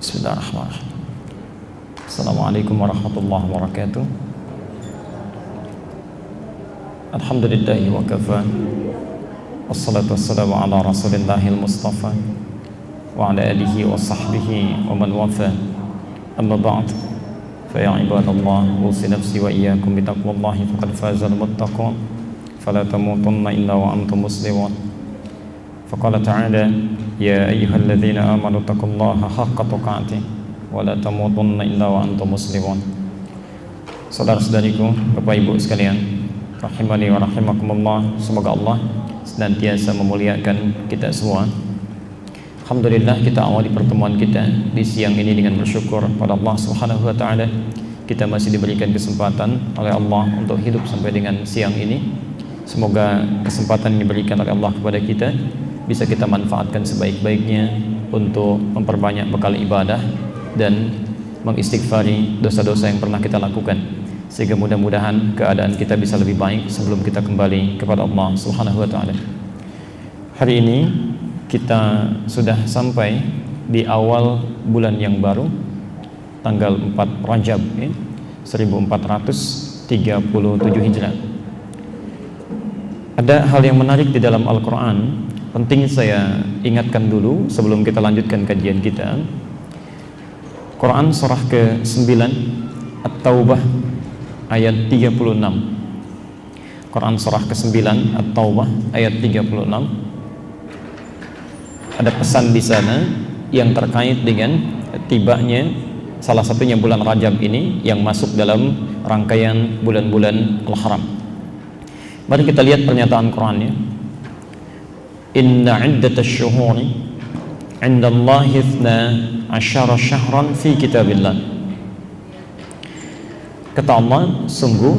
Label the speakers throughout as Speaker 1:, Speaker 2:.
Speaker 1: Bismillahirrahmanirrahim. Assalamualaikum warahmatullahi wabarakatuh. Alhamdulillahi wa kafa. Wassalatu wassalamu ala rasulillahil mustafa wa ala alihi wa sahbihi wa man wafa. Amma ba'd. Fa ya ibadallah, usi nafsi wa iyyakum bi taqwallahi faqad fazal muttaqun. Fala tamutunna illa wa antum muslimun. Faqala ta'ala ya ayyuhalladzina amanu taqullaha haqqa tuqatih wa la tamutunna illa wa antum muslimun. Saudara-saudariku, Bapak Ibu sekalian, rahimani wa rahimakumullah, semoga Allah senantiasa memuliakan kita semua. Alhamdulillah, kita awali pertemuan kita di siang ini dengan bersyukur pada Allah Subhanahu wa taala. Kita masih diberikan kesempatan oleh Allah untuk hidup sampai dengan siang ini. Semoga kesempatan yang diberikan oleh Allah kepada kita bisa kita manfaatkan sebaik-baiknya untuk memperbanyak bekal ibadah dan mengistighfari dosa-dosa yang pernah kita lakukan, sehingga mudah-mudahan keadaan kita bisa lebih baik sebelum kita kembali kepada Allah Subhanahu wa taala. Hari ini kita sudah sampai di awal bulan yang baru, tanggal 4 Rajab 1437 Hijrah. Ada hal yang menarik di dalam Al-Quran, penting saya ingatkan dulu sebelum kita lanjutkan kajian kita. Quran surah ke-9 At-Taubah ayat 36. Quran surah ke-9 At-Taubah ayat 36. Ada pesan di sana yang terkait dengan tibanya salah satunya bulan Rajab ini yang masuk dalam rangkaian bulan-bulan Al-Haram. Mari kita lihat pernyataan Qurannya. Inna iddatash syuhuri 'inda Allahi 12 syahran fi kitabillah. Kata Allah, sungguh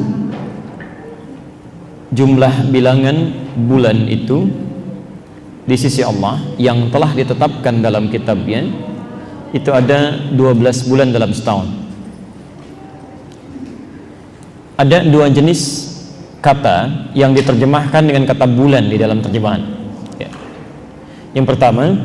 Speaker 1: jumlah bilangan bulan itu di sisi Allah yang telah ditetapkan dalam kitabnya itu ada 12 bulan dalam setahun. Ada dua jenis kata yang diterjemahkan dengan kata bulan di dalam terjemahan. Yang pertama,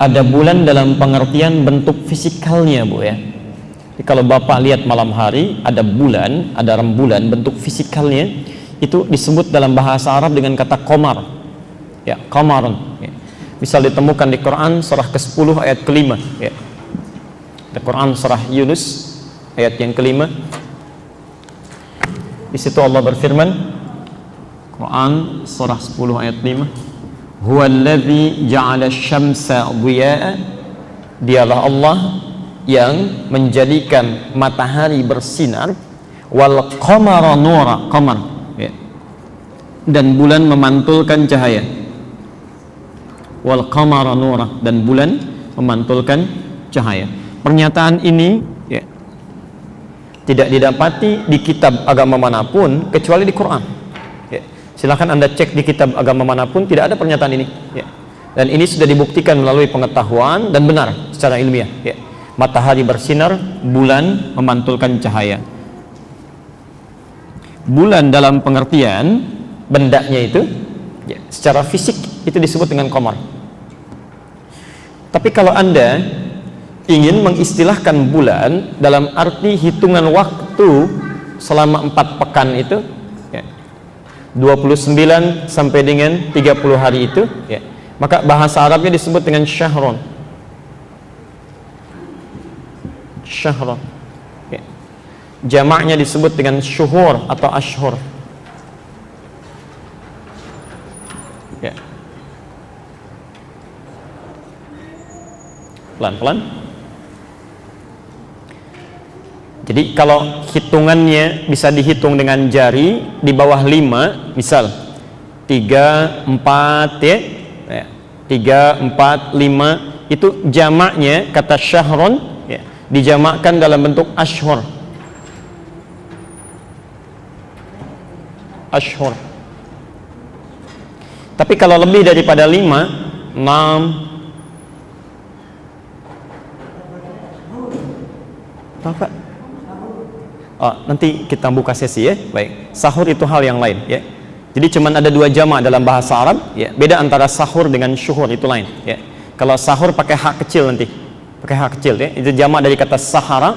Speaker 1: ada bulan dalam pengertian bentuk fisikalnya, Bu ya. Jadi kalau Bapak lihat malam hari ada bulan, ada rembulan, bentuk fisikalnya itu disebut dalam bahasa Arab dengan kata qamar. Ya, qamarun. Ya. Bisa ditemukan di Quran surah ke-10 ayat ke-5 ya. Di Quran surah Yunus ayat yang ke-5. Di situ Allah berfirman, Quran surah 10 ayat 5. Huwallazi ja'ala asy-syamsa dhiya'a. Dialah Allah yang menjadikan matahari bersinar, wal qamara nura, qamar ya. Dan bulan memantulkan cahaya. Wal qamara nura, dan bulan memantulkan cahaya. Pernyataan ini ya, tidak didapati di kitab agama manapun kecuali di Quran. Silahkan Anda cek di kitab agama manapun, tidak ada pernyataan ini ya. Dan ini sudah dibuktikan melalui pengetahuan dan benar secara ilmiah ya. Matahari bersinar, bulan memantulkan cahaya. Bulan dalam pengertian bendanya itu ya, secara fisik itu disebut dengan qamar. Tapi kalau Anda ingin mengistilahkan bulan dalam arti hitungan waktu selama 4 pekan itu 29 sampai dengan 30 hari itu ya, maka bahasa Arabnya disebut dengan syahrun. Syahrun ya. Jamaknya disebut dengan syuhur atau ashhur ya. Pelan-pelan. Jadi kalau hitungannya bisa dihitung dengan jari di bawah 5, misal 3, 4 ya, 3, 4, 5 itu jamaknya kata syahrun ya, dijamakkan dalam bentuk ashhur. Ashhur. Tapi kalau lebih daripada 5, 6 apa? Oh, nanti kita buka sesi ya. Baik. Sahur itu hal yang lain ya. Jadi cuma ada 2 jamak dalam bahasa Arab ya. Beda antara sahur dengan syuhur, itu lain ya. Kalau sahur pakai hak kecil nanti pakai H kecil ya. Itu jamak dari kata sahara,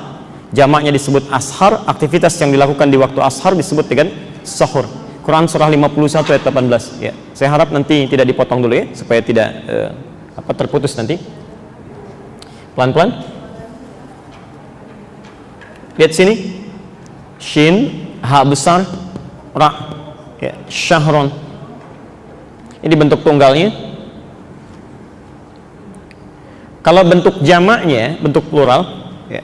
Speaker 1: jamaknya disebut ashar. Aktivitas yang dilakukan di waktu ashar disebut dengan sahur. Quran surah 51 ayat 18 ya. Saya harap nanti tidak dipotong dulu ya, supaya tidak terputus nanti. Pelan-pelan. Lihat sini. Shin, ha besar, ra ya, syahron. Ini bentuk tunggalnya. Kalau bentuk jamaknya, bentuk plural ya.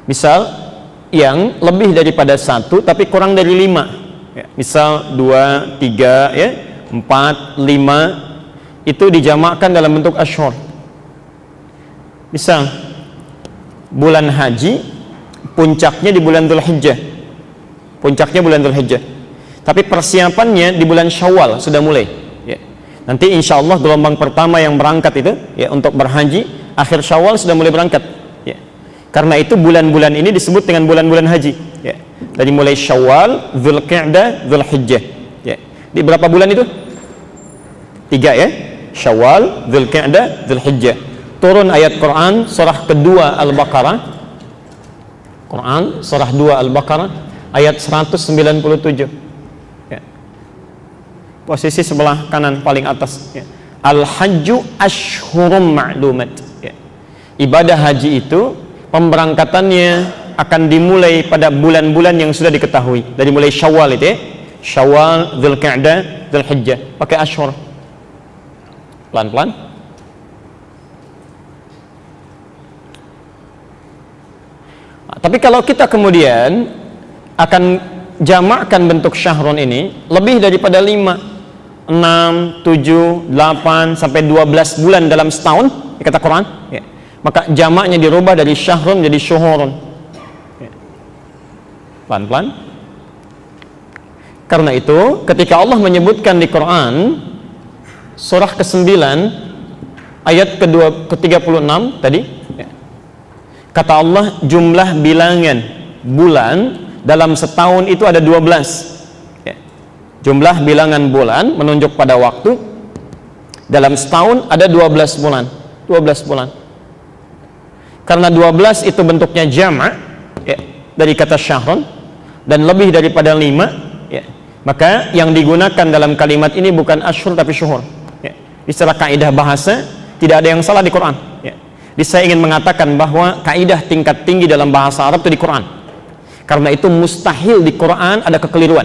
Speaker 1: Misal yang lebih daripada satu tapi kurang dari 5 ya. Misal 2, 3 ya, 4, 5 itu dijamakkan dalam bentuk ashhur. Misal bulan haji puncaknya di bulan Dzulhijjah. Puncaknya bulan Dzulhijjah. Tapi persiapannya di bulan Syawal sudah mulai ya. Nanti insya Allah gelombang pertama yang berangkat itu ya, untuk berhaji akhir Syawal sudah mulai berangkat ya. Karena itu bulan-bulan ini disebut dengan bulan-bulan haji ya. Dari mulai Syawal, Dzulqa'dah, Dzulhijjah ya. Di berapa bulan itu? 3 ya. Syawal, Dzulqa'dah, Dzulhijjah. Turun ayat Quran surah kedua Al-Baqarah. Quran surah 2 Al-Baqarah ayat 197 ya. Posisi sebelah kanan paling atas ya. Al-hajju ashhurum ma'lumat ya. Ibadah haji itu pemberangkatannya akan dimulai pada bulan-bulan yang sudah diketahui. Dari mulai Syawal itu ya. Syawal, Dzulqa'dah, Dzulhijjah. Pakai ashhur. Pelan-pelan. Tapi kalau kita kemudian akan jamakkan bentuk syahrun ini lebih daripada 5, 6, 7, 8 sampai 12 bulan dalam setahun, kata Quran ya, maka jamaknya dirubah dari syahrun jadi syuhurun ya. Pelan-pelan. Karena itu ketika Allah menyebutkan di Quran surah ke-9 ayat ke-36 tadi ya, kata Allah jumlah bilangan bulan dalam setahun itu ada 12 ya. Jumlah bilangan bulan menunjuk pada waktu dalam setahun ada 12 bulan 12 bulan. Karena 12 itu bentuknya jamak ya, dari kata syahrun dan lebih daripada 5 ya, maka yang digunakan dalam kalimat ini bukan ashhur tapi syuhur ya. Istilah kaidah bahasa tidak ada yang salah di Quran ya. Jadi saya ingin mengatakan bahwa kaidah tingkat tinggi dalam bahasa Arab itu di Quran. Karena itu mustahil di Quran ada kekeliruan.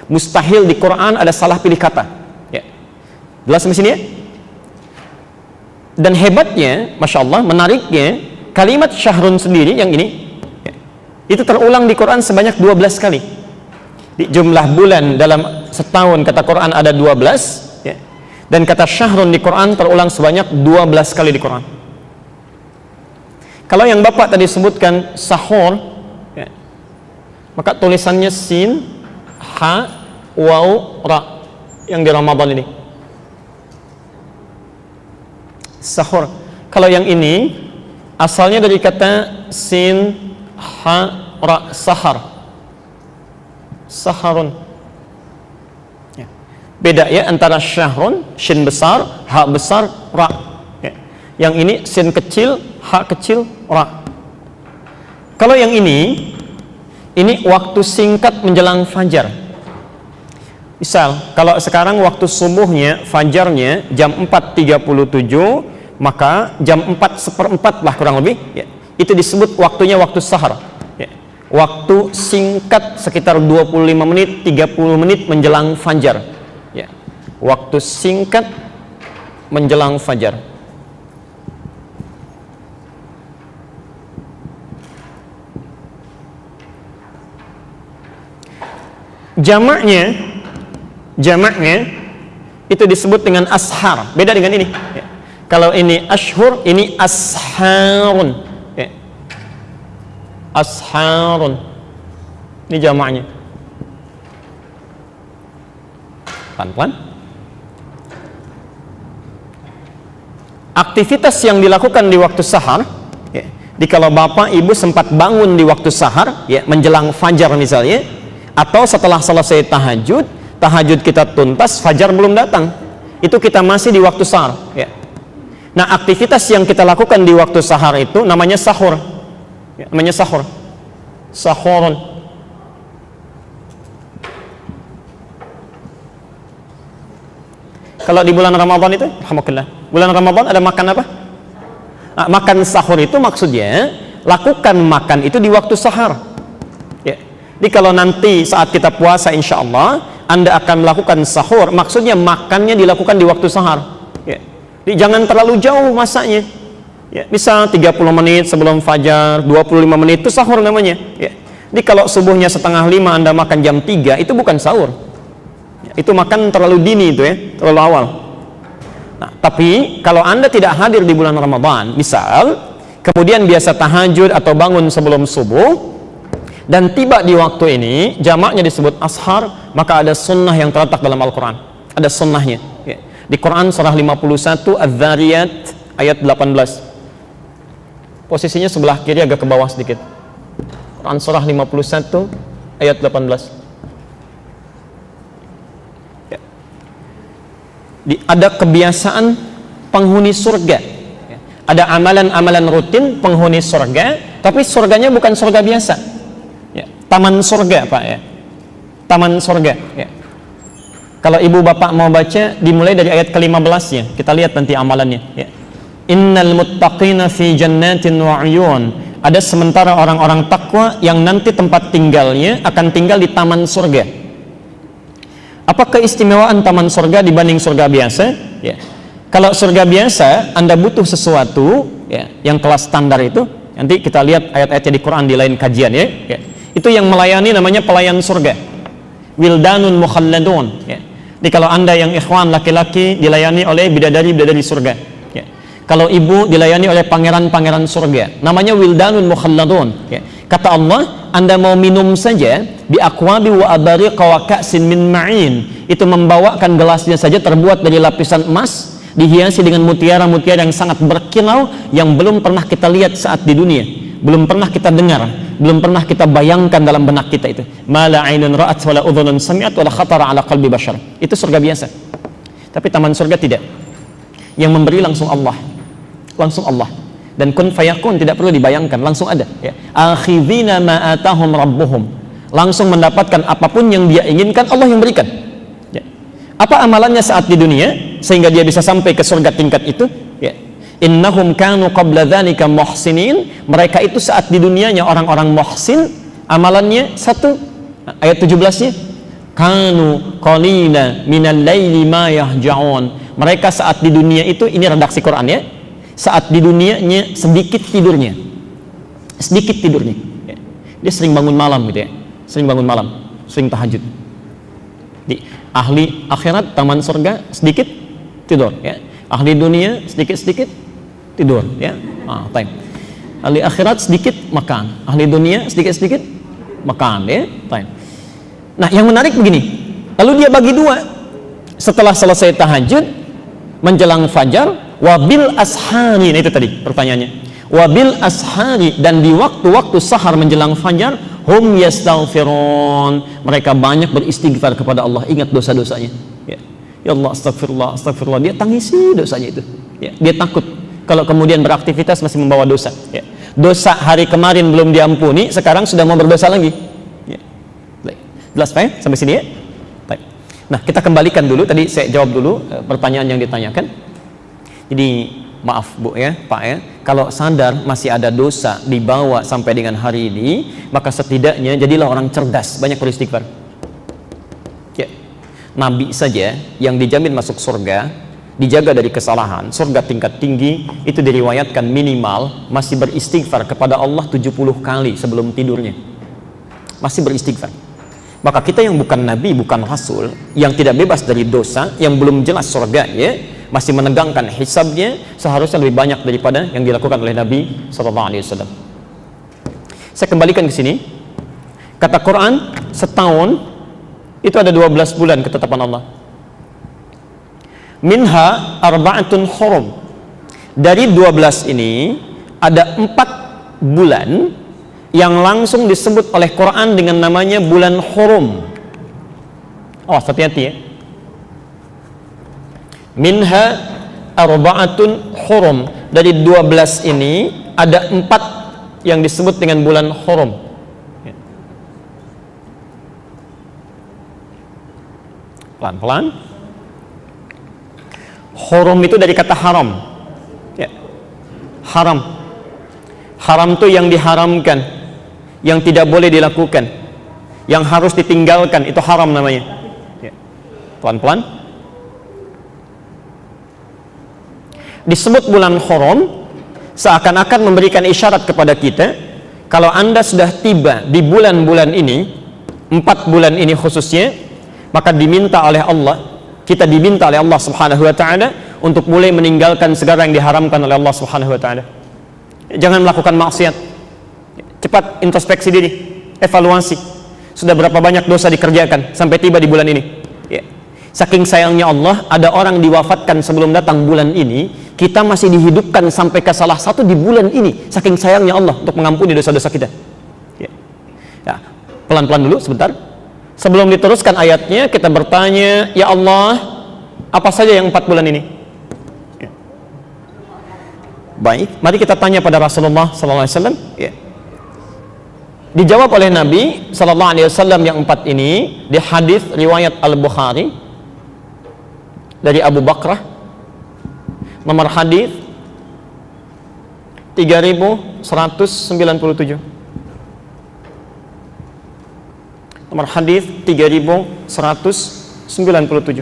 Speaker 1: Mustahil di Quran ada salah pilih kata. Ya. Jelas di sini ya? Dan hebatnya, masya Allah, menariknya, kalimat syahrun sendiri yang ini, ya, itu terulang di Quran sebanyak 12 kali. Di jumlah bulan dalam setahun kata Quran ada 12, ya, dan kata syahrun di Quran terulang sebanyak 12 kali di Quran. Kalau yang Bapak tadi sebutkan sahur ya, maka tulisannya sin, ha, waw, ra yang di Ramadan ini sahur. Kalau yang ini asalnya dari kata sin, ha, ra, sahar, saharun ya. Beda ya antara syahrun, shin besar, ha besar, ra ya. Yang ini sin kecil, ha kecil, ra. Kalau yang ini waktu singkat menjelang fajar. Misal, kalau sekarang waktu subuhnya, fajarnya jam 4.37, maka jam 4:04 lah kurang lebih ya. Itu disebut waktunya waktu sahar ya. Waktu singkat sekitar 25 menit, 30 menit menjelang fajar ya. Waktu singkat menjelang fajar. Jamaknya itu disebut dengan ashar. Beda dengan ini ya. Kalau ini ashhur, ini asharun ya. Asharun ini jamaknya. Pelan-pelan. Aktivitas yang dilakukan di waktu sahar ya. Jadi kalau bapak ibu sempat bangun di waktu sahar ya, menjelang fajar misalnya, atau setelah selesai tahajud kita tuntas, fajar belum datang, itu kita masih di waktu sahar ya. Nah, aktivitas yang kita lakukan di waktu sahar itu namanya sahur. Ya, namanya sahur. Sahurun. Kalau di bulan Ramadan itu, alhamdulillah, bulan Ramadan ada makan apa? Nah, makan sahur itu maksudnya lakukan makan itu di waktu sahar. Ya. Jadi kalau nanti saat kita puasa, insya Allah Anda akan melakukan sahur, maksudnya makannya dilakukan di waktu sahar. Ya. Jadi jangan terlalu jauh masanya. Ya, misal 30 menit sebelum fajar, 25 menit itu sahur namanya. Ya. Jadi kalau subuhnya 4:30 Anda makan jam 3, itu bukan sahur. Ya, itu makan terlalu dini itu ya, terlalu awal. Nah, tapi kalau Anda tidak hadir di bulan Ramadan, misal kemudian biasa tahajud atau bangun sebelum subuh dan tiba di waktu ini jamaknya disebut ashar, maka ada sunnah yang terletak dalam Al-Quran. Ada sunnahnya ya. Di Quran surah 51 Adz-Dzariyat ayat 18. Posisinya sebelah kiri agak ke bawah sedikit. Quran surah 51 ayat 18. Ada kebiasaan penghuni surga, ada amalan-amalan rutin penghuni surga, tapi surganya bukan surga biasa ya, taman surga Pak ya, taman surga ya. Kalau ibu bapak mau baca, dimulai dari ayat ke-15 ya, kita lihat nanti amalannya ya. Innal muttaqina fi jannatin wa 'uyun. Ada sementara orang-orang takwa yang nanti tempat tinggalnya akan tinggal di taman surga. Apa keistimewaan taman surga dibanding surga biasa? Ya. Kalau surga biasa, Anda butuh sesuatu ya, yang kelas standar itu, nanti kita lihat ayat-ayatnya di Quran di lain kajian ya. Ya. Itu yang melayani namanya pelayan surga. Wildanun mukhalladun. Ya. Jadi kalau Anda yang ikhwan laki-laki dilayani oleh bidadari-bidadari surga. Ya. Kalau ibu dilayani oleh pangeran-pangeran surga, namanya wildanun mukhalladun. Ya. Kata Allah, Anda mau minum saja bi aqwabi wa abariqa wa ka'sin min ma'in, itu membawakan gelasnya saja terbuat dari lapisan emas, dihiasi dengan mutiara-mutiara yang sangat berkilau, yang belum pernah kita lihat saat di dunia, belum pernah kita dengar, belum pernah kita bayangkan dalam benak kita itu. Ma la 'ainun ra'at wa la udhunun sami'at wa la khatara 'ala qalbi bashar. Itu surga biasa. Tapi taman surga tidak. Yang memberi langsung Allah. Langsung Allah. Dan kun fayakun, tidak perlu dibayangkan, langsung ada ya. Akhidhina ma atahum rabbuhum, langsung mendapatkan apapun yang dia inginkan, Allah yang berikan ya. Apa amalannya saat di dunia sehingga dia bisa sampai ke surga tingkat itu ya? Innahum kanu qabla dzalika muhsinin, mereka itu saat di dunianya orang-orang muhsin, amalannya satu, ayat 17-nya kanu qalila minal laili ma yahja'un, mereka saat di dunia itu, ini redaksi Quran ya, saat di dunianya sedikit tidurnya ya. Dia sering bangun malam gitu ya, sering bangun malam, sering tahajud. Di ahli akhirat taman surga sedikit tidur ya, ahli dunia sedikit-sedikit tidur ya. Time. Ahli akhirat sedikit makan, ahli dunia sedikit-sedikit makan ya. Time. Nah, yang menarik begini, lalu dia bagi dua. Setelah selesai tahajud menjelang fajar, wabil ashari, nah itu tadi pertanyaannya, wabil ashari, dan di waktu-waktu sahar menjelang fajar, hum yastaghfirun, mereka banyak beristighfar kepada Allah, ingat dosa-dosanya ya. Ya Allah, astagfirullah, astagfirullah, dia tangisi dosanya itu ya. Dia takut kalau kemudian beraktivitas masih membawa dosa ya. Dosa hari kemarin belum diampuni, sekarang sudah mau berdosa lagi ya. Jelas Pak ya? Sampai sini ya. Nah, kita kembalikan dulu, tadi saya jawab dulu pertanyaan yang ditanyakan. Jadi maaf Bu ya, Pak ya, kalau sadar masih ada dosa dibawa sampai dengan hari ini, maka setidaknya jadilah orang cerdas, banyak beristighfar ya. Nabi saja yang dijamin masuk surga, dijaga dari kesalahan, surga tingkat tinggi, itu diriwayatkan minimal masih beristighfar kepada Allah 70 kali sebelum tidurnya, masih beristighfar. Maka kita yang bukan nabi, bukan rasul, yang tidak bebas dari dosa, yang belum jelas surga ya, masih menegangkan hisabnya, seharusnya lebih banyak daripada yang dilakukan oleh Nabi SAW. Saya kembalikan ke sini. Kata Quran, setahun itu ada 12 bulan ketetapan Allah. Minha arba'atun hurum. Dari 12 ini ada 4 bulan yang langsung disebut oleh Quran dengan namanya bulan hurum. Oh, hati-hati ya. Minha arba'atun hurum. Dari 12 ini ada 4 yang disebut dengan bulan hurum. Pelan-pelan. Hurum itu dari kata haram. Ya. Haram. Haram itu yang diharamkan, yang tidak boleh dilakukan, yang harus ditinggalkan, itu haram namanya. Ya. Pelan-pelan. Disebut bulan hurum seakan-akan memberikan isyarat kepada kita, kalau Anda sudah tiba di bulan-bulan ini, 4 bulan ini khususnya, maka diminta oleh Allah, kita diminta oleh Allah Subhanahu wa taala untuk mulai meninggalkan segala yang diharamkan oleh Allah Subhanahu wa taala. Jangan melakukan maksiat. Cepat introspeksi diri, evaluasi. Sudah berapa banyak dosa dikerjakan sampai tiba di bulan ini? Ya. Saking sayangnya Allah, ada orang diwafatkan sebelum datang bulan ini, kita masih dihidupkan sampai ke salah satu di bulan ini. Saking sayangnya Allah untuk mengampuni dosa-dosa kita. Ya. Ya. Pelan-pelan dulu sebentar. Sebelum diteruskan ayatnya, kita bertanya, ya Allah, apa saja yang 4 bulan ini? Ya. Baik, mari kita tanya pada Rasulullah SAW. Ya. Dijawab oleh Nabi SAW yang 4 ini di hadis riwayat Al-Bukhari dari Abu Bakrah, nomor hadis 3197. Nomor hadis 3197.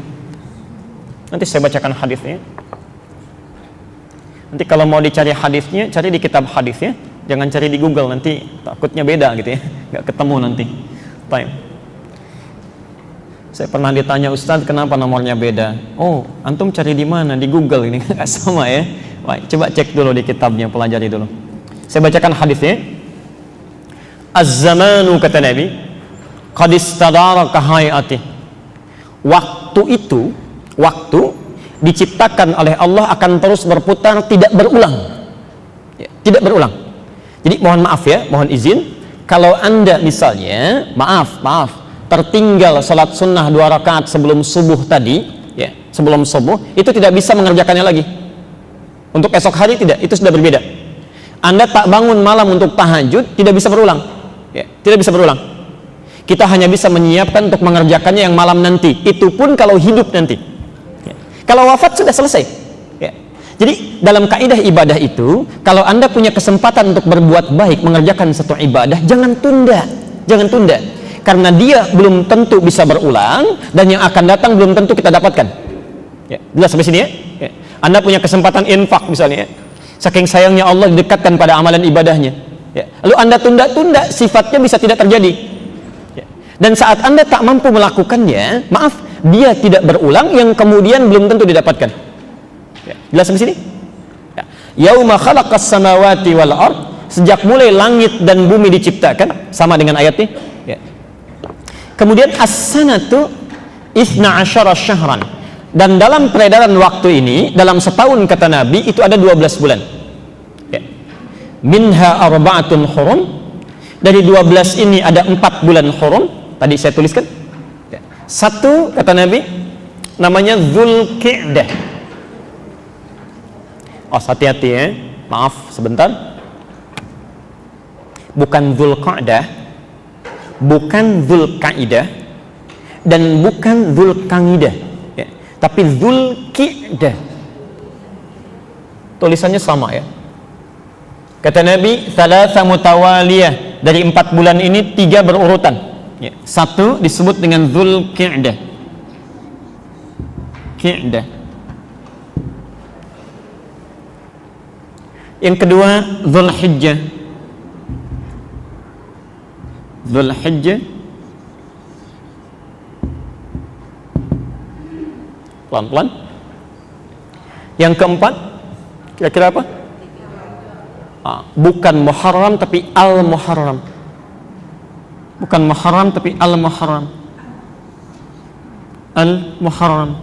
Speaker 1: Nanti saya bacakan hadisnya. Nanti kalau mau dicari hadisnya, cari di kitab hadis ya. Jangan cari di Google, nanti takutnya beda gitu ya. Nggak ketemu nanti. Baik. Saya pernah ditanya, Ustadz, kenapa nomornya beda? Oh, antum cari di mana? Di Google ini. Nggak sama ya. Baik, coba cek dulu di kitabnya, pelajari dulu. Saya bacakan hadisnya. Az-zamanu, kata Nabi, qad istadara kahayati. Waktu itu, waktu diciptakan oleh Allah akan terus berputar, tidak berulang. Ya, tidak berulang. Jadi mohon maaf ya, mohon izin, kalau Anda misalnya, maaf, tertinggal salat sunnah 2 rakaat sebelum subuh tadi, ya, sebelum subuh, itu tidak bisa mengerjakannya lagi. Untuk esok hari tidak, itu sudah berbeda. Anda tak bangun malam untuk tahajud, tidak bisa berulang. Ya, tidak bisa berulang. Kita hanya bisa menyiapkan untuk mengerjakannya yang malam nanti. Itu pun kalau hidup nanti. Ya. Kalau wafat sudah selesai. Ya. Jadi dalam kaidah ibadah itu, kalau Anda punya kesempatan untuk berbuat baik, mengerjakan satu ibadah, jangan tunda. Jangan tunda. Karena dia belum tentu bisa berulang, dan yang akan datang belum tentu kita dapatkan. Ya. Jelas sampai sini ya? Ya. Anda punya kesempatan infak misalnya. Ya. Saking sayangnya Allah didekatkan pada amalan ibadahnya. Ya. Lalu Anda tunda-tunda, sifatnya bisa tidak terjadi. Ya. Dan saat Anda tak mampu melakukannya, maaf, dia tidak berulang, yang kemudian belum tentu didapatkan. Ya. Jelas sampai sini? Ya. Yauma khalaqas samawati wal ard, sejak mulai langit dan bumi diciptakan, sama dengan ayat ini. Ya. Kemudian as-sanatu 12 syahran. Dan dalam peredaran waktu ini, dalam setahun kata Nabi, itu ada 12 bulan. Ya. Minha arba'atun hurum. Dari 12 ini ada 4 bulan hurum. Tadi saya tuliskan. Ya. 1 kata Nabi, namanya Dzulqa'dah. Oh, hati-hati ya. Maaf sebentar. Bukan Dzulqa'dah, bukan Dzulqa'idah, dan bukan Dzulqa'idah, ya. Tapi Dzulqa'dah. Tulisannya sama ya. Kata Nabi, thalatha mutawaliyah. Dari 4 bulan ini 3 berurutan. Ya. 1 disebut dengan Dzulqa'dah. Qa'dah. Yang kedua Dzulhijjah. Dzulhijjah. Pelan-pelan. Yang keempat, kira-kira apa? Bukan Muharram tapi Al-Muharram. Bukan Muharram tapi Al-Muharram. Al-Muharram.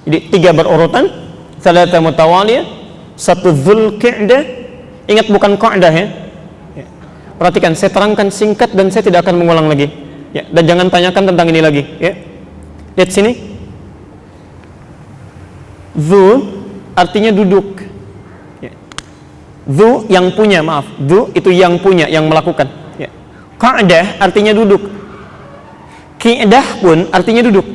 Speaker 1: Jadi 3 berurutan, thalatha mutawaliyah, 1 Dzulqa'dah. Ingat bukan qa'dah ya. Perhatikan, saya terangkan singkat dan saya tidak akan mengulang lagi. Ya, dan jangan tanyakan tentang ini lagi. Ya. Lihat sini. Dzu artinya duduk. Ya. Dzu yang punya, maaf. Dzu itu yang punya, yang melakukan. Ya. Qa'dah artinya duduk. Qi'dah pun artinya duduk.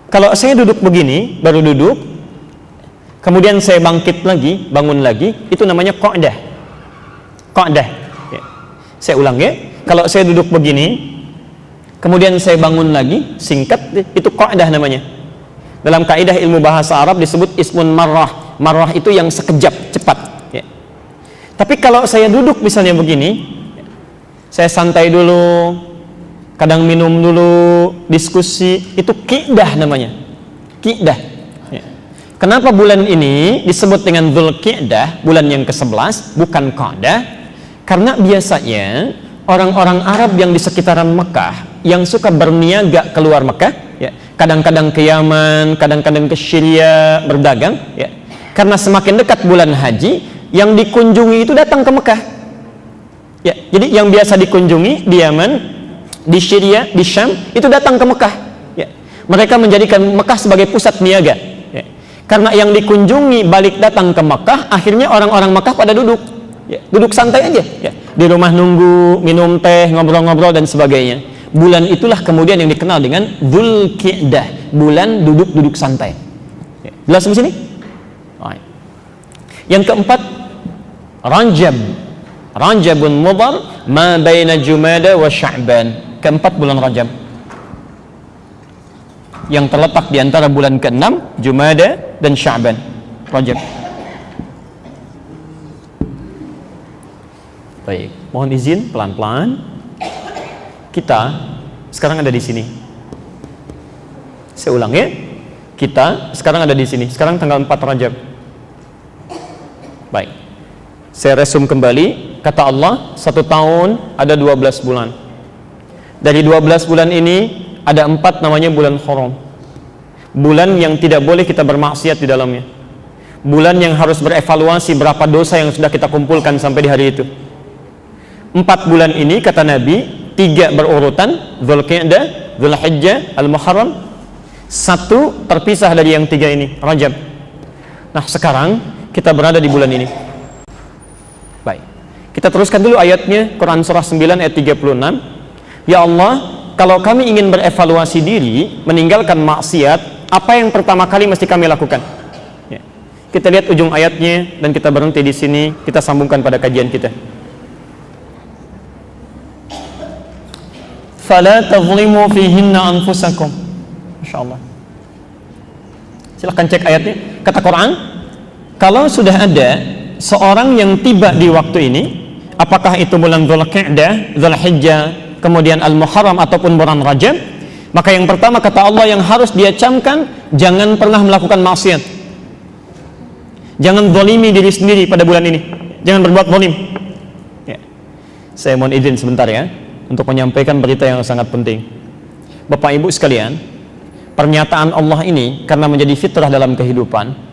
Speaker 1: Kalau saya duduk begini, baru duduk, kemudian saya bangkit lagi, bangun lagi, itu namanya qa'dah. Qa'dah. Ya. Saya ulang ya. Kalau saya duduk begini, kemudian saya bangun lagi, singkat, itu qa'dah namanya. Dalam kaidah ilmu bahasa Arab disebut ismun marrah. Marrah itu yang sekejap, cepat. Ya. Tapi kalau saya duduk misalnya begini, saya santai dulu, kadang minum dulu, diskusi, itu qi'dah namanya. Qi'dah. Ya. Kenapa bulan ini disebut dengan Dzulqi'dah, bulan yang ke-11, bukan qa'dah? Karena biasanya orang-orang Arab yang di sekitaran Mekah yang suka berniaga keluar Mekah, ya, kadang-kadang ke Yaman, kadang-kadang ke Syria berdagang, ya. Karena semakin dekat bulan haji, yang dikunjungi itu datang ke Mekah. Ya, jadi yang biasa dikunjungi di Yaman, di Syria, di Syam itu datang ke Mekah. Ya. Mereka menjadikan Mekah sebagai pusat niaga. Ya. Karena yang dikunjungi balik datang ke Mekah, akhirnya orang-orang Mekah pada duduk. Ya, duduk santai aja, ya. Di rumah nunggu, minum teh, ngobrol-ngobrol dan sebagainya. Bulan itulah kemudian yang dikenal dengan Dzulqi'dah, bulan duduk-duduk santai. Ya. Jelas di sini? Right. Yang keempat, Rajab. Rajabun Mudhar ma baina Jumada wa Sya'ban. Keempat bulan Rajab. Yang terletak di antara bulan ke-6, Jumada dan Sya'ban. Rajab. Baik, mohon izin pelan-pelan. Kita sekarang ada di sini. Saya ulang ya. Kita sekarang ada di sini. Sekarang tanggal 4 Rajab. Baik. Saya resum kembali. Kata Allah, 1 tahun ada 12 bulan. Dari 12 bulan ini ada 4 namanya bulan haram. Bulan yang tidak boleh kita bermaksiat di dalamnya. Bulan yang harus berevaluasi berapa dosa yang sudah kita kumpulkan sampai di hari itu. 4 bulan ini kata Nabi, 3 berurutan, Dzulqi'dah, Dzulhijjah, Al-Muharram. 1 terpisah dari yang 3 ini, Rajab. Nah sekarang kita berada di bulan ini. Baik, kita teruskan dulu ayatnya, Quran surah 9 ayat 36. Ya Allah, kalau kami ingin berevaluasi diri, meninggalkan maksiat, apa yang pertama kali mesti kami lakukan? Ya. Kita lihat ujung ayatnya dan kita berhenti di sini, kita sambungkan pada kajian kita. Fala tazlimu fihinna anfusakum. Masyaallah. Silahkan cek ayatnya. Kata Quran, kalau sudah ada seorang yang tiba di waktu ini, apakah itu bulan Dzulqi'dah, Dzulhijjah, kemudian Al-Muharram ataupun bulan Rajab, maka yang pertama kata Allah yang harus dia camkan, jangan pernah melakukan maksiat. Jangan zalimi diri sendiri pada bulan ini. Jangan berbuat zalim. Ya. Saya mohon izin sebentar ya, untuk menyampaikan berita yang sangat penting. Bapak Ibu sekalian, pernyataan Allah ini karena menjadi fitrah dalam kehidupan.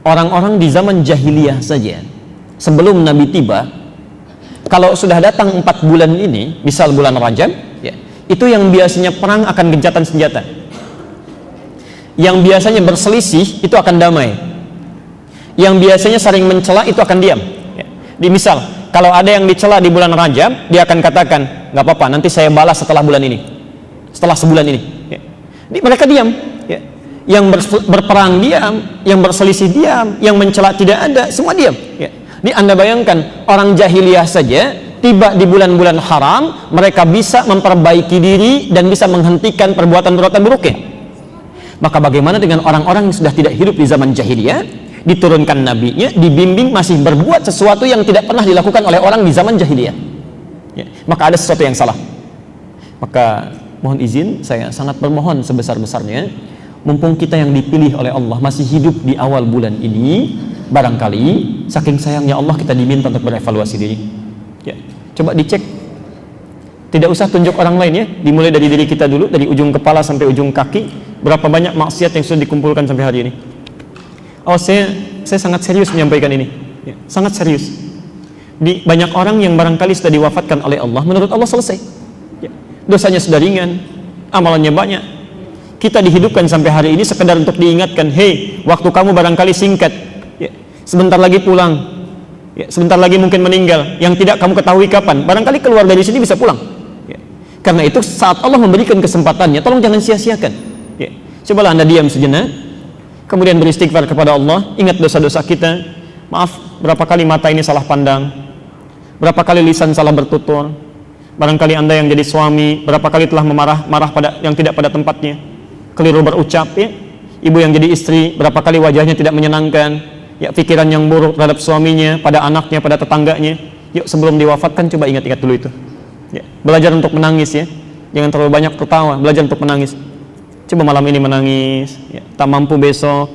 Speaker 1: Orang-orang di zaman jahiliyah saja, sebelum Nabi tiba, kalau sudah datang 4 bulan ini, misal bulan Rajab, ya, itu yang biasanya perang akan gencatan senjata. Yang biasanya berselisih itu akan damai. Yang biasanya saling mencela itu akan diam. Ya. Di misal, kalau ada yang dicela di bulan Rajab, dia akan katakan, nggak apa-apa, nanti saya balas setelah bulan ini, setelah sebulan ini. Ya. Mereka diam. Ya. Yang berperang diam, yang berselisih diam, yang mencela tidak ada, semua diam. Ya. Ini Anda bayangkan, orang jahiliyah saja tiba di bulan-bulan haram, mereka bisa memperbaiki diri dan bisa menghentikan perbuatan-perbuatan buruknya. Maka bagaimana dengan orang-orang yang sudah tidak hidup di zaman jahiliyah? Diturunkan nabinya, dibimbing masih berbuat sesuatu yang tidak pernah dilakukan oleh orang di zaman jahiliyah. Ya, maka ada sesuatu yang salah. Maka mohon izin, saya sangat bermohon sebesar-besarnya, mumpung kita yang dipilih oleh Allah masih hidup di awal bulan ini, barangkali saking sayangnya Allah kita diminta untuk berevaluasi diri. Ya, coba dicek. Tidak usah tunjuk orang lain ya, dimulai dari diri kita dulu, dari ujung kepala sampai ujung kaki, berapa banyak maksiat yang sudah dikumpulkan sampai hari ini. Oh, saya sangat serius menyampaikan ini, ya, sangat serius. Di banyak orang yang barangkali sudah diwafatkan oleh Allah, menurut Allah selesai, ya, dosanya sudah ringan, amalannya banyak. Kita dihidupkan sampai hari ini sekedar untuk diingatkan, hei, waktu kamu barangkali singkat, ya, sebentar lagi pulang, ya, sebentar lagi mungkin meninggal, yang tidak kamu ketahui kapan, barangkali keluar dari sini bisa pulang, ya. Karena itu saat Allah memberikan kesempatannya, tolong jangan sia-siakan, ya. Cobalah Anda diam sejenak, kemudian beristighfar kepada Allah, ingat dosa-dosa kita. Maaf, berapa kali mata ini salah pandang, berapa kali lisan salah bertutur, barangkali Anda yang jadi suami berapa kali telah marah pada yang tidak pada tempatnya, keliru berucap, ya. Ibu yang jadi istri berapa kali wajahnya tidak menyenangkan, ya, pikiran yang buruk terhadap suaminya, pada anaknya, pada tetangganya. Yuk, sebelum diwafatkan coba ingat-ingat dulu itu, ya. Belajar untuk menangis, ya, jangan terlalu banyak tertawa, belajar untuk menangis. Coba malam ini menangis, ya. Tak mampu besok,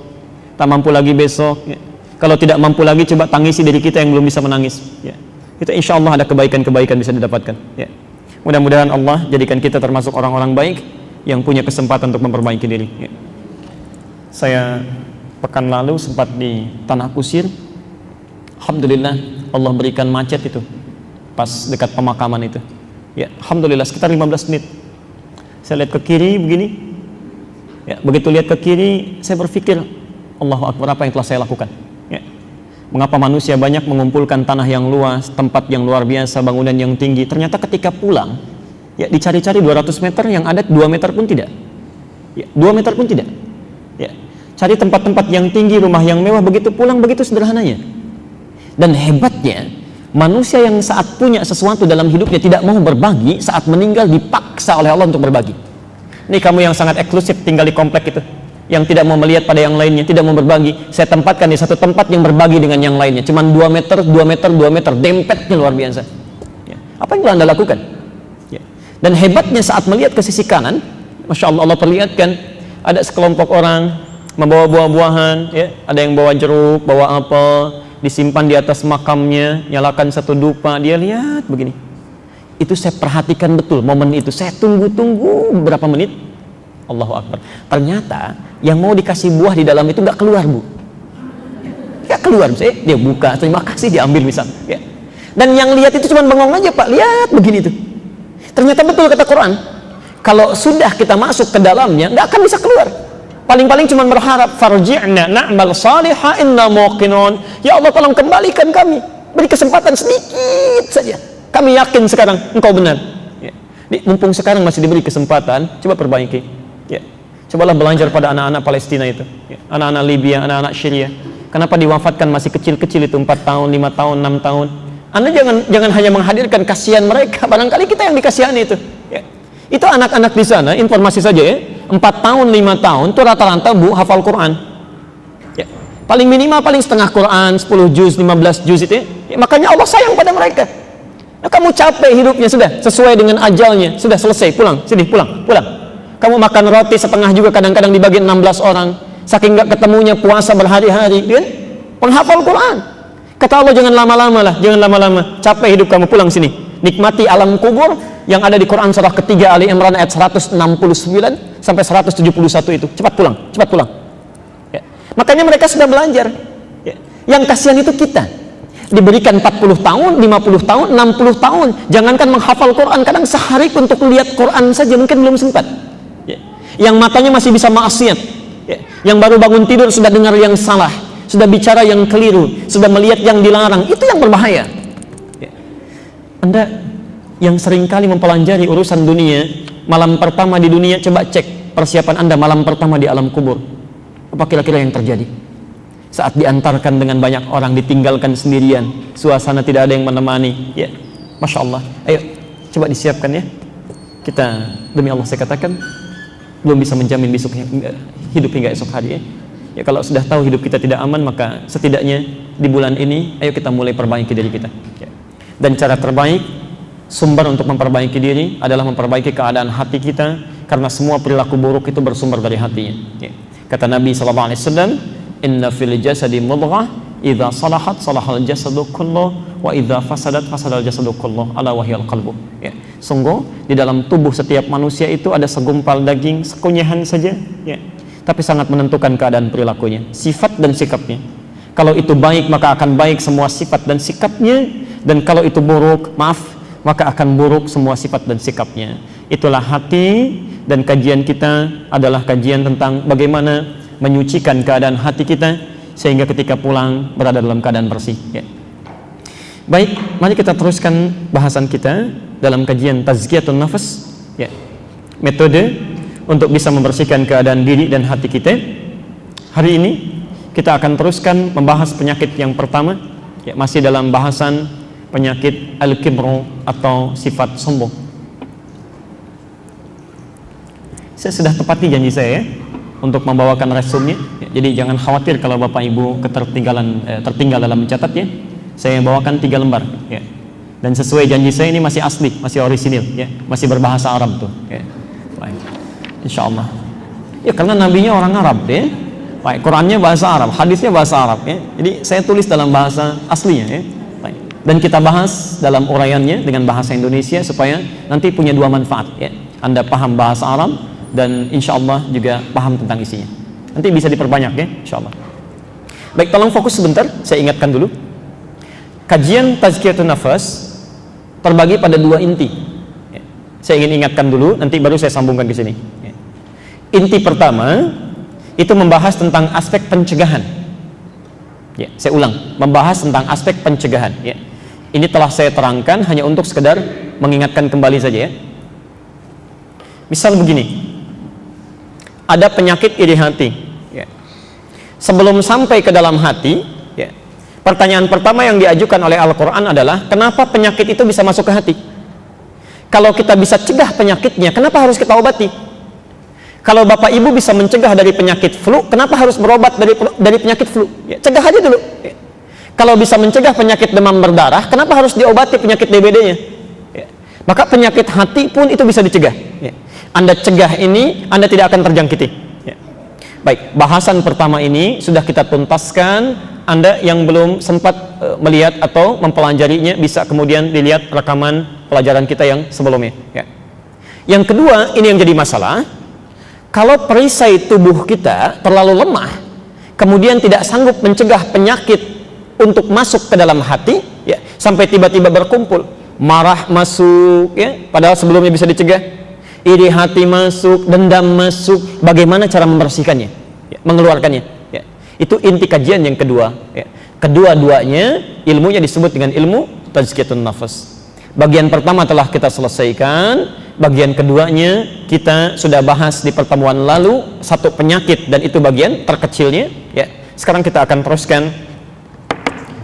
Speaker 1: tak mampu lagi besok, ya. Kalau tidak mampu lagi, coba tangisi diri kita yang belum bisa menangis, ya. Itu insya Allah ada kebaikan-kebaikan bisa didapatkan, ya. Mudah-mudahan Allah jadikan kita termasuk orang-orang baik yang punya kesempatan untuk memperbaiki diri, ya. Saya pekan lalu sempat di Tanah Kusir. Alhamdulillah Allah berikan macet itu pas dekat pemakaman itu, ya. Alhamdulillah sekitar 15 menit. Saya lihat ke kiri begini, ya. Begitu lihat ke kiri saya berpikir, Allahu Akbar, apa yang telah saya lakukan, ya. Mengapa manusia banyak mengumpulkan tanah yang luas, tempat yang luar biasa, bangunan yang tinggi, ternyata ketika pulang, ya, dicari-cari 200 meter yang ada 2 meter pun tidak, ya, 2 meter pun tidak, ya. Cari tempat-tempat yang tinggi, rumah yang mewah, begitu pulang begitu sederhananya. Dan hebatnya manusia yang saat punya sesuatu dalam hidupnya tidak mau berbagi, saat meninggal dipaksa oleh Allah untuk berbagi. Ini kamu yang sangat eksklusif tinggal di komplek itu, yang tidak mau melihat pada yang lainnya, tidak mau berbagi, saya tempatkan di satu tempat yang berbagi dengan yang lainnya, cuman 2 meter, 2 meter, 2 meter, dempetnya luar biasa, ya. Apa yang telah Anda lakukan, ya. Dan hebatnya saat melihat ke sisi kanan, Masya Allah, Allah perlihatkan ada sekelompok orang membawa buah-buahan, ya. Ada yang bawa jeruk, bawa apel, disimpan di atas makamnya, nyalakan satu dupa, dia lihat begini. Itu saya perhatikan betul momen itu, saya tunggu-tunggu beberapa menit. Allahu Akbar, ternyata yang mau dikasih buah di dalam itu nggak keluar, Bu, nggak keluar. Dia buka, terima kasih, diambil misal, ya. Dan yang lihat itu cuma bengong aja, Pak, lihat begini tuh. Ternyata betul kata Quran, kalau sudah kita masuk ke dalamnya nggak akan bisa keluar. Paling-paling cuma berharap, farji'na na'mal salihah inna muqinun, ya Allah tolong kembalikan kami, beri kesempatan sedikit saja, kami yakin sekarang engkau benar, ya. Mumpung sekarang masih diberi kesempatan, coba perbaiki, ya. Cobalah belajar pada anak-anak Palestina itu, ya. Anak-anak Libya, anak-anak Syria. Kenapa diwafatkan masih kecil-kecil itu, 4 tahun, 5 tahun, 6 tahun. Anda jangan hanya menghadirkan kasihan mereka, barangkali kita yang dikasihani itu, ya. Itu anak-anak di sana, informasi saja, ya, 4 tahun, 5 tahun itu rata-rata, Bu, hafal Quran, ya. Paling minimal paling setengah Quran, 10 juz, 15 juz itu, ya. Makanya Allah sayang pada mereka. Nah, kamu capek hidupnya, sudah sesuai dengan ajalnya, sudah selesai, pulang, sini, pulang. Kamu makan roti setengah juga kadang-kadang dibagi 16 orang, saking gak ketemunya puasa berhari-hari, kan? Penghafal Quran. Kata Allah, jangan lama-lama lah, jangan lama-lama, capek hidup kamu, pulang sini, nikmati alam kubur yang ada di Quran surah ketiga Ali Imran ayat 169 sampai 171 itu. Cepat pulang, ya. Makanya mereka sudah belajar, ya. Yang kasihan itu kita, diberikan 40 tahun, 50 tahun, 60 tahun, jangankan menghafal Quran, kadang sehari untuk lihat Quran saja mungkin belum sempat, ya. Yang matanya masih bisa maksiat, ya. Yang baru bangun tidur sudah dengar yang salah, sudah bicara yang keliru, sudah melihat yang dilarang, itu yang berbahaya, ya. Anda yang seringkali mempelajari urusan dunia, malam pertama di dunia, coba cek persiapan Anda malam pertama di alam kubur. Apa kira-kira yang terjadi? Saat diantarkan dengan banyak orang, ditinggalkan sendirian, suasana tidak ada yang menemani, ya. Masya Allah, ayo coba disiapkan, ya. Kita, demi Allah saya katakan, belum bisa menjamin hidup hingga esok hari, ya. Ya, kalau sudah tahu hidup kita tidak aman, maka setidaknya di bulan ini ayo kita mulai perbaiki diri kita, ya. Dan cara terbaik, sumber untuk memperbaiki diri adalah memperbaiki keadaan hati kita, karena semua perilaku buruk itu bersumber dari hatinya, ya. Kata Nabi SAW, inna fil jasadi mudghah, idza salahat salahal jasadu kulluh, wa idza fasadat fasadal jasadu kulluh, ala wahyal qalbu, ya. Sungguh di dalam tubuh setiap manusia itu ada segumpal daging, sekunyahan saja, ya. Tapi sangat menentukan keadaan perilakunya, sifat dan sikapnya. Kalau itu baik, maka akan baik semua sifat dan sikapnya, dan kalau itu buruk, maka akan buruk semua sifat dan sikapnya. Itulah hati, dan kajian kita adalah kajian tentang bagaimana menyucikan keadaan hati kita sehingga ketika pulang berada dalam keadaan bersih, ya. Baik, mari kita teruskan bahasan kita dalam kajian tazkiyatun nafas, ya. Metode untuk bisa membersihkan keadaan diri dan hati kita. Hari ini kita akan teruskan membahas penyakit yang pertama, ya, masih dalam bahasan penyakit al-kibru atau sifat sombong. Saya sudah tepati janji saya, ya, untuk membawakan resumnya, ya. Jadi jangan khawatir kalau Bapak Ibu tertinggal dalam mencatat, ya. Saya bawakan 3 lembar, ya. Dan sesuai janji saya ini masih asli, masih orisinil, ya. Masih berbahasa Arab tuh, ya. Baik. Insyaallah. Ya karena nabinya orang Arab, ya. Baik, Qurannya bahasa Arab, hadisnya bahasa Arab, ya. Jadi saya tulis dalam bahasa aslinya, ya. Baik. Dan kita bahas dalam uraiannya dengan bahasa Indonesia supaya nanti punya 2 manfaat, ya. Anda paham bahasa Arab dan insyaallah juga paham tentang isinya. Nanti bisa diperbanyak, ya, insyaallah. Baik, tolong fokus sebentar, saya ingatkan dulu. Kajian tazkiyatun nafas terbagi pada 2 inti, ya. Saya ingin ingatkan dulu, nanti baru saya sambungkan ke sini, ya. Inti pertama itu membahas tentang aspek pencegahan, ya. Saya ulang, membahas tentang aspek pencegahan, ya. Ini telah saya terangkan hanya untuk sekedar mengingatkan kembali saja, ya. Misal begini, ada penyakit iri hati, ya. Sebelum sampai ke dalam hati, ya, pertanyaan pertama yang diajukan oleh Al-Quran adalah kenapa penyakit itu bisa masuk ke hati? Kalau kita bisa cegah penyakitnya, kenapa harus kita obati? Kalau Bapak Ibu bisa mencegah dari penyakit flu, kenapa harus berobat dari penyakit flu? Ya, cegah aja dulu, ya. Kalau bisa mencegah penyakit demam berdarah, kenapa harus diobati penyakit DBD-nya? Ya. Maka penyakit hati pun itu bisa dicegah, ya. Anda cegah ini, Anda tidak akan terjangkiti, ya. Baik, bahasan pertama ini sudah kita tuntaskan. Anda yang belum sempat melihat atau mempelajarinya bisa kemudian dilihat rekaman pelajaran kita yang sebelumnya, ya. Yang kedua, ini yang jadi masalah. Kalau perisai tubuh kita terlalu lemah, kemudian tidak sanggup mencegah penyakit untuk masuk ke dalam hati, ya, sampai tiba-tiba berkumpul, marah masuk, ya, padahal sebelumnya bisa dicegah. Iri hati masuk, dendam masuk, bagaimana cara membersihkannya, ya, mengeluarkannya, ya. Itu inti kajian yang kedua, ya. Kedua-duanya ilmunya disebut dengan ilmu tazkiyatun nafas. Bagian pertama telah kita selesaikan, bagian keduanya kita sudah bahas di pertemuan lalu, satu penyakit dan itu bagian terkecilnya, ya. Sekarang kita akan teruskan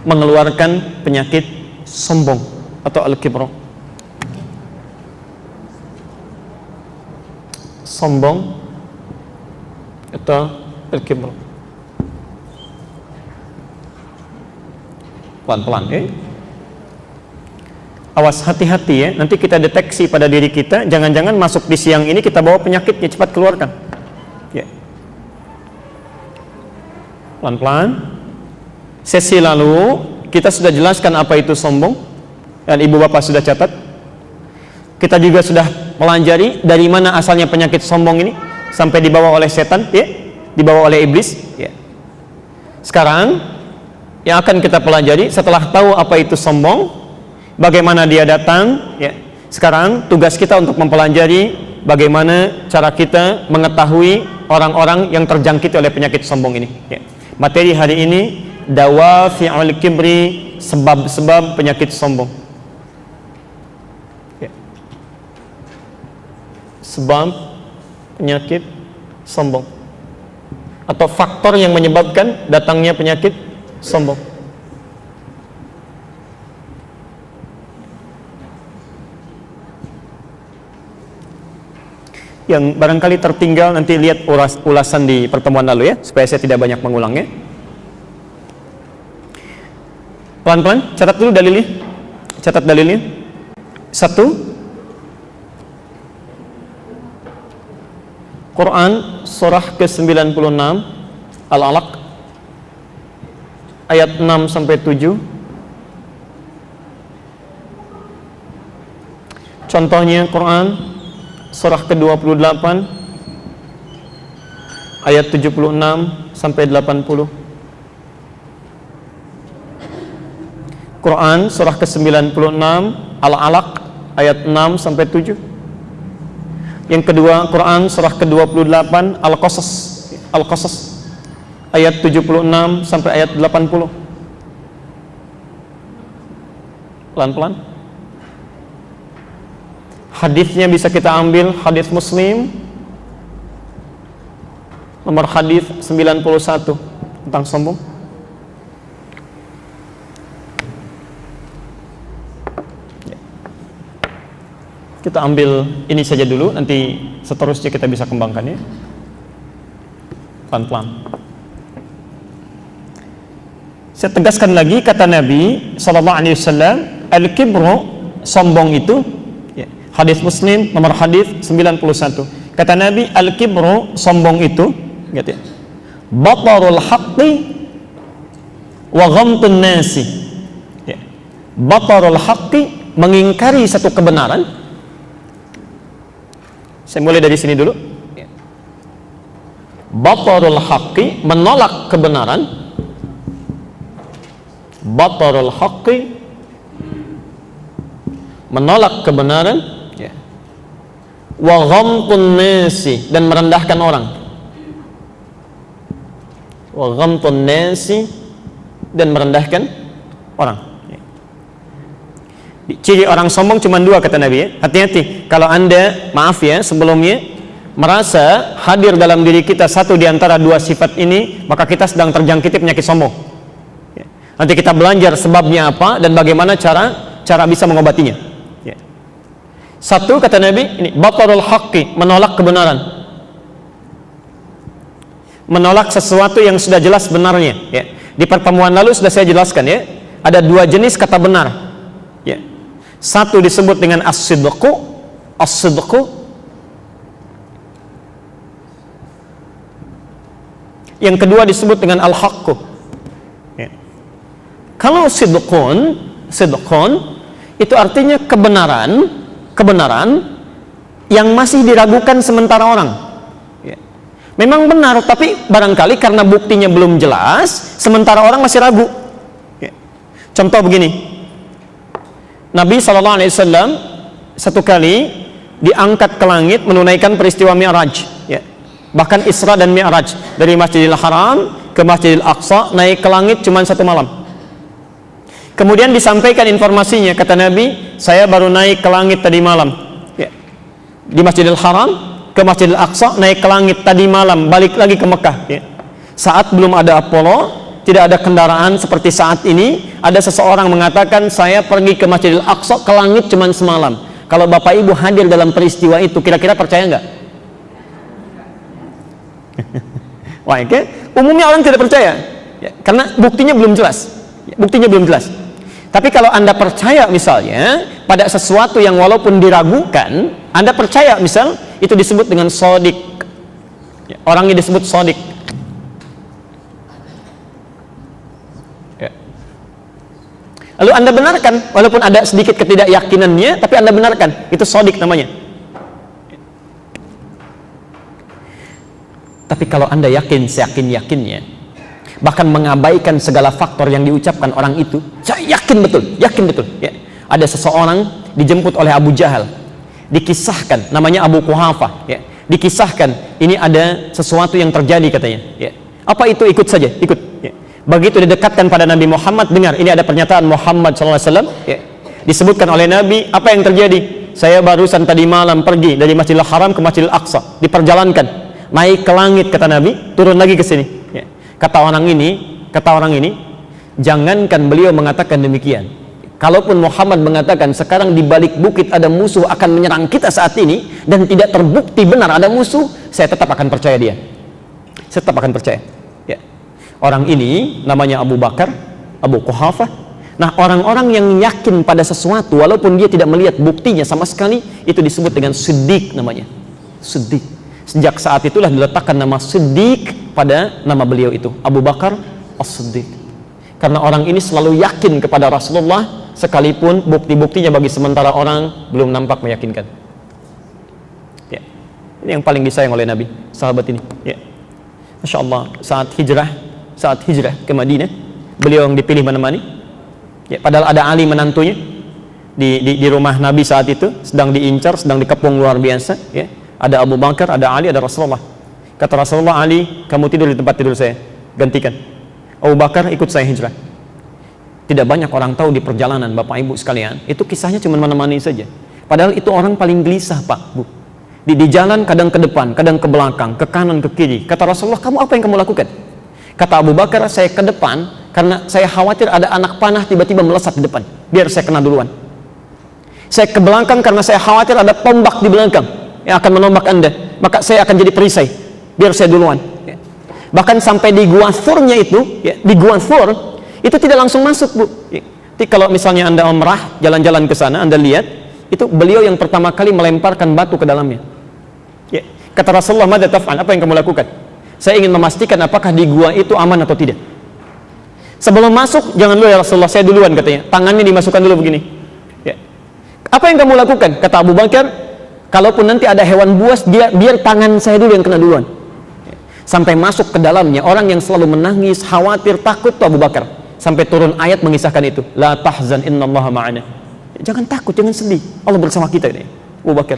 Speaker 1: mengeluarkan penyakit sombong atau al-kibru. Sombong atau al-kibru. Pelan-pelan, ya. Awas, hati-hati, ya. Nanti kita deteksi pada diri kita, jangan-jangan masuk di siang ini kita bawa penyakitnya, cepat keluarkan, ya. Pelan-pelan. Sesi lalu kita sudah jelaskan apa itu sombong dan ibu bapak sudah catat. Kita juga sudah pelajari dari mana asalnya penyakit sombong ini sampai dibawa oleh setan, ya, dibawa oleh iblis, ya. Sekarang yang akan kita pelajari setelah tahu apa itu sombong, bagaimana dia datang, ya. Sekarang tugas kita untuk mempelajari bagaimana cara kita mengetahui orang-orang yang terjangkit oleh penyakit sombong ini, ya. Materi hari ini dawafi'ul kibri, sebab-sebab penyakit sombong, ya. Sebab penyakit sombong atau faktor yang menyebabkan datangnya penyakit sombong. Yang barangkali tertinggal nanti lihat ulasan di pertemuan lalu, ya, supaya saya tidak banyak mengulangnya. Pelan-pelan, catat dulu dalilnya. Catat dalilnya. 1. Quran surah ke-96 Al-Alaq ayat 6 sampai 7. Contohnya Quran surah ke-28 ayat 76 sampai 80. Quran surah ke-96 Al-Alaq ayat 6 sampai 7. Yang kedua, Quran surah ke-28 Al-Qasas. Al-Qasas ayat 76 sampai ayat 80. Pelan-pelan. Hadisnya bisa kita ambil hadis Muslim nomor hadis 91 tentang sombong. Kita ambil ini saja dulu, nanti seterusnya kita bisa kembangkan ya. Pelan-pelan. Saya tegaskan lagi kata Nabi sallallahu alaihi wasallam, al-kibru, sombong itu ya, hadis Muslim nomor hadis 91. Kata Nabi, al-kibru, sombong itu gitu ya, batarul haqqi wa ghamtun nasi. Ya. Batarul haqqi, mengingkari satu kebenaran. Saya mulai dari sini dulu. Batarul haqqi, menolak kebenaran. Batarul haqqi, menolak kebenaran ya. Wa ghamtun nasi, dan merendahkan orang. Wa ghamtun nasi, dan merendahkan orang. Ciri orang sombong cuma dua kata Nabi ya. Hati-hati kalau Anda, maaf ya sebelumnya, merasa hadir dalam diri kita satu di antara dua sifat ini, maka kita sedang terjangkiti penyakit sombong ya. Nanti kita belajar sebabnya apa dan bagaimana cara bisa mengobatinya ya. Satu kata Nabi ini, batarul haqqi, menolak kebenaran, menolak sesuatu yang sudah jelas benarnya ya. Di pertemuan lalu sudah saya jelaskan ya, ada dua jenis kata benar ya. Satu disebut dengan as-sidqu, as-sidqu. Yang kedua disebut dengan al-haqqu. Ya. Kalau sidqun itu artinya kebenaran yang masih diragukan sementara orang. Ya. Memang benar, tapi barangkali karena buktinya belum jelas, sementara orang masih ragu. Ya. Contoh begini. Nabi SAW satu kali diangkat ke langit menunaikan peristiwa Mi'raj ya. Bahkan Isra dan Mi'raj, dari Masjidil Haram ke Masjidil Aqsa, naik ke langit cuma satu malam. Kemudian disampaikan informasinya, kata Nabi, saya baru naik ke langit tadi malam ya. Di Masjidil Haram ke Masjidil Aqsa, naik ke langit tadi malam, balik lagi ke Mekah ya. Saat belum ada Apollo, tidak ada kendaraan seperti saat ini, ada seseorang mengatakan saya pergi ke Masjidil Aqsa, ke langit cuma semalam. Kalau Bapak Ibu hadir dalam peristiwa itu, kira-kira percaya nggak? Wah, umumnya orang tidak percaya ya, karena buktinya belum jelas ya, buktinya belum jelas. Tapi kalau Anda percaya misalnya pada sesuatu yang walaupun diragukan, Anda percaya, misal itu disebut dengan shadiq ya, orangnya disebut shadiq. Lalu Anda benarkan, walaupun ada sedikit ketidakyakinannya, tapi Anda benarkan, itu shadiq namanya. Tapi kalau Anda yakin, seyakin-yakinnya, bahkan mengabaikan segala faktor yang diucapkan orang itu, saya yakin betul ya. Ada seseorang dijemput oleh Abu Jahal, dikisahkan, namanya Abu Quhafah ya. Dikisahkan, ini ada sesuatu yang terjadi katanya ya. Apa itu? Ikut saja, ikut ya. Begitu didekatkan pada Nabi Muhammad, dengar, ini ada pernyataan Muhammad SAW ya. Disebutkan oleh Nabi, apa yang terjadi? Saya barusan tadi malam pergi dari Masjidil Haram ke Masjidil Aqsa, diperjalankan, naik ke langit kata Nabi, turun lagi ke sini ya. Kata orang ini, jangankan beliau mengatakan demikian, kalaupun Muhammad mengatakan sekarang di balik bukit ada musuh akan menyerang kita saat ini, dan tidak terbukti benar ada musuh, saya tetap akan percaya dia, saya tetap akan percaya. Orang ini namanya Abu Bakar, Abu Quhafah. Nah, orang-orang yang yakin pada sesuatu walaupun dia tidak melihat buktinya sama sekali, itu disebut dengan siddiq namanya. Siddiq. Sejak saat itulah diletakkan nama Siddiq pada nama beliau itu, Abu Bakar As-Siddiq. Karena orang ini selalu yakin kepada Rasulullah sekalipun bukti-buktinya bagi sementara orang belum nampak meyakinkan. Ya. Ini yang paling disayang oleh Nabi, sahabat ini. Ya. Masya Allah, saat hijrah ke Madinah, beliau yang dipilih menemani ya, padahal ada Ali menantunya di rumah Nabi saat itu, sedang diincar, sedang dikepung luar biasa ya. Ada Abu Bakar, ada Ali, ada Rasulullah. Kata Rasulullah, Ali, kamu tidur di tempat tidur saya, gantikan. Abu Bakar, ikut saya hijrah. Tidak banyak orang tahu di perjalanan, Bapak Ibu sekalian, itu kisahnya cuma menemani saja. Padahal itu orang paling gelisah, Pak, Bu. Di jalan kadang ke depan, kadang ke belakang, ke kanan, ke kiri. Kata Rasulullah, kamu apa yang kamu lakukan? Kata Abu Bakar, saya ke depan karena saya khawatir ada anak panah tiba-tiba melesat di depan, biar saya kena duluan. Saya ke belakang karena saya khawatir ada tombak di belakang yang akan menombak Anda, maka saya akan jadi perisai, biar saya duluan. Bahkan sampai di Gua Thurnya itu, di Gua Thur itu tidak langsung masuk, Bu. Jadi kalau misalnya Anda umrah, jalan-jalan ke sana, Anda lihat, itu beliau yang pertama kali melemparkan batu ke dalamnya. Kata Rasulullah, "Madza taf'al?" Apa yang kamu lakukan? Saya ingin memastikan apakah di gua itu aman atau tidak. Sebelum masuk, jangan dulu ya Rasulullah, saya duluan katanya. Tangannya dimasukkan dulu begini. Apa yang kamu lakukan? Kata Abu Bakar, kalaupun nanti ada hewan buas, biar tangan saya dulu yang kena duluan. Sampai masuk ke dalamnya, orang yang selalu menangis, khawatir, takut tuh Abu Bakar. Sampai turun ayat mengisahkan itu. La tahzan innallaha ma'ana. Jangan takut, jangan sedih. Allah bersama kita ini. Abu Bakar.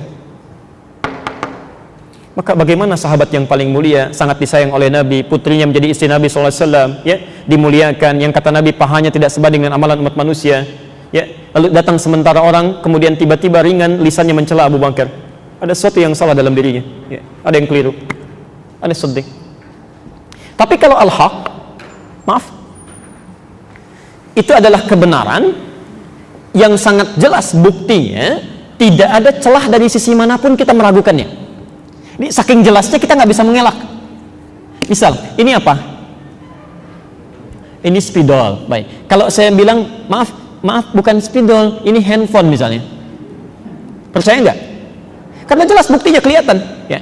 Speaker 1: Maka bagaimana sahabat yang paling mulia, sangat disayang oleh Nabi, putrinya menjadi istri Nabi SAW, ya, dimuliakan, yang kata Nabi pahanya tidak sebanding dengan amalan umat manusia, ya, lalu datang sementara orang, kemudian tiba-tiba ringan lisannya mencela Abu Bakar. Ada sesuatu yang salah dalam dirinya, ya, ada yang keliru, ada sedih. Tapi kalau al-haq, maaf, itu adalah kebenaran yang sangat jelas buktinya, tidak ada celah dari sisi manapun kita meragukannya. Ini saking jelasnya kita nggak bisa mengelak. Misal, ini apa? Ini spidol. Baik. Kalau saya bilang, maaf, bukan spidol, ini handphone misalnya. Percaya nggak? Karena jelas buktinya kelihatan. Ya.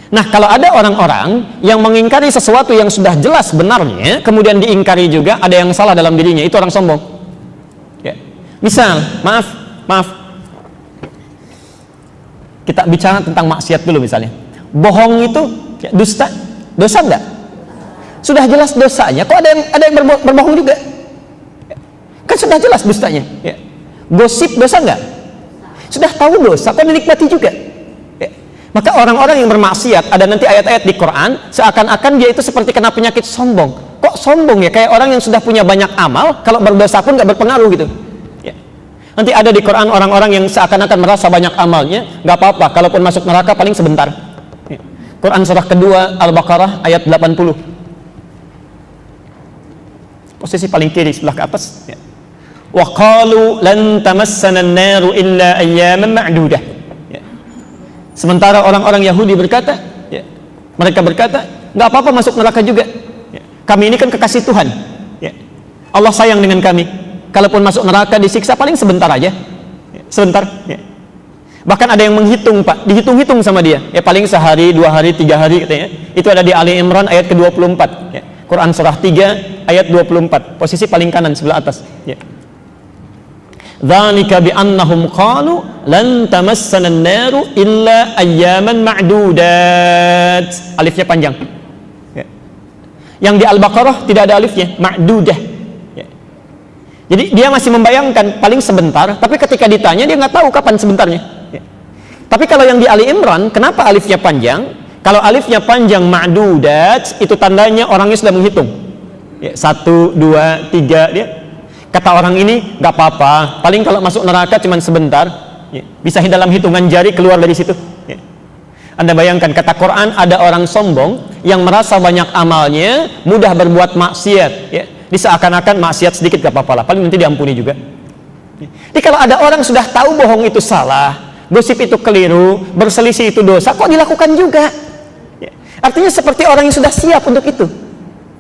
Speaker 1: Nah, kalau ada orang-orang yang mengingkari sesuatu yang sudah jelas benarnya, kemudian diingkari juga, ada yang salah dalam dirinya, itu orang sombong. Ya. Misal, maaf, kita bicara tentang maksiat dulu misalnya. Bohong itu ya, dosa enggak? Sudah jelas dosanya, kok ada yang berbohong juga? Kan sudah jelas dustanya. Ya. Gosip dosa enggak? Sudah tahu dosa, kok dinikmati juga? Ya. Maka orang-orang yang bermaksiat, ada nanti ayat-ayat di Quran, seakan-akan dia itu seperti kena penyakit sombong. Kok sombong ya? Kayak orang yang sudah punya banyak amal, kalau berdosa pun nggak berpengaruh gitu. Ya. Nanti ada di Quran orang-orang yang seakan-akan merasa banyak amalnya, nggak apa-apa, kalaupun masuk neraka paling sebentar. Quran surah kedua Al-Baqarah ayat 80. Posisi paling kiri sebelah ke atas. Ya. Wa qalu lan tamassana an-naru illa ayyaman ma'dudah. Ya. Sementara orang-orang Yahudi berkata, ya, mereka berkata, nggak apa-apa masuk neraka juga. Ya. Kami ini kan kekasih Tuhan. Ya. Allah sayang dengan kami. Kalaupun masuk neraka disiksa paling sebentar aja. Ya. Sebentar. Ya. Bahkan ada yang menghitung, Pak, dihitung-hitung sama dia. Ya paling sehari, 2 hari, 3 hari katanya. Itu ada di Ali Imran ayat ke-24. Ya. Quran surah 3 ayat 24. Posisi paling kanan sebelah atas. Ya. Dzalika bi annahum qalu lan tamassana an-naru illa ayyaman ma'dudat. Alifnya panjang. Ya. Yang di Al-Baqarah tidak ada alifnya, ma'dudah. Ya. Jadi dia masih membayangkan paling sebentar, tapi ketika ditanya dia nggak tahu kapan sebentarnya. Tapi kalau yang di Ali Imran, kenapa alifnya panjang? Kalau alifnya panjang ma'dudat, itu tandanya orangnya sudah menghitung. Ya, 1, 2, 3, dia. Kata orang ini, nggak apa-apa. Paling kalau masuk neraka cuma sebentar. Ya, bisa dalam hitungan jari keluar dari situ. Ya. Anda bayangkan, kata Quran, ada orang sombong yang merasa banyak amalnya, mudah berbuat maksiat. Ya. Diseakan-akan maksiat sedikit nggak apa-apa lah. Paling nanti diampuni juga. Ya. Jadi kalau ada orang sudah tahu bohong itu salah, gosip itu keliru, berselisih itu dosa, kok dilakukan juga? Ya. Artinya seperti orang yang sudah siap untuk itu.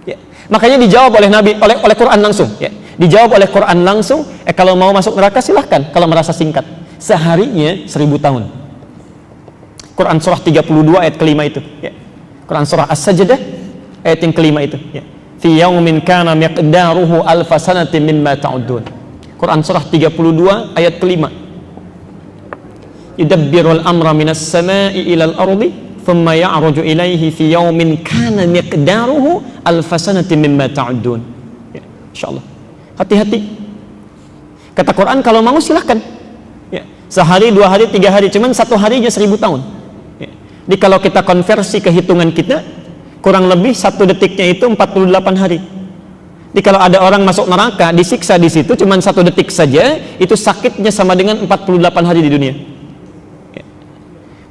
Speaker 1: Ya. Makanya dijawab oleh Nabi, oleh Quran langsung. Ya. Dijawab oleh Quran langsung. Kalau mau masuk neraka silahkan. Kalau merasa singkat, seharinya 1000 tahun. Quran surah 32 ayat kelima itu. Ya. Quran surah As-Sajdah ayat yang kelima itu. Ya. Fi yaumin kana miqdaruhu alfa sanatin mimma ta'udun. Quran surah 32 ayat kelima. Yudabbirul amra minas sama'i ilal ardi thumma ya'ruju ilaihi fi yaumin kana miqdaruhu alfa sanatin mimma ta'udun. Ya, insyaallah. Hati-hati. Kata Quran kalau mau silahkan. Ya, sehari, 2 hari, 3 hari, cuman 1 harinya 1000 tahun. Ya. Jadi kalau kita konversi ke hitungan kita, kurang lebih 1 detiknya itu 48 hari. Jadi kalau ada orang masuk neraka, disiksa di situ cuma 1 detik saja, itu sakitnya sama dengan 48 hari di dunia.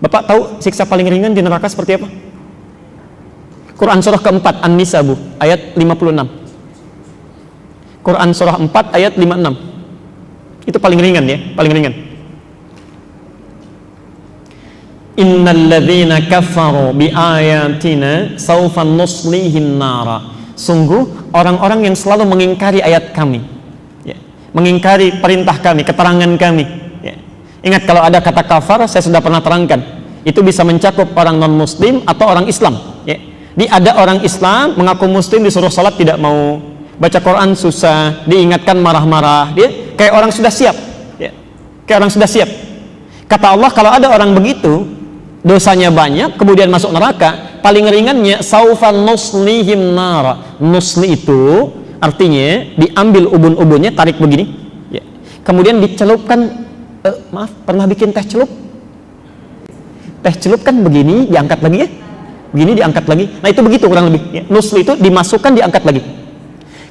Speaker 1: Bapak tahu siksa paling ringan di neraka seperti apa? Quran surah keempat An-Nisa, Bu, ayat 56. Quran surah 4 ayat 56. Itu paling ringan ya, paling ringan. Innal ladzina kafaru bi ayatina sawfa nuslihim nara. Sungguh orang-orang yang selalu mengingkari ayat kami, ya, mengingkari perintah kami, keterangan kami, ya. Ingat, kalau ada kata kafar, saya sudah pernah terangkan, itu bisa mencakup orang non-muslim atau orang Islam, ya. Di ada orang Islam mengaku muslim, disuruh salat tidak mau, baca Quran susah, diingatkan marah-marah, dia kayak orang sudah siap, ya. Kayak orang sudah siap. Kata Allah, kalau ada orang begitu, dosanya banyak, kemudian masuk neraka, paling ringannya saufa nuslihim nara. Nusli itu artinya diambil ubun-ubunnya, tarik begini, ya. Kemudian dicelupkan, maaf, pernah bikin teh celup? Teh celup kan begini, diangkat lagi ya, begini diangkat lagi. Nah itu begitu kurang lebih, ya. Nusli itu dimasukkan, diangkat lagi.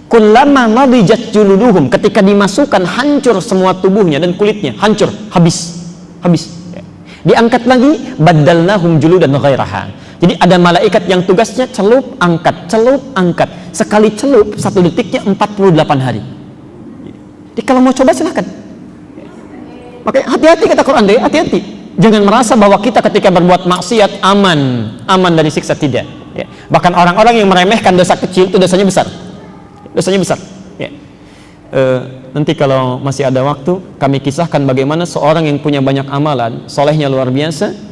Speaker 1: Kullama nadijat juluduhum, ketika dimasukkan hancur semua tubuhnya dan kulitnya, hancur, habis. Ya. Diangkat lagi, baddalnahum juludan ghairaha. Jadi ada malaikat yang tugasnya celup, angkat, sekali celup 1 detiknya 48 hari. Jadi kalau mau coba silahkan. Makanya hati-hati kata Quran deh, hati-hati. Jangan merasa bahwa kita ketika berbuat maksiat aman dari siksa, tidak. Ya. Bahkan orang-orang yang meremehkan dosa kecil itu dosanya besar. Ya. Nanti kalau masih ada waktu, kami kisahkan bagaimana seorang yang punya banyak amalan, solehnya luar biasa,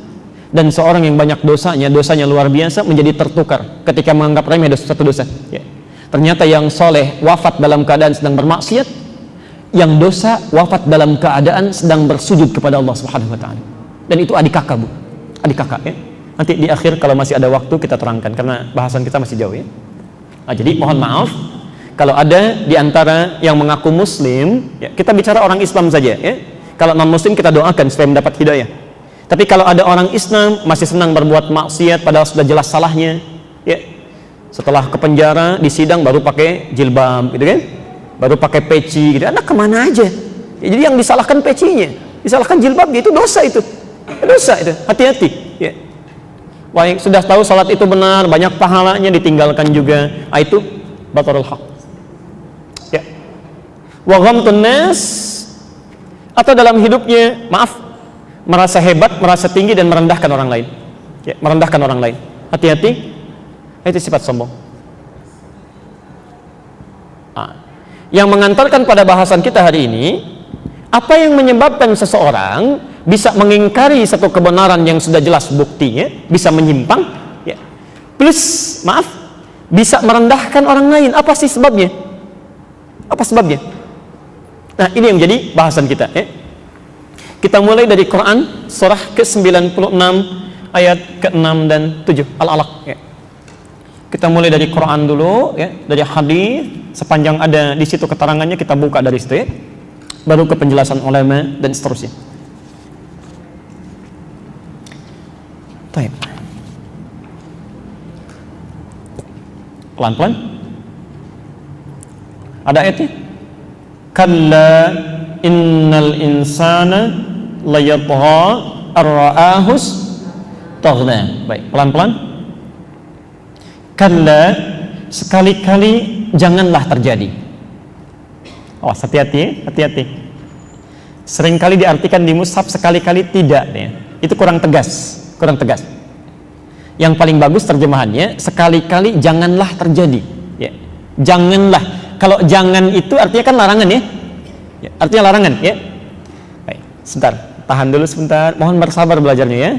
Speaker 1: dan seorang yang banyak dosanya luar biasa, menjadi tertukar ketika menganggap remeh satu dosa. Ya. Ternyata yang soleh wafat dalam keadaan sedang bermaksiat, yang dosa wafat dalam keadaan sedang bersujud kepada Allah Subhanahu Wa Taala. Dan itu adik kakak, Bu, adik kakak. Ya. Nanti di akhir kalau masih ada waktu kita terangkan, karena bahasan kita masih jauh ya. Nah, jadi mohon maaf kalau ada di antara yang mengaku muslim, ya, kita bicara orang Islam saja ya. Kalau non muslim kita doakan supaya mendapat hidayah. Tapi kalau ada orang Islam masih senang berbuat maksiat padahal sudah jelas salahnya, ya. Setelah ke penjara, di sidang baru pakai jilbab gitu kan, baru pakai peci gitu. Anak kemana aja? Ya, jadi yang disalahkan pecinya, disalahkan jilbabnya, itu dosa itu. Hati-hati ya. Wah, yang sudah tahu salat itu benar, banyak pahalanya, ditinggalkan juga. Itu batarul haq. Ya. Wa ghamtun nas, atau dalam hidupnya, maaf, merasa hebat, merasa tinggi dan merendahkan orang lain. Ya, merendahkan orang lain. Hati-hati. Itu sifat sombong. Yang mengantarkan pada bahasan kita hari ini, apa yang menyebabkan seseorang bisa mengingkari satu kebenaran yang sudah jelas buktinya, bisa menyimpang, ya. Plus, maaf, bisa merendahkan orang lain. Apa sih sebabnya? Apa sebabnya? Nah, ini yang menjadi bahasan kita, ya. Kita mulai dari Quran surah ke-96 ayat ke-6 dan 7 Al-Alaq, ya. Kita mulai dari Quran dulu ya, dari hadis, sepanjang ada di situ keterangannya kita buka dari situ ya. Baru ke penjelasan ulama dan seterusnya. Baik. Pelan-pelan. Ada ayatnya? Kalla innal insana layatgha ar-ra'ahus taghna. Baik, pelan-pelan. Kalla, sekali-kali janganlah terjadi. Oh, hati-hati, hati-hati. Seringkali diartikan di mushaf, sekali-kali tidak ya. Itu kurang tegas, kurang tegas. Yang paling bagus terjemahannya, sekali-kali janganlah terjadi ya. Janganlah. Kalau jangan itu artinya kan larangan ya. Ya, artinya larangan ya. Baik, sebentar, tahan dulu sebentar. Mohon bersabar belajarnya ya.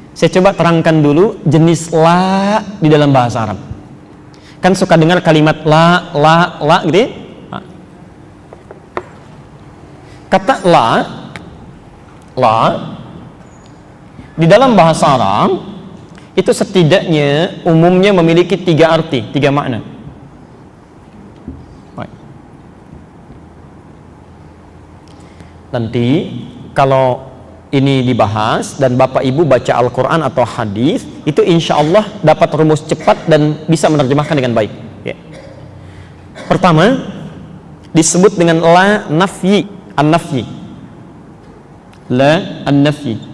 Speaker 1: Saya coba terangkan dulu jenis la di dalam bahasa Arab. Kan suka dengar kalimat la gitu ya. Kata la di dalam bahasa Arab itu setidaknya umumnya memiliki 3 arti, 3 makna. Nanti kalau ini dibahas dan Bapak Ibu baca Al-Quran atau hadis, itu insya Allah dapat rumus cepat dan bisa menerjemahkan dengan baik. Ya. Pertama, disebut dengan la nafyi, an-nafyi. La an-nafyi.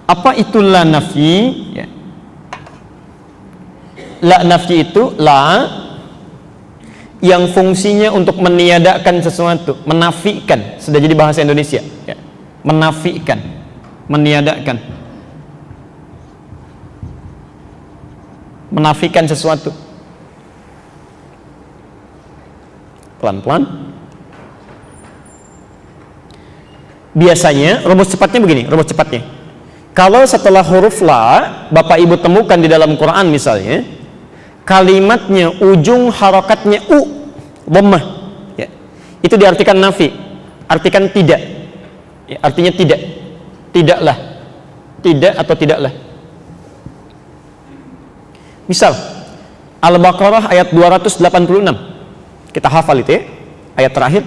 Speaker 1: Apa itu la nafyi? Ya. La nafyi itu la yang fungsinya untuk meniadakan sesuatu, menafikan, sudah jadi bahasa Indonesia, ya. Menafikan, meniadakan, menafikan sesuatu. Pelan-pelan. Biasanya rumus cepatnya begini, rumus cepatnya. Kalau setelah huruf la, Bapak Ibu temukan di dalam Quran misalnya, kalimatnya ujung harakatnya dhammah, ya. Itu diartikan nafi, artikan tidak, ya, artinya tidak, tidaklah, tidak atau tidaklah. Misal Al-Baqarah ayat 286, kita hafal itu ya, ayat terakhir,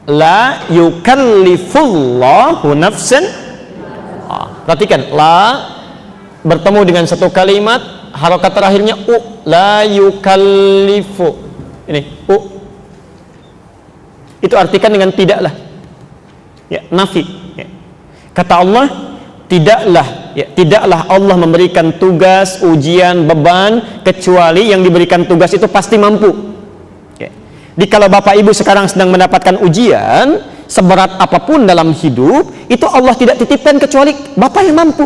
Speaker 1: la yukallifullahu nafsan. Perhatikan, la bertemu dengan satu kalimat, harokat terakhirnya la yukallifu. Ini itu artikan dengan tidaklah, ya, nafi, ya. Kata Allah, tidaklah, ya, tidaklah Allah memberikan tugas, ujian, beban kecuali yang diberikan tugas itu pasti mampu, ya. Jadi kalau Bapak Ibu sekarang sedang mendapatkan ujian seberat apapun dalam hidup, itu Allah tidak titipkan kecuali Bapak yang mampu,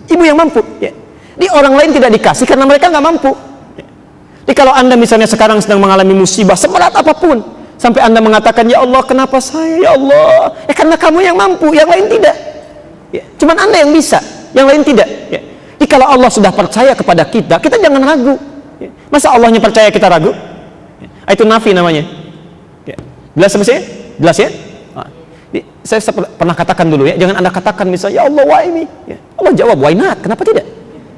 Speaker 1: Ibu yang mampu, ya. Di orang lain tidak dikasih karena mereka nggak mampu. Jadi kalau Anda misalnya sekarang sedang mengalami musibah seberat apapun, sampai Anda mengatakan, ya Allah kenapa saya, ya Allah, karena kamu yang mampu, yang lain tidak, ya. Cuman Anda yang bisa, yang lain tidak, ya. Jadi kalau Allah sudah percaya kepada kita, kita jangan ragu, ya. Masa Allahnya percaya kita ragu, ya. Itu nafi namanya, ya. Jelas sebesarnya? Jelas ya? Saya pernah katakan dulu, ya, jangan Anda katakan misalnya, ya Allah why me, ya. Allah jawab why not, kenapa tidak,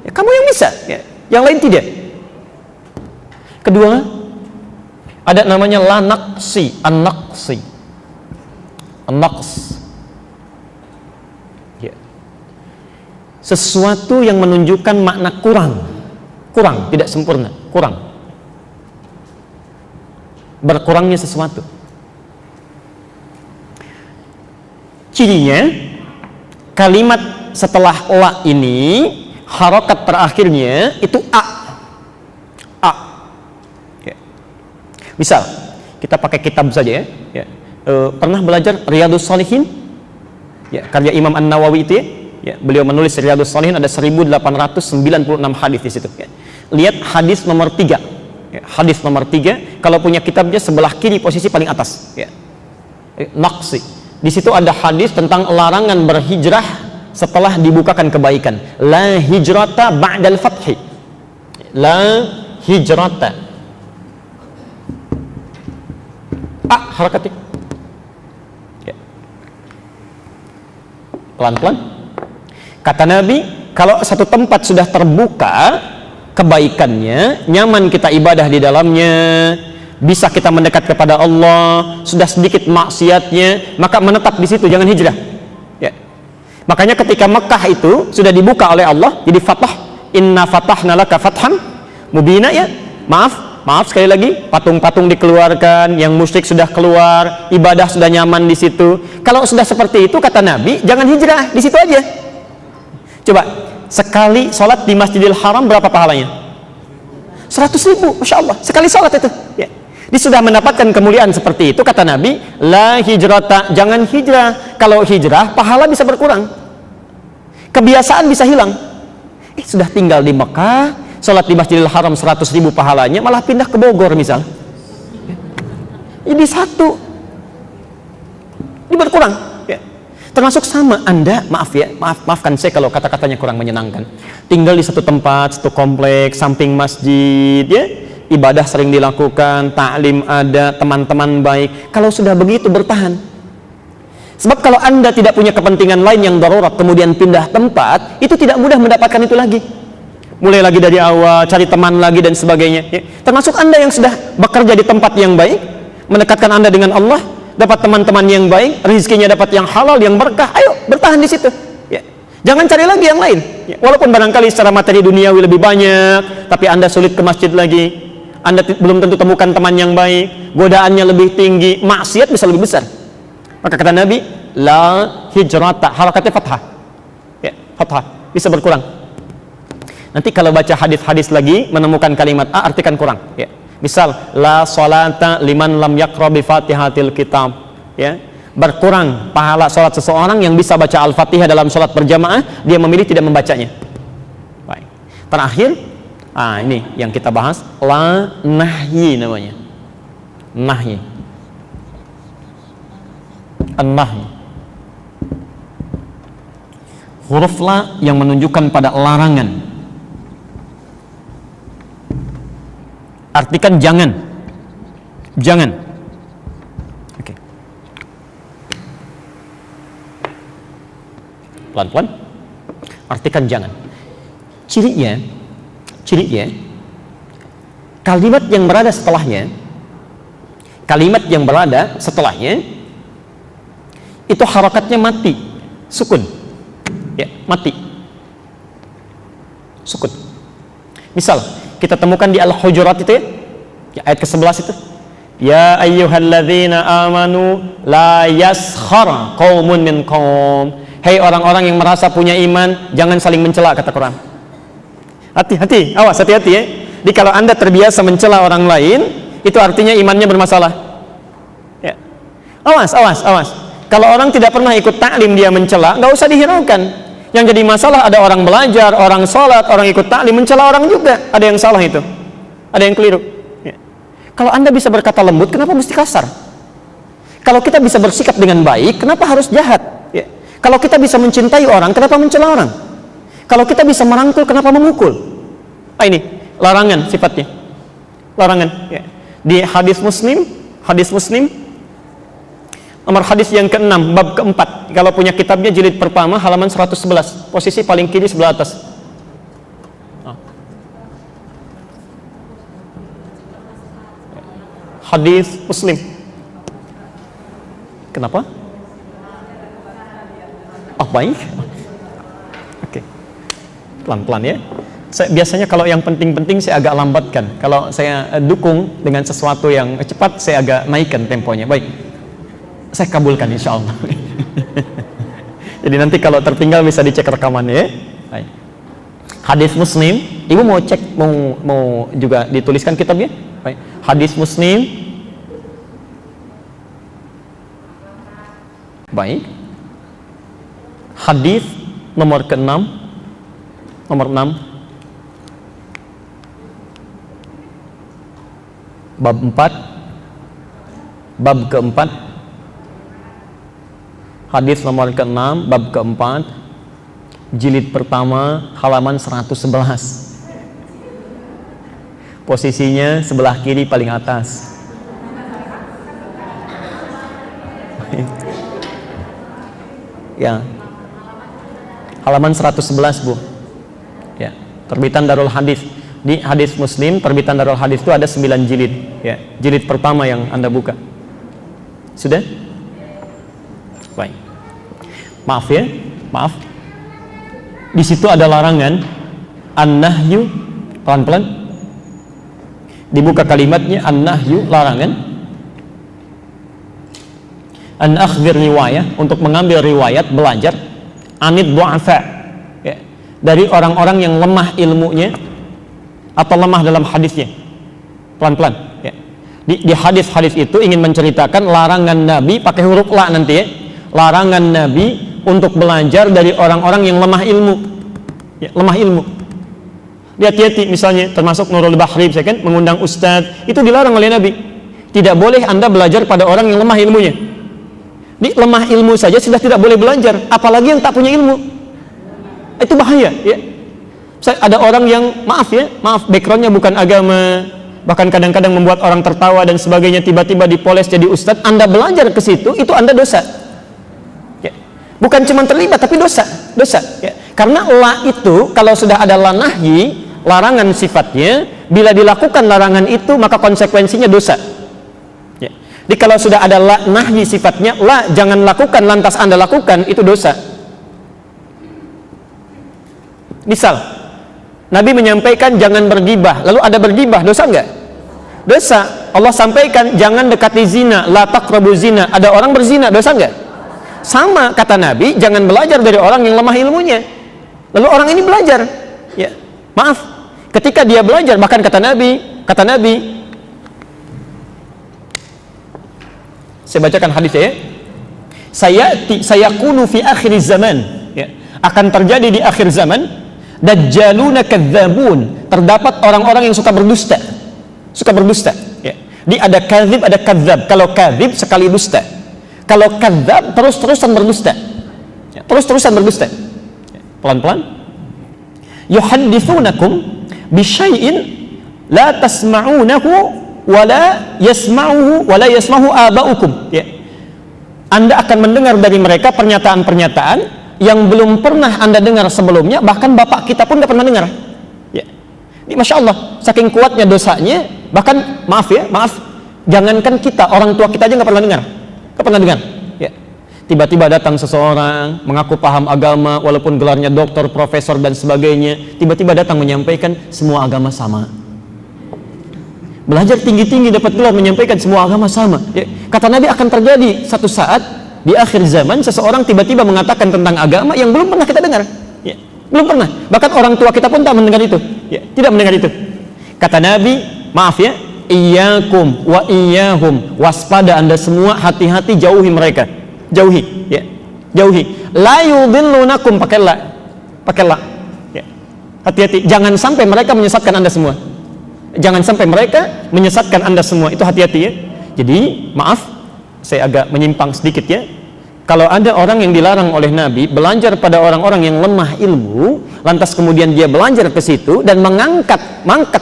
Speaker 1: ya, kamu yang bisa, ya. Yang lain tidak. Kedua, ada namanya la naqsi, an-naqsi, an-naqs, ya. Sesuatu yang menunjukkan makna kurang, kurang, tidak sempurna, kurang, berkurangnya sesuatu. Cirinya, kalimat setelah la ini harokat terakhirnya itu a. Ya. Misal kita pakai kitab saja, ya. Pernah belajar Riyadhus Shalihin, ya, karya Imam An-Nawawi itu, ya. Beliau menulis Riyadhus Shalihin, ada 1896 hadis di situ, ya. Lihat hadis nomor 3, ya. Hadis nomor 3, kalau punya kitabnya sebelah kiri posisi paling atas, ya. Naqsi. Di situ ada hadis tentang larangan berhijrah setelah dibukakan kebaikan. La hijrata ba'dal fathi. La hijrata. Harakati. Ya. Pelan-pelan. Kata Nabi, kalau satu tempat sudah terbuka kebaikannya, nyaman kita ibadah di dalamnya, bisa kita mendekat kepada Allah, sudah sedikit maksiatnya, maka menetap di situ, jangan hijrah, ya. Makanya ketika Mekah itu sudah dibuka oleh Allah, jadi fatah, inna fatahna laka fatham mubina, ya. Maaf sekali lagi, patung-patung dikeluarkan, yang musyrik sudah keluar, ibadah sudah nyaman di situ. Kalau sudah seperti itu, kata Nabi, jangan hijrah, di situ aja. Coba, sekali sholat di Masjidil Haram berapa pahalanya? 100.000, Masya Allah, sekali sholat itu, ya. Dia sudah mendapatkan kemuliaan seperti itu, kata Nabi, la hijrata, jangan hijrah. Kalau hijrah, pahala bisa berkurang, kebiasaan bisa hilang. Sudah tinggal di Mekah, sholat di Masjidil Haram 100.000 pahalanya, malah pindah ke Bogor misal, jadi satu, ini berkurang, ya. Termasuk sama Anda, maafkan saya kalau kata-katanya kurang menyenangkan, tinggal di satu tempat, satu kompleks, samping masjid, ya. Ibadah sering dilakukan, taklim ada, teman-teman baik. Kalau sudah begitu bertahan. Sebab kalau Anda tidak punya kepentingan lain yang darurat, kemudian pindah tempat, itu tidak mudah mendapatkan itu lagi. mulai lagi dari awal, cari teman lagi dan sebagainya. Ya. Termasuk Anda yang sudah bekerja di tempat yang baik, mendekatkan Anda dengan Allah, dapat teman-teman yang baik, rezekinya dapat yang halal, yang berkah. Ayo bertahan di situ. Ya. Jangan cari lagi yang lain. Ya. Walaupun barangkali secara materi duniawi lebih banyak, tapi Anda sulit ke masjid lagi. Anda belum tentu temukan teman yang baik, godaannya lebih tinggi, maksiat bisa lebih besar. Maka kata Nabi, la hijrata, harakatnya fathah. Ya, fathah, bisa berkurang. Nanti kalau baca hadis-hadis lagi menemukan kalimat A, artikan kurang. Ya. Misal, la salata liman lam yaqra bi Fatihatil kitab. Ya. Berkurang pahala salat seseorang yang bisa baca Al-Fatihah dalam salat berjamaah, dia memilih tidak membacanya. Baik. Terakhir, ini yang kita bahas, la nahyi namanya. Nahyi. An-nahyi. Huruf la yang menunjukkan pada larangan. Artikan jangan. Jangan. Oke. Pelan-pelan. Artikan jangan. Cirinya, kalimat yang berada setelahnya, itu harakatnya mati, sukun. Ya, mati. Sukun. Misal, kita temukan di Al-Hujurat itu ya, ayat ke-11 itu. Ya ayyuhalladzina amanu la yaskhar qaumun min qaum. Hei orang-orang yang merasa punya iman, jangan saling mencela, kata Quran. Hati-hati, awas, hati-hati ya. Jadi kalau Anda terbiasa mencela orang lain, itu artinya imannya bermasalah. Ya. Awas. Kalau orang tidak pernah ikut taklim dia mencela, nggak usah dihiraukan. Yang jadi masalah ada orang belajar, orang sholat, orang ikut taklim mencela orang juga. Ada yang salah itu, ada yang keliru. Ya. Kalau Anda bisa berkata lembut, kenapa mesti kasar? Kalau kita bisa bersikap dengan baik, kenapa harus jahat? Ya. Kalau kita bisa mencintai orang, kenapa mencela orang? Kalau kita bisa merangkul, kenapa memukul? Ini larangan sifatnya. Larangan. Ya. Di hadis Muslim, nomor hadis yang ke-6, bab ke-4. Kalau punya kitabnya jilid pertama, halaman 111. Posisi paling kiri sebelah atas. Hadis Muslim. Kenapa? Baik. Oke. Pelan-pelan ya. Biasanya kalau yang penting-penting saya agak lambatkan. Kalau saya dukung dengan sesuatu yang cepat, saya agak naikkan temponya. Baik. Saya kabulkan insya Allah. Jadi nanti kalau tertinggal bisa dicek rekamannya ya. Baik. Hadis Muslim, Ibu mau cek, mau juga dituliskan kitabnya? Baik. Hadis Muslim. Baik. Hadis nomor ke-6. Nomor 6. Bab 4. Bab ke-4. Hadis nomor ke-6, bab ke-4, jilid pertama, halaman 111. Posisinya sebelah kiri paling atas. Ya. Halaman 111, Bu. Ya, terbitan Darul Hadis. Di Hadis Muslim, terbitan Darul Hadis itu ada 9 jilid, ya. Jilid pertama yang Anda buka. Sudah? Baik. Maaf ya, maaf. Di situ ada larangan an-nahyu, pelan-pelan. Dibuka kalimatnya an-nahyu, larangan. An akhdhir riwayah, untuk mengambil riwayat, belajar anid du'afa, ya, dari orang-orang yang lemah ilmunya atau lemah dalam hadisnya. Pelan-pelan, ya. Di hadis-hadis itu ingin menceritakan larangan Nabi, pakai huruf la nanti ya. Larangan Nabi untuk belajar dari orang-orang yang lemah ilmu, ya, lemah ilmu. Hati-hati, misalnya termasuk Nurul Bahri, saya kan mengundang ustadz, itu dilarang oleh Nabi. Tidak boleh Anda belajar pada orang yang lemah ilmunya. Di lemah ilmu saja sudah tidak boleh belajar, apalagi yang tak punya ilmu. Itu bahaya, ya. Ada orang yang maaf backgroundnya bukan agama, bahkan kadang-kadang membuat orang tertawa dan sebagainya, tiba-tiba dipoles jadi ustadz. Anda belajar ke situ, itu Anda dosa. Ya. Bukan cuma terlibat, tapi dosa. Ya. Karena la itu kalau sudah ada la nahyi, larangan sifatnya, bila dilakukan larangan itu maka konsekuensinya dosa. Ya. Jadi kalau sudah ada nahyi sifatnya, jangan lakukan, lantas Anda lakukan, itu dosa. Misal, Nabi menyampaikan jangan bergibah, lalu ada bergibah, dosa enggak? Dosa. Allah sampaikan jangan dekati zina, la taqrabu zina, ada orang berzina, dosa enggak? Sama kata Nabi, jangan belajar dari orang yang lemah ilmunya. Lalu orang ini belajar, ya, maaf, ketika dia belajar, bahkan kata Nabi, saya bacakan hadisnya ya, sayakunu fi akhir zaman, ya, akan terjadi di akhir zaman, dajjaluna kadzabun, terdapat orang-orang yang suka berdusta, ya. Di ada kadzib, ada kadzab. Kalau kadzib sekali dusta, kalau kadzab terus-terusan berdusta, ya, terus-terusan berdusta. Pelan-pelan. Yuhadditsunakum bisyai'in la tasma'unahu wa la yasma'uhu wa la yasma'u aba'ukum. Ya. Anda akan mendengar dari mereka pernyataan-pernyataan yang belum pernah Anda dengar sebelumnya, bahkan bapak kita pun tidak pernah dengar. Ya. Ini Masya Allah, saking kuatnya dosanya, bahkan maaf, jangankan kita, orang tua kita aja nggak pernah dengar. Ya. Tiba-tiba datang seseorang mengaku paham agama, walaupun gelarnya doktor, profesor dan sebagainya, tiba-tiba datang menyampaikan semua agama sama. Belajar tinggi-tinggi dapat gelar menyampaikan semua agama sama. Ya. Kata Nabi akan terjadi satu saat di akhir zaman seseorang tiba-tiba mengatakan tentang agama yang belum pernah kita dengar. Ya. Belum pernah. Bahkan orang tua kita pun tak mendengar itu. Ya. Tidak mendengar itu. Kata Nabi, maaf ya, iyyakum wa iyyahum, waspada Anda semua, hati-hati, jauhi mereka. Jauhi, ya, jauhi. La yudillunakum, pakai la, ya. Hati-hati, jangan sampai mereka menyesatkan Anda semua. Jangan sampai mereka menyesatkan Anda semua, itu hati-hati ya. Jadi, maaf, saya agak menyimpang sedikit ya. Kalau ada orang yang dilarang oleh Nabi belajar pada orang-orang yang lemah ilmu, lantas kemudian dia belajar ke situ dan mengangkat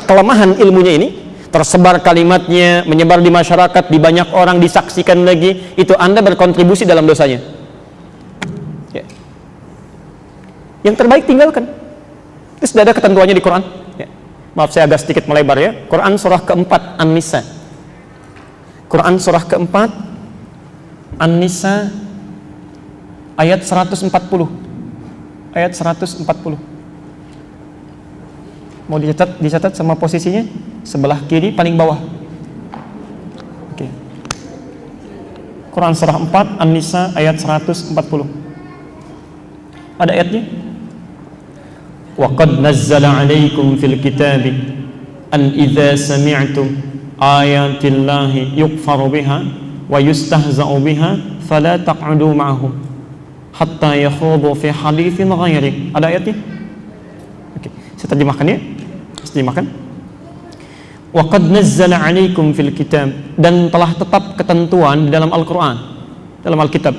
Speaker 1: kelemahan ilmunya ini, tersebar kalimatnya, menyebar di masyarakat, di banyak orang, disaksikan lagi, itu Anda berkontribusi dalam dosanya. Ya. Yang terbaik tinggalkan. Itu sudah ada ketentuannya di Quran. Ya. Maaf saya agak sedikit melebar ya. Quran surah keempat An-Nisa. Quran surah keempat An-Nisa ayat 140. Ayat 140. Mau dicatat sama posisinya sebelah kiri paling bawah. Oke. Quran surah 4 An-Nisa ayat 140. Ada ayatnya? Wa qad nazzala 'alaikum fil kitabi an idza sami'tum ayatillahi yukfaru biha wa yustahza'u biha fala taq'udu ma'ahum hatta yakhudu fi haditsin ghairi. Ada ayatnya? Oke, saya terjemahkan ya. Terjemahkan. Wa qad nazzala 'alaikum fil kitab, dan telah tetap ketentuan di dalam Al-Qur'an, dalam Alkitab.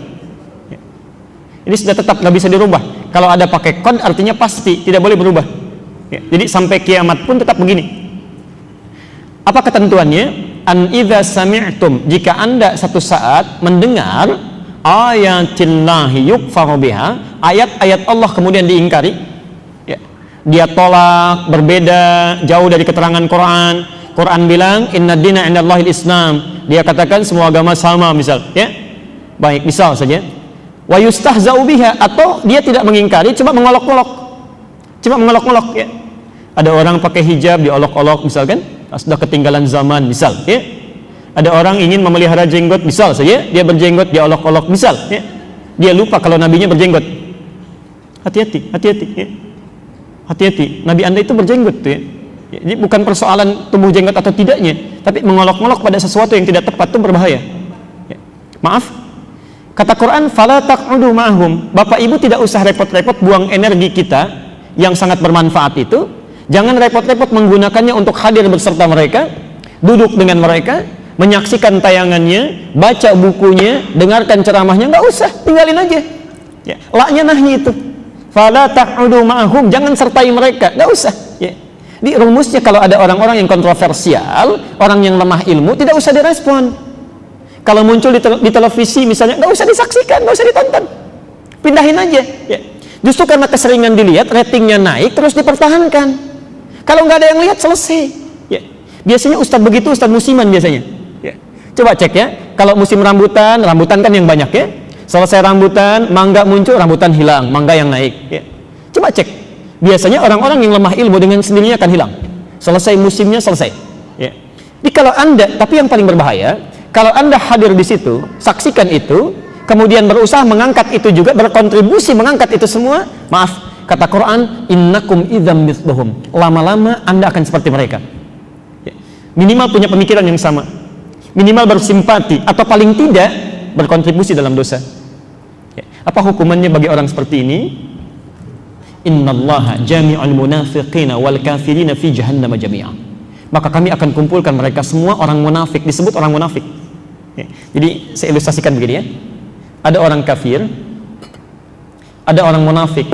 Speaker 1: Ya. Ini sudah tetap, nggak bisa dirubah. Kalau ada pakai qad artinya pasti, tidak boleh berubah. Ya. Jadi sampai kiamat pun tetap begini. Apa ketentuannya? An idza sami'tum, jika Anda satu saat mendengar ayatillahi yukfaru biha, ayat-ayat Allah kemudian diingkari, dia tolak, berbeda, jauh dari keterangan Quran. Quran bilang inna dina indallahil Islam, dia katakan semua agama sama misal, ya. Baik, misal saja. Wa yustahza'u biha, atau dia tidak mengingkari, cuma mengolok-olok. Ya. Ada orang pakai hijab diolok-olok misalkan, sudah ketinggalan zaman misal, ya. Ada orang ingin memelihara jenggot misal saja, dia berjenggot diolok-olok misal, ya. Dia lupa kalau nabinya berjenggot. Hati-hati, ya. Hati-hati, Nabi Anda itu berjenggot tuh ya. Jadi bukan persoalan tumbuh jenggot atau tidaknya, tapi mengolok-olok pada sesuatu yang tidak tepat itu berbahaya. Ya. Maaf, kata Quran, fala taq'udu ma'hum. Bapak Ibu tidak usah repot-repot buang energi kita yang sangat bermanfaat itu. Jangan repot-repot menggunakannya untuk hadir beserta mereka, duduk dengan mereka, menyaksikan tayangannya, baca bukunya, dengarkan ceramahnya, nggak usah, tinggalin aja. Ya. Laknya nahyi itu. Fala taq'udu ma'ahum, jangan sertai mereka, enggak usah ya. Di rumusnya kalau ada orang-orang yang kontroversial, orang yang lemah ilmu, tidak usah direspon. Kalau muncul di televisi misalnya, enggak usah disaksikan, enggak usah ditonton, pindahin aja ya. Justru karena keseringan dilihat, ratingnya naik, terus dipertahankan. Kalau nggak ada yang lihat, selesai. Ya. Biasanya ustadz begitu, ustadz musiman biasanya. Ya. Coba cek ya, kalau musim rambutan, rambutan kan yang banyak ya. Selesai rambutan, mangga muncul, rambutan hilang, mangga yang naik. Ya. Coba cek. Biasanya orang-orang yang lemah ilmu dengan sendirinya akan hilang. Selesai musimnya, selesai. Ya. Jadi kalau Anda, tapi yang paling berbahaya, kalau Anda hadir di situ, saksikan itu, kemudian berusaha mengangkat itu juga, berkontribusi mengangkat itu semua, maaf, kata Quran, innakum idzam mithluhum. Lama-lama Anda akan seperti mereka. Ya. Minimal punya pemikiran yang sama. Minimal bersimpati, atau paling tidak berkontribusi dalam dosa. Ya. Apa hukumannya bagi orang seperti ini? Innallaha jami'ul munafiqina wal kafirina fi jahannam jami'a. Maka kami akan kumpulkan mereka semua orang munafik, disebut orang munafik. Ya. Jadi saya ilustrasikan begini ya. Ada orang kafir, ada orang munafik,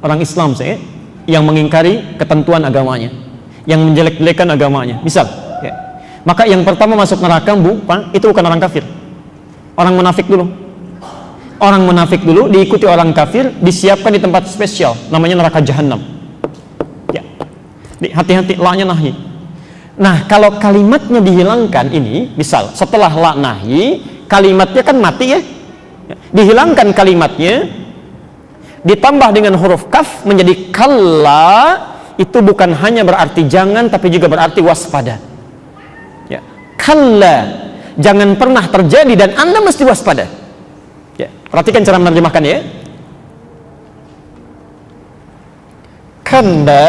Speaker 1: orang Islam saya yang mengingkari ketentuan agamanya, yang menjelek-jelekan agamanya. Misal, ya. Maka yang pertama masuk neraka itu bukan orang kafir, orang munafik dulu. Orang munafik dulu diikuti orang kafir, disiapkan di tempat spesial, namanya neraka jahanam. Ya. Hati-hati, la-nya nahi. Nah, kalau kalimatnya dihilangkan ini, misal setelah la nahi, kalimatnya kan mati ya. Dihilangkan kalimatnya, ditambah dengan huruf kaf menjadi kalla, itu bukan hanya berarti jangan, tapi juga berarti waspada. Ya. Kalla, jangan pernah terjadi dan Anda mesti waspada. Ya. Perhatikan cara menerjemahkan ya. Kalla,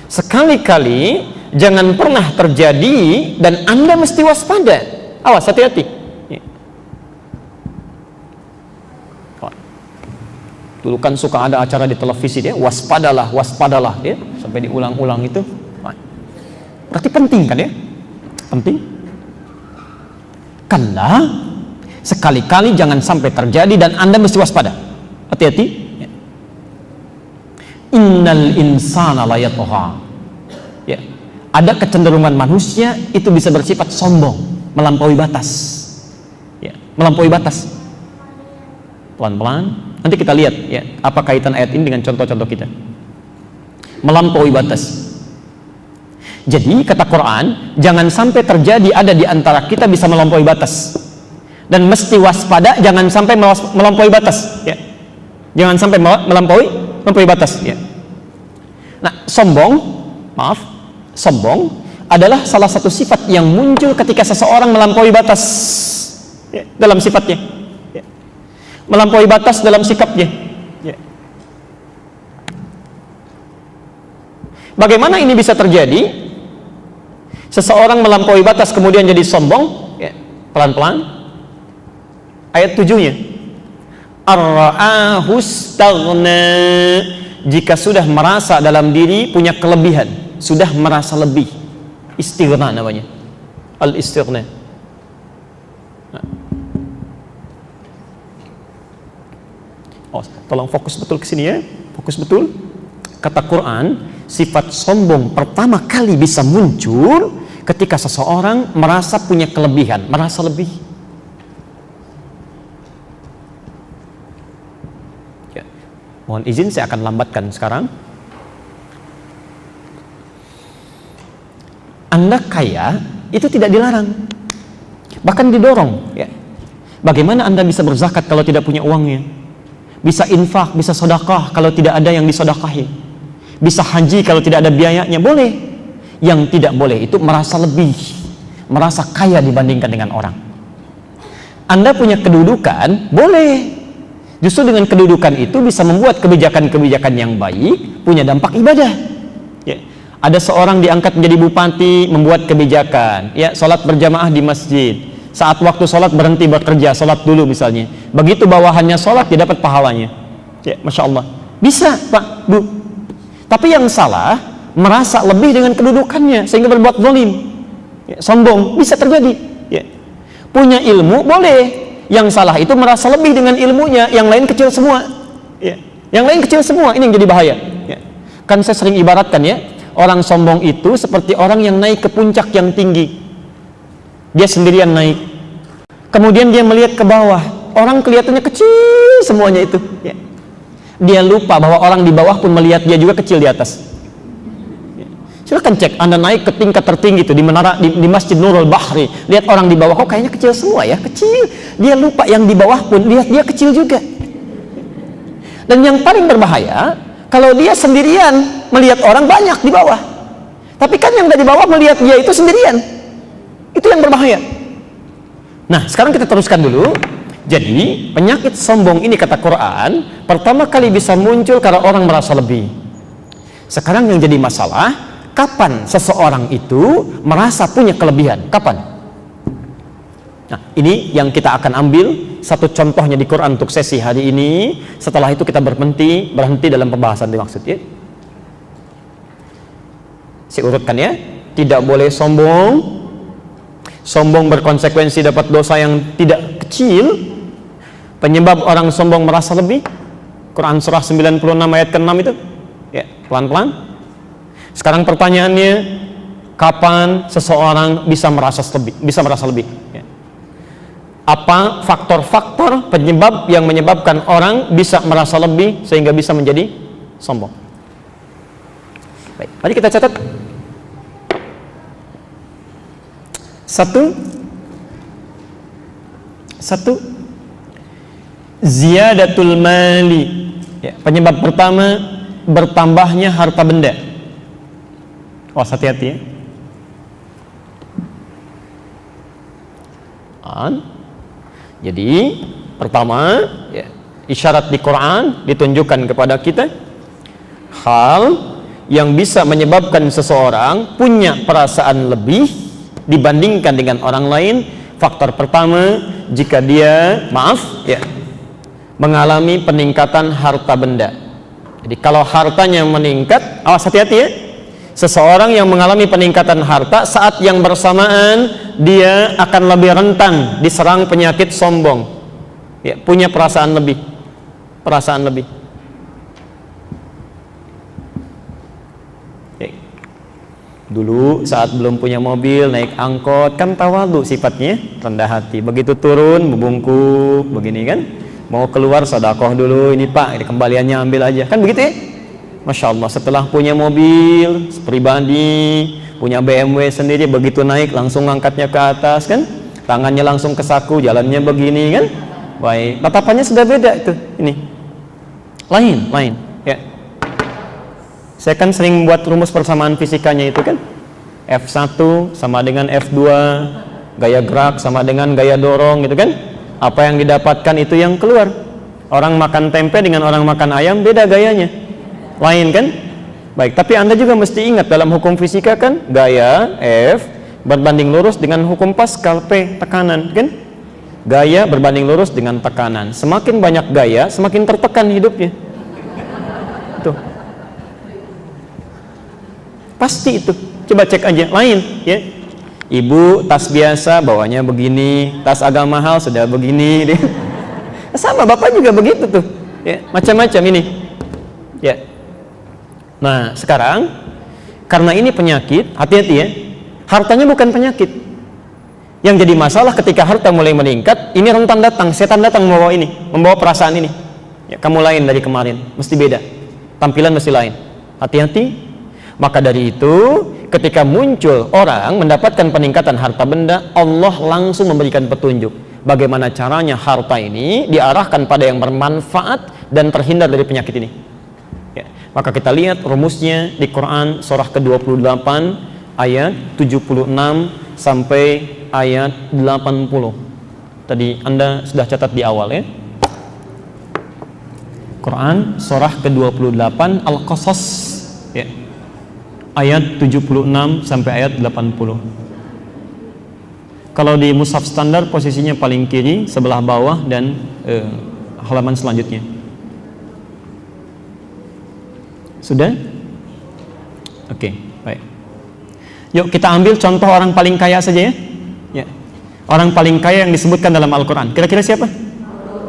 Speaker 1: sekali-kali jangan pernah terjadi dan Anda mesti waspada. Awas, hati-hati. Ya. Dulu kan suka ada acara di televisi dia, waspadalah, waspadalah ya, sampai diulang-ulang itu. Berarti penting kan ya? Penting. Kalla, sekali-kali jangan sampai terjadi dan Anda mesti waspada. Hati-hati. Ya. Innal insana la yatgha. Ya. Ada kecenderungan manusia itu bisa bersifat sombong, melampaui batas. Ya, melampaui batas. Pelan-pelan. Nanti kita lihat ya, apa kaitan ayat ini dengan contoh-contoh kita. Melampaui batas. Jadi kata Quran, jangan sampai terjadi ada di antara kita bisa melampaui batas. Dan mesti waspada, jangan sampai melampaui batas ya. Jangan sampai melampaui batas ya. Nah, sombong adalah salah satu sifat yang muncul ketika seseorang melampaui batas ya, dalam sifatnya ya. Melampaui batas dalam sikapnya ya. Bagaimana ini bisa terjadi? Seseorang melampaui batas kemudian jadi sombong ya. Pelan-pelan. Ayat 7-nya, ar-ra'ahu istaghna, jika sudah merasa dalam diri punya kelebihan, sudah merasa lebih, istighna namanya, al-istighna. Oh, tolong fokus betul ke sini ya, fokus betul. Kata Quran, sifat sombong pertama kali bisa muncul ketika seseorang merasa punya kelebihan, merasa lebih. Mohon izin saya akan lambatkan sekarang. Anda kaya itu tidak dilarang, bahkan didorong ya. Bagaimana Anda bisa berzakat kalau tidak punya uangnya? Bisa infak, bisa sedekah kalau tidak ada yang disedekahi. Bisa haji kalau tidak ada biayanya, boleh. Yang tidak boleh itu merasa lebih, merasa kaya dibandingkan dengan orang. Anda punya kedudukan, boleh. Justru dengan kedudukan itu bisa membuat kebijakan-kebijakan yang baik, punya dampak ibadah. Ya. Ada seorang diangkat menjadi bupati, membuat kebijakan, ya, sholat berjamaah di masjid. Saat waktu sholat berhenti bekerja, sholat dulu misalnya. Begitu bawahannya sholat, dia dapat pahalanya. Ya, masya Allah. Bisa, Pak, Bu. Tapi yang salah, merasa lebih dengan kedudukannya sehingga berbuat zalim. Ya, sombong, bisa terjadi. Ya. Punya ilmu, boleh. Yang salah itu merasa lebih dengan ilmunya, yang lain kecil semua ya. Yang lain kecil semua, ini yang jadi bahaya ya. Kan saya sering ibaratkan ya, orang sombong itu seperti orang yang naik ke puncak yang tinggi. Dia sendirian naik, kemudian dia melihat ke bawah, orang kelihatannya kecil semuanya itu ya. Dia lupa bahwa orang di bawah pun melihat dia juga kecil di atas ya. Silakan cek, Anda naik ke tingkat tertinggi itu di menara di Masjid Nurul Bahri, lihat orang di bawah kok kayaknya kecil semua ya, kecil. Dia lupa yang di bawah pun lihat dia kecil juga. Dan yang paling berbahaya kalau dia sendirian melihat orang banyak di bawah. Tapi kan yang di bawah melihat dia itu sendirian. Itu yang berbahaya. Nah, sekarang kita teruskan dulu. Jadi, penyakit sombong ini kata Quran, pertama kali bisa muncul karena orang merasa lebih. Sekarang yang jadi masalah, kapan seseorang itu merasa punya kelebihan? Kapan? Nah, ini yang kita akan ambil satu contohnya di Quran untuk sesi hari ini. Setelah itu kita berhenti dalam pembahasan dimaksud ya. Saya urutkan ya. Tidak boleh sombong. Sombong berkonsekuensi dapat dosa yang tidak kecil. Penyebab orang sombong merasa lebih. Quran surah 96 ayat ke-6 itu. Ya, pelan-pelan. Sekarang pertanyaannya, kapan seseorang bisa merasa lebih? Ya. Apa faktor-faktor penyebab yang menyebabkan orang bisa merasa lebih sehingga bisa menjadi sombong? Baik, mari kita catat. Satu, ziyadatul mali. Ya, penyebab pertama, bertambahnya harta benda. Hati-hati ya. Jadi pertama ya, isyarat di Quran ditunjukkan kepada kita hal yang bisa menyebabkan seseorang punya perasaan lebih dibandingkan dengan orang lain. Faktor pertama, jika dia mengalami peningkatan harta benda. Jadi kalau hartanya meningkat, awas hati-hati ya. Seseorang yang mengalami peningkatan harta saat yang bersamaan dia akan lebih rentan diserang penyakit sombong. Ya, punya perasaan lebih. Ya. Dulu saat belum punya mobil, naik angkot kan tawadhu sifatnya, rendah hati. Begitu turun membungkuk begini kan. Mau keluar sedekah dulu, ini Pak, ini kembaliannya ambil aja. Kan begitu ya? Masya Allah, setelah punya mobil pribadi, punya BMW sendiri, begitu naik langsung ngangkatnya ke atas kan, tangannya langsung ke saku, jalannya begini kan, baik, tatapannya sudah beda itu, ini lain ya. Saya kan sering buat rumus persamaan fisikanya itu kan, F1 sama dengan F2, gaya gerak sama dengan gaya dorong gitu kan, apa yang didapatkan itu yang keluar. Orang makan tempe dengan orang makan ayam beda gayanya, lain kan? Baik, tapi Anda juga mesti ingat dalam hukum fisika kan, gaya F berbanding lurus dengan hukum Pascal P, tekanan kan? Gaya berbanding lurus dengan tekanan. Semakin banyak gaya, semakin tertekan hidupnya. Tuh. Pasti itu. Coba cek aja, lain ya. Ibu tas biasa bawanya begini, tas agak mahal sudah begini. Sama bapak juga begitu tuh. Ya, macam-macam ini. Ya. Nah, sekarang karena ini penyakit, hati-hati ya. Hartanya bukan penyakit. Yang jadi masalah ketika harta mulai meningkat, ini rentan datang, setan datang membawa perasaan ini. Ya, kamu lain dari kemarin, mesti beda. Tampilan mesti lain. Hati-hati. Maka dari itu, ketika muncul orang mendapatkan peningkatan harta benda, Allah langsung memberikan petunjuk. Bagaimana caranya harta ini diarahkan pada yang bermanfaat dan terhindar dari penyakit ini. Ya. Maka kita lihat rumusnya di Quran surah ke-28 ayat 76 sampai ayat 80. Tadi Anda sudah catat di awal ya. Quran surah ke-28 Al-Qasas ya. Ayat 76 sampai ayat 80. Kalau di mushaf standar posisinya paling kiri sebelah bawah dan halaman selanjutnya. Sudah? Oke, baik. Yuk kita ambil contoh orang paling kaya saja ya. Ya. Orang paling kaya yang disebutkan dalam Al-Quran. Kira-kira siapa?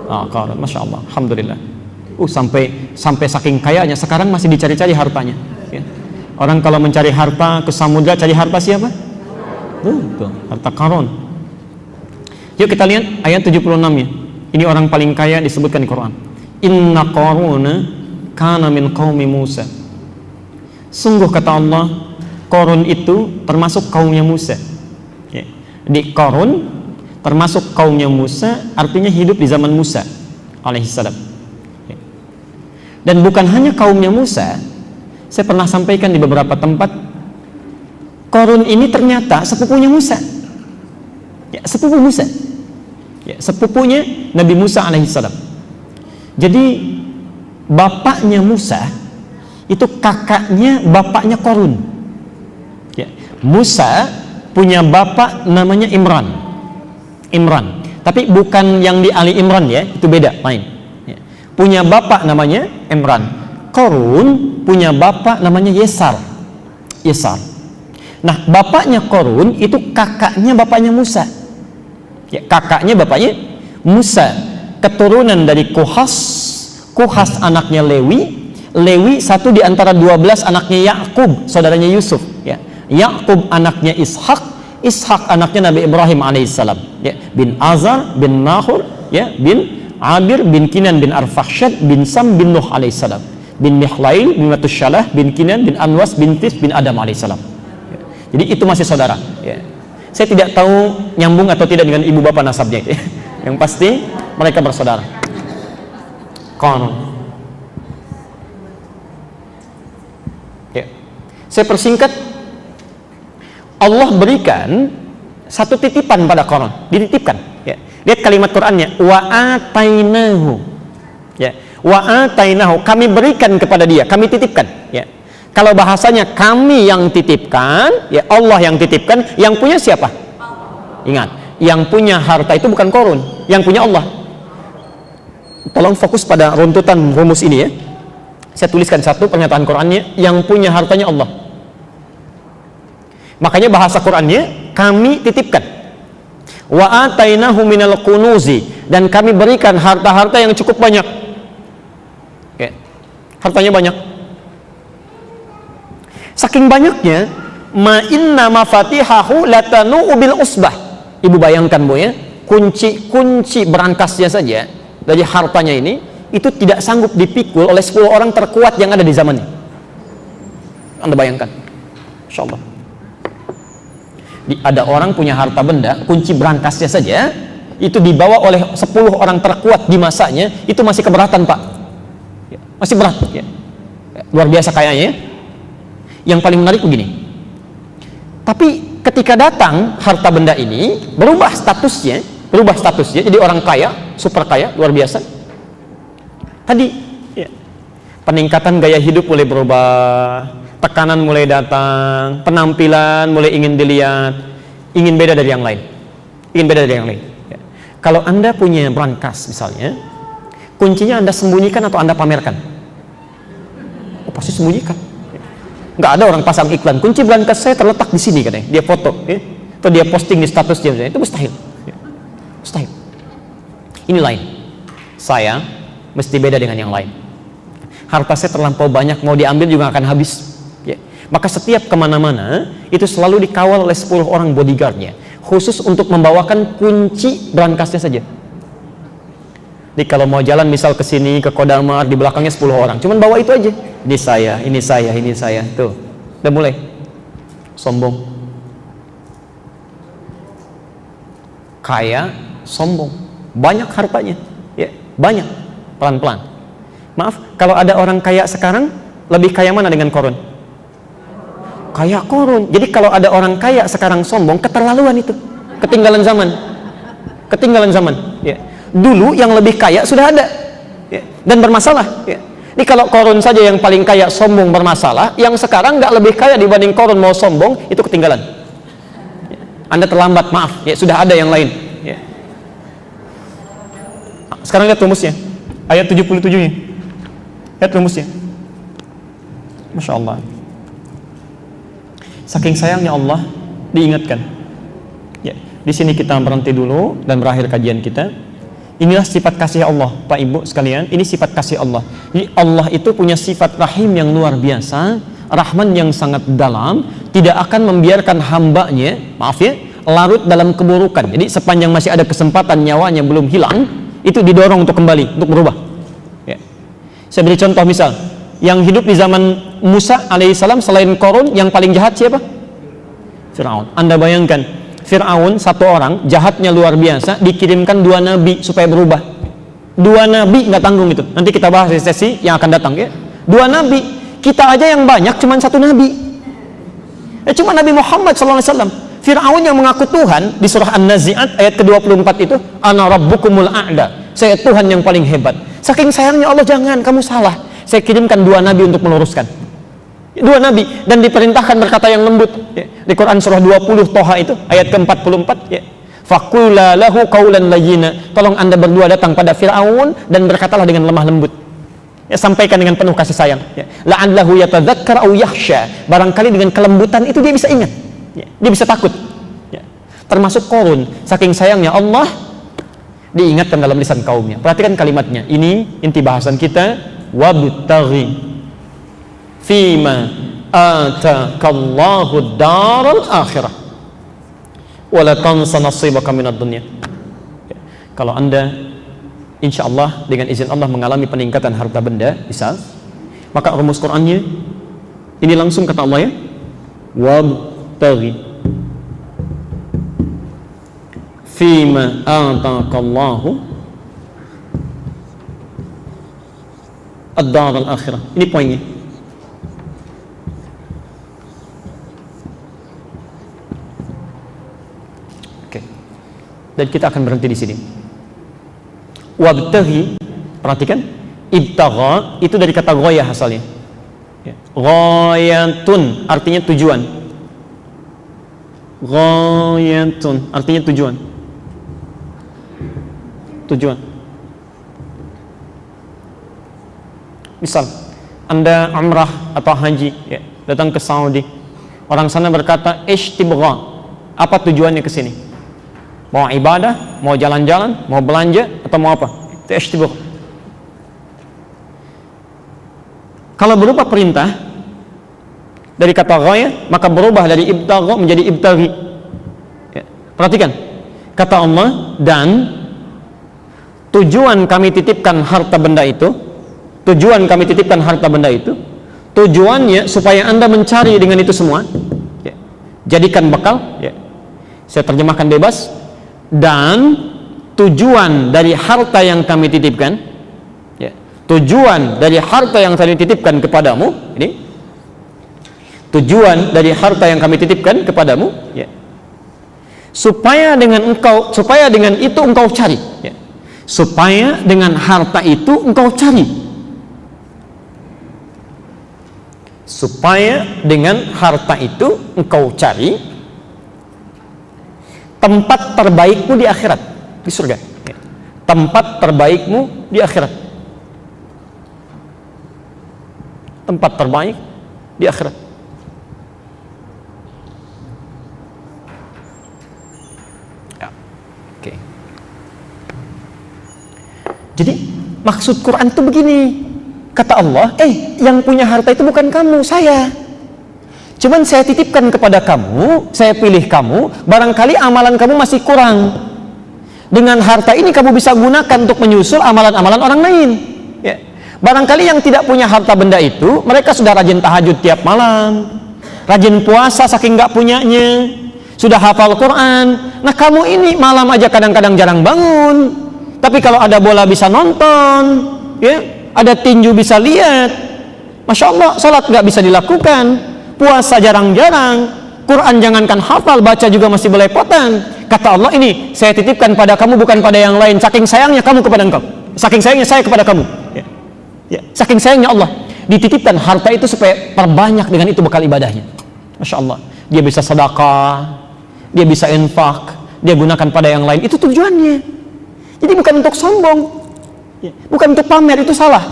Speaker 1: Qarun, Masya Allah, Alhamdulillah. Sampai saking kayanya sekarang masih dicari-cari hartanya. Ya. Orang kalau mencari harta ke samudra, cari harta siapa? Tuh, harta Qarun. Yuk kita lihat ayat 76-nya. Ini orang paling kaya disebutkan di Quran. Inna Qaruna kana min qaumi Musa. Sungguh kata Allah, Qarun itu termasuk kaumnya Musa. Ya. Di Qarun termasuk kaumnya Musa, artinya hidup di zaman Musa alaihissalam. Ya. Dan bukan hanya kaumnya Musa, saya pernah sampaikan di beberapa tempat, Qarun ini ternyata sepupunya Musa. Ya, sepupu Musa. Ya, sepupunya Nabi Musa alaihissalam. Jadi bapaknya Musa itu kakaknya bapaknya Qarun. Ya. Musa punya bapak namanya Imran. Tapi bukan yang di Ali Imran ya, itu beda, lain. Ya. Punya bapak namanya Imran. Qarun punya bapak namanya Yesar. Nah, bapaknya Qarun itu kakaknya bapaknya Musa. Ya, kakaknya bapaknya Musa, keturunan dari Kuhas anaknya Lewi satu di antara 12 anaknya Yakub, saudaranya Yusuf. Ya. Yakub anaknya Ishak anaknya Nabi Ibrahim alaihissalam. Ya. Bin Azar bin Nahur, ya, bin Abir bin Kinan bin Arfakhshad bin Sam bin Nuh alaihissalam, bin Mihlail bin Matusyalah bin Kinan bin Anwas bin Tis bin Adam alaihissalam. Ya. Jadi itu masih saudara. Ya. Saya tidak tahu nyambung atau tidak dengan ibu bapak nasabnya itu. Ya. Yang pasti mereka bersaudara. Qarun. Ya. Saya persingkat, Allah berikan satu titipan pada Qarun, dititipkan. Ya. Lihat kalimat Qur'annya, wa atainahu. Ya. Wa atainahu, kami berikan kepada dia, kami titipkan. Ya. Kalau bahasanya kami yang titipkan, ya Allah yang titipkan, yang punya siapa? Ingat, yang punya harta itu bukan Qarun, yang punya Allah. Tolong fokus pada runtutan rumus ini ya. Saya tuliskan satu pernyataan Qur'annya, yang punya hartanya Allah. Makanya bahasa Qur'annya kami titipkan. Wa atainahu minal kunuzi, dan kami berikan harta-harta yang cukup banyak. Oke. Hartanya banyak. Saking banyaknya, ma inna mafatihahu latanu bil usbah. Ibu bayangkan Bu ya, kunci berangkasnya saja dari hartanya ini itu tidak sanggup dipikul oleh 10 orang terkuat yang ada di zamannya. Anda bayangkan. Insyaallah. Ada orang punya harta benda, kunci berangkasnya saja itu dibawa oleh 10 orang terkuat di masanya, itu masih keberatan Pak. Masih berat ya. Luar biasa kayaknya ya. Yang paling menarik begini, tapi ketika datang harta benda ini berubah statusnya jadi orang kaya, super kaya, luar biasa. Tadi ya, peningkatan gaya hidup mulai berubah, tekanan mulai datang, penampilan mulai ingin dilihat, ingin beda dari yang lain, ya. Kalau Anda punya brankas misalnya, kuncinya Anda sembunyikan atau Anda pamerkan? Oh, pasti sembunyikan. Nggak ada orang pasang iklan, kunci brankas saya terletak di sini katanya, dia foto ya, atau dia posting di status dia, itu mustahil ya. Mustahil. Ini lain, saya mesti beda dengan yang lain. Harta saya terlampau banyak, mau diambil juga akan habis ya. Maka setiap kemana-mana itu selalu dikawal oleh 10 orang bodyguardnya, khusus untuk membawakan kunci brankasnya saja. Jadi kalau mau jalan misal ke sini, ke Kodamar, di belakangnya 10 orang, cuman bawa itu aja. Ini saya, tuh. Udah mulai sombong. Kaya, sombong. Banyak hartanya, ya, banyak. Pelan-pelan. Maaf, kalau ada orang kaya sekarang, lebih kaya mana dengan Qarun? Kaya Qarun. Jadi kalau ada orang kaya sekarang sombong, keterlaluan itu. Ketinggalan zaman, ya. Dulu yang lebih kaya sudah ada ya, dan bermasalah ya. Ini kalau Qarun saja yang paling kaya sombong bermasalah, yang sekarang nggak lebih kaya dibanding Qarun mau sombong, itu ketinggalan ya. Anda terlambat, maaf ya, sudah ada yang lain ya. Sekarang lihat rumusnya, ayat 77 nya, lihat rumusnya. Masya Allah, saking sayangnya Allah diingatkan ya. Di sini kita berhenti dulu dan berakhir kajian kita. Inilah sifat kasih Allah, Pak Ibu sekalian. Ini sifat kasih Allah. Jadi Allah itu punya sifat rahim yang luar biasa, rahman yang sangat dalam, tidak akan membiarkan hambanya, maaf ya, larut dalam keburukan. Jadi sepanjang masih ada kesempatan, nyawanya belum hilang, itu didorong untuk kembali, untuk berubah ya. Saya beri contoh misal, yang hidup di zaman Musa alaihissalam selain Qarun yang paling jahat siapa? Fir'aun. Anda bayangkan, Fir'aun satu orang jahatnya luar biasa, dikirimkan 2 nabi supaya berubah. 2 nabi nggak tanggung itu. Nanti kita bahas di sesi yang akan datang ya. 2 nabi, kita aja yang banyak cuma 1 nabi. Cuma Nabi Muhammad SAW. Fir'aun yang mengaku Tuhan di surah An-Nazi'at ayat ke-24 itu, ana rabbukumul a'la, saya Tuhan yang paling hebat. Saking sayangnya Allah, jangan, kamu salah. Saya kirimkan 2 nabi untuk meluruskan. 2 nabi, dan diperintahkan berkata yang lembut ya. Di Quran surah 20 Toha itu ayat ke-44 ya. Faqula lahu qawlan layyina, tolong Anda berdua datang pada Fir'aun dan berkatalah dengan lemah lembut ya, sampaikan dengan penuh kasih sayang ya. La'allahu yatadzakkar aw yakhsha, barangkali dengan kelembutan itu dia bisa ingat ya. Dia bisa takut ya. Termasuk Qarun, saking sayangnya Allah diingatkan dalam lisan kaumnya. Perhatikan kalimatnya, ini inti bahasan kita. Wabtaghi fima atakallahu daral akhirah wala tansa nasibaka minad dunya. Kalau Anda insyaallah dengan izin Allah mengalami peningkatan harta benda misal, maka rumus Qur'annya ini langsung kata Allah ya, wabtaghi fima atakallahu ad-dar al-akhirah. Ini poinnya. Oke. Dan kita akan berhenti di sini. Wabtaghi, perhatikan, ibtagha itu dari kata ghayah asalnya. Ghayatun artinya tujuan. Ghayatun artinya tujuan. Tujuan. Misal, Anda umrah atau haji ya, datang ke Saudi. Orang sana berkata, ishtibgha. Apa tujuannya ke sini? Mau ibadah, mau jalan-jalan, mau belanja, atau mau apa? Itu ishtibgha. Kalau berupa perintah dari kata ghaya, maka berubah dari ibtagha menjadi ibtaghi ya. Perhatikan kata Allah, dan tujuan kami titipkan harta benda itu, tujuan kami titipkan harta benda itu, tujuannya supaya Anda mencari dengan itu semua ya. Jadikan bekal ya. Saya terjemahkan bebas. Dan tujuan dari harta yang kami titipkan ya, tujuan dari harta yang kami titipkan kepadamu ini, tujuan dari harta yang kami titipkan kepadamu ya, supaya dengan itu engkau cari ya. Supaya dengan harta itu engkau cari, supaya dengan harta itu engkau cari tempat terbaikmu di akhirat, di surga ya. Tempat terbaikmu di akhirat, tempat terbaik di akhirat ya. Oke. Jadi maksud Quran itu begini, kata Allah, yang punya harta itu bukan kamu, saya. Cuman saya titipkan kepada kamu, saya pilih kamu, barangkali amalan kamu masih kurang. Dengan harta ini kamu bisa gunakan untuk menyusul amalan-amalan orang lain ya. Barangkali yang tidak punya harta benda itu, mereka sudah rajin tahajud tiap malam, rajin puasa saking nggak punyanya, sudah hafal Quran. Nah kamu ini malam aja kadang-kadang jarang bangun, tapi kalau ada bola bisa nonton ya, ada tinju bisa lihat, Masya Allah. Salat nggak bisa dilakukan, puasa jarang-jarang, Quran jangankan hafal, baca juga masih belepotan. Kata Allah, ini saya titipkan pada kamu bukan pada yang lain. Saking sayangnya kamu kepada engkau, saking sayangnya saya kepada kamu ya. Ya, saking sayangnya Allah dititipkan harta itu supaya perbanyak dengan itu bekal ibadahnya. Masya Allah, dia bisa sedekah, dia bisa infak, dia gunakan pada yang lain. Itu tujuannya. Jadi bukan untuk sombong ya, bukan untuk pamer, itu salah.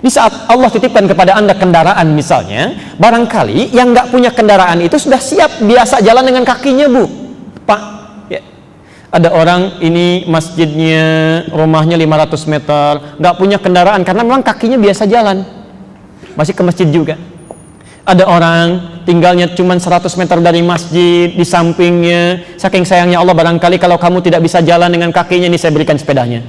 Speaker 1: Di saat Allah titipkan kepada Anda kendaraan misalnya, barangkali yang nggak punya kendaraan itu sudah siap biasa jalan dengan kakinya, Bu, Pak ya. Ada orang ini masjidnya, rumahnya 500 meter, nggak punya kendaraan karena memang kakinya biasa jalan, masih ke masjid juga. Ada orang tinggalnya cuma 100 meter dari masjid, di sampingnya, saking sayangnya Allah, barangkali kalau kamu tidak bisa jalan dengan kakinya, ini saya berikan sepedanya.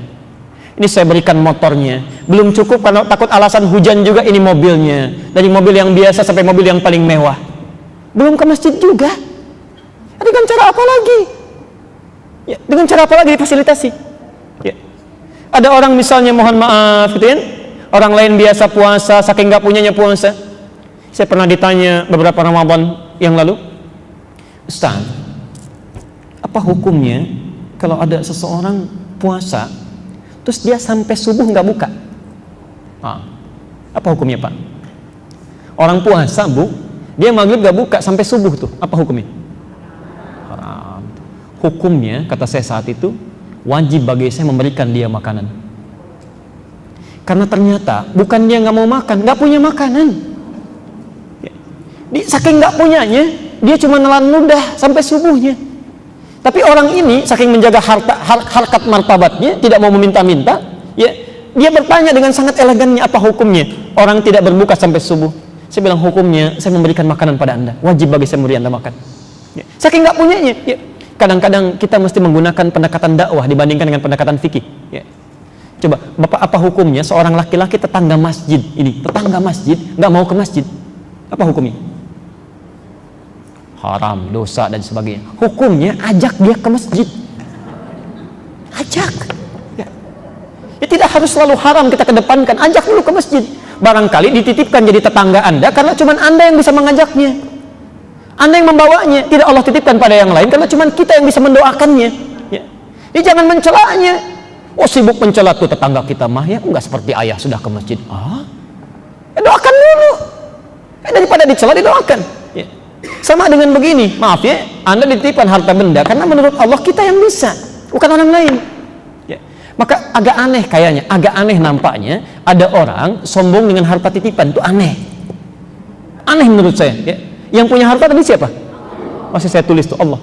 Speaker 1: Ini saya berikan motornya. Belum cukup karena takut alasan hujan juga, ini mobilnya. Dari mobil yang biasa sampai mobil yang paling mewah. Belum ke masjid juga. Dengan cara apa lagi? Ya, dengan cara apa lagi difasilitasi? Ya. Ada orang misalnya, mohon maaf gitu kan, orang lain biasa puasa, saking gak punyanya puasa. Saya pernah ditanya beberapa Ramadan yang lalu, Ustaz, apa hukumnya kalau ada seseorang puasa terus dia sampai subuh nggak buka? Apa hukumnya Pak? Orang puasa Bu, dia maghrib nggak buka sampai subuh tuh, apa hukumnya? Haram. Hukumnya kata saya saat itu, wajib bagi saya memberikan dia makanan. Karena ternyata bukan dia nggak mau makan, nggak punya makanan. Saking nggak punyanya, dia cuma nelan ludah sampai subuhnya. Tapi orang ini saking menjaga harkat martabatnya, tidak mau meminta-minta, ya, dia bertanya dengan sangat elegannya, apa hukumnya orang tidak berbuka sampai subuh? Saya bilang, hukumnya saya memberikan makanan pada Anda, wajib bagi saya memberi Anda makan. Ya, saking nggak punyanya, ya. Kadang-kadang kita mesti menggunakan pendekatan dakwah dibandingkan dengan pendekatan fikih. Ya. Coba, Bapak, apa hukumnya seorang laki-laki tetangga masjid nggak mau ke masjid? Apa hukumnya? Haram, dosa dan sebagainya. Hukumnya ajak dia ke masjid. Ajak. Ya. Ya, tidak harus selalu haram kita kedepankan. Ajak dulu ke masjid. Barangkali dititipkan jadi tetangga Anda karena cuma Anda yang bisa mengajaknya. Anda yang membawanya. Tidak Allah titipkan pada yang lain karena cuma kita yang bisa mendoakannya. Ya. Jadi jangan mencelanya. Oh, sibuk mencela tuh tetangga kita mah ya, enggak seperti ayah sudah ke masjid. Ya, doakan dulu. Daripada dicela didoakan. Ya. Sama dengan begini, maaf ya, Anda dititipkan harta benda karena menurut Allah kita yang bisa, bukan orang lain. Ya. Maka agak aneh kayaknya, agak aneh nampaknya ada orang sombong dengan harta titipan, itu aneh. Aneh menurut saya. Ya. Yang punya harta tadi siapa? Masih saya tulis tuh Allah.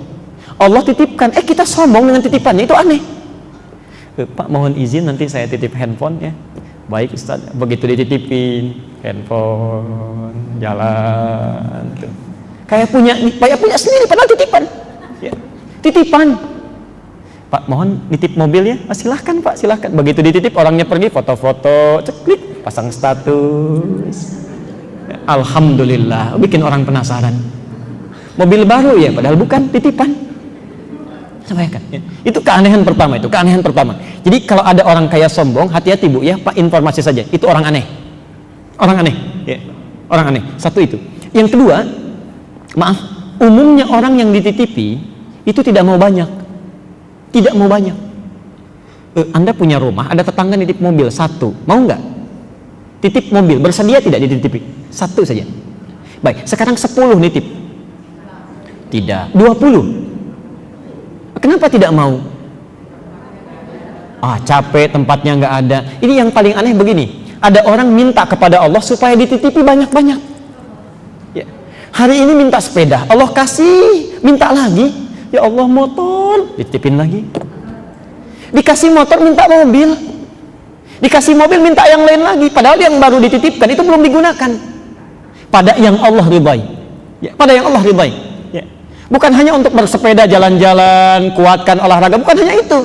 Speaker 1: Allah titipkan, kita sombong dengan titipannya, itu aneh. Pak, mohon izin nanti saya titip handphone ya. Baik Ustaz, begitu dititipin handphone, jalan tuh. Kayak punya sendiri padahal titipan. Ya. Titipan. Pak, mohon nitip mobil ya. Silahkan Pak, silahkan. Begitu dititip orangnya pergi, foto-foto, ceklik, pasang status. Ya, alhamdulillah, bikin orang penasaran. Mobil baru ya, padahal bukan titipan. Sampaikan. Ya. Itu keanehan pertama itu, keanehan pertama. Jadi kalau ada orang kaya sombong, hati-hati Bu ya, Pak, informasi saja. Itu orang aneh. Orang aneh, ya. Orang aneh. Satu itu. Yang kedua, maaf, umumnya orang yang dititipi itu tidak mau banyak. Tidak mau banyak. Anda punya rumah, ada tetangga nitip mobil satu, mau nggak? Titip mobil, bersedia tidak dititipi? Satu saja. Baik, sekarang 10 nitip. Tidak. 20. Kenapa tidak mau? Capek, tempatnya nggak ada. Ini yang paling aneh begini. Ada orang minta kepada Allah supaya dititipi banyak-banyak. Ya. Hari ini minta sepeda, Allah kasih, minta lagi. Ya Allah, motor, dititipin lagi. Dikasih motor, minta mobil. Dikasih mobil, minta yang lain lagi. Padahal yang baru dititipkan itu belum digunakan. Pada yang Allah ridai. Ya, pada yang Allah ridai. Ya. Bukan hanya untuk bersepeda, jalan-jalan, kuatkan olahraga, bukan hanya itu.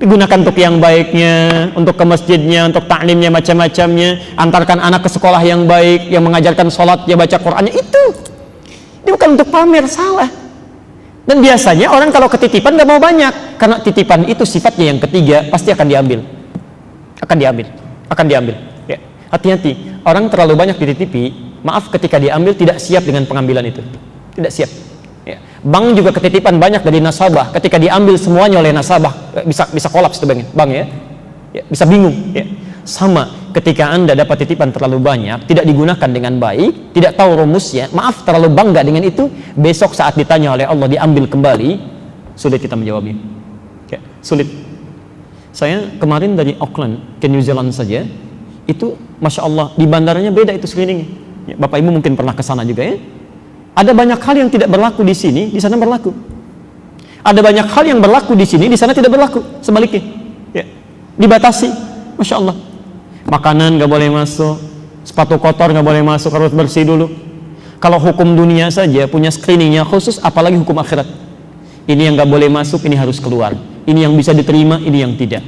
Speaker 1: Digunakan untuk yang baiknya, untuk ke masjidnya, untuk taklimnya, macam-macamnya, antarkan anak ke sekolah yang baik, yang mengajarkan sholat, dia baca Qur'annya, itu. Ini bukan untuk pamer, salah. Dan biasanya orang kalau ketitipan gak mau banyak, karena titipan itu sifatnya yang ketiga, pasti akan diambil. Akan diambil. Ya. Hati-hati, orang terlalu banyak dititipi, maaf, ketika diambil tidak siap dengan pengambilan itu. Tidak siap. Ya. Bank juga ketitipan banyak dari nasabah, ketika diambil semuanya oleh nasabah, bisa kolaps itu bank ya. Ya, bisa bingung ya. Sama ketika Anda dapat titipan terlalu banyak, tidak digunakan dengan baik, tidak tahu rumusnya, maaf, terlalu bangga dengan itu, besok saat ditanya oleh Allah diambil kembali, sulit kita menjawabnya. Ya, sulit. Saya kemarin dari Auckland ke New Zealand saja, itu Masya Allah, di bandaranya beda itu screeningnya. Ya, Bapak Ibu mungkin pernah ke sana juga ya. Ada banyak hal yang tidak berlaku di sini, di sana berlaku. Ada banyak hal yang berlaku di sini, di sana tidak berlaku. Sebaliknya, ya. Dibatasi, Masya Allah. Makanan gak boleh masuk, sepatu kotor gak boleh masuk, harus bersih dulu. Kalau hukum dunia saja punya screeningnya khusus, apalagi hukum akhirat. Ini yang gak boleh masuk, ini harus keluar. Ini yang bisa diterima, ini yang tidak.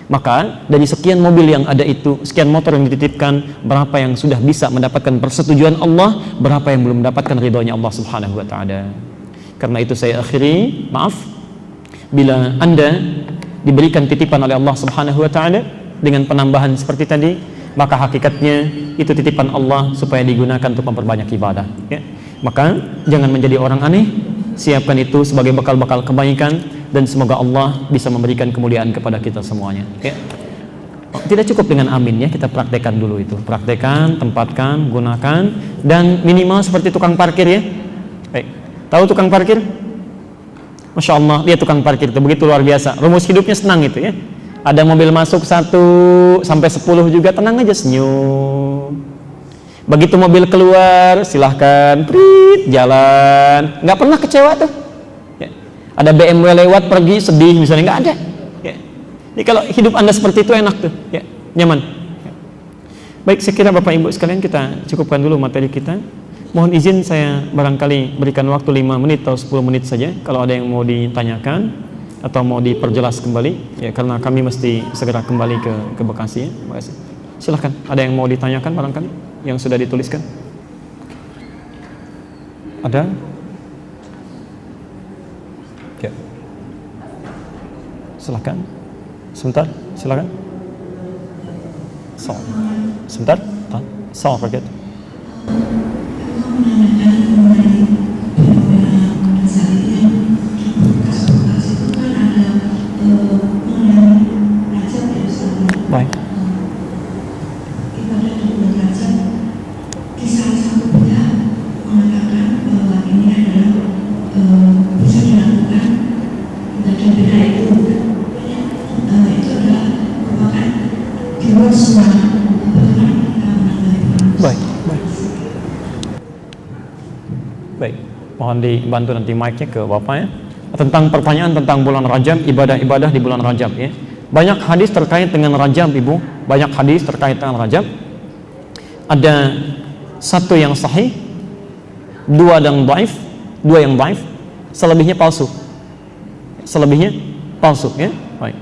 Speaker 1: Maka dari sekian mobil yang ada itu, sekian motor yang dititipkan, berapa yang sudah bisa mendapatkan persetujuan Allah, berapa yang belum mendapatkan ridhonya Allah Subhanahu wa taala. Karena itu saya akhiri, maaf, bila Anda diberikan titipan oleh Allah Subhanahu wa taala dengan penambahan seperti tadi, maka hakikatnya itu titipan Allah supaya digunakan untuk memperbanyak ibadah, ya. Maka jangan menjadi orang aneh, siapkan itu sebagai bekal-bekal kebaikan, dan semoga Allah bisa memberikan kemuliaan kepada kita semuanya, ya. Tidak cukup dengan amin, ya, kita praktekkan dulu itu, praktekkan, tempatkan, gunakan, dan minimal seperti tukang parkir, ya. Baik. Tahu tukang parkir? Masya Allah, dia tukang parkir itu begitu luar biasa, rumus hidupnya senang itu, ya. Ada mobil masuk 1 sampai 10 juga tenang aja, senyum. Begitu mobil keluar, silahkan prit, jalan, nggak pernah kecewa tuh, ya. Ada BMW lewat pergi sedih misalnya, nggak ada, ya. Jadi kalau hidup Anda seperti itu enak tuh, ya, nyaman, ya. Baik, saya kira Bapak Ibu sekalian kita cukupkan dulu materi kita. Mohon izin saya barangkali berikan waktu 5 menit atau 10 menit saja kalau ada yang mau ditanyakan atau mau diperjelas kembali, ya, karena kami mesti segera kembali ke Bekasi, ya. Terima kasih. Silahkan, ada yang mau ditanyakan barangkali yang sudah dituliskan? Ada? Ya. Silahkan. Sebentar, silahkan. Sebentar. Salam paket. Baik. Baik, mohon dibantu nanti mic-nya ke Bapak, ya. Tentang pertanyaan tentang bulan Rajab, ibadah-ibadah di bulan Rajab, ya. Banyak hadis terkait dengan Rajab, Ibu. Banyak hadis terkait dengan Rajab. Ada 1 yang sahih, 2 yang dhaif, 2 yang dhaif, selebihnya palsu. Selebihnya palsu, ya. Baik.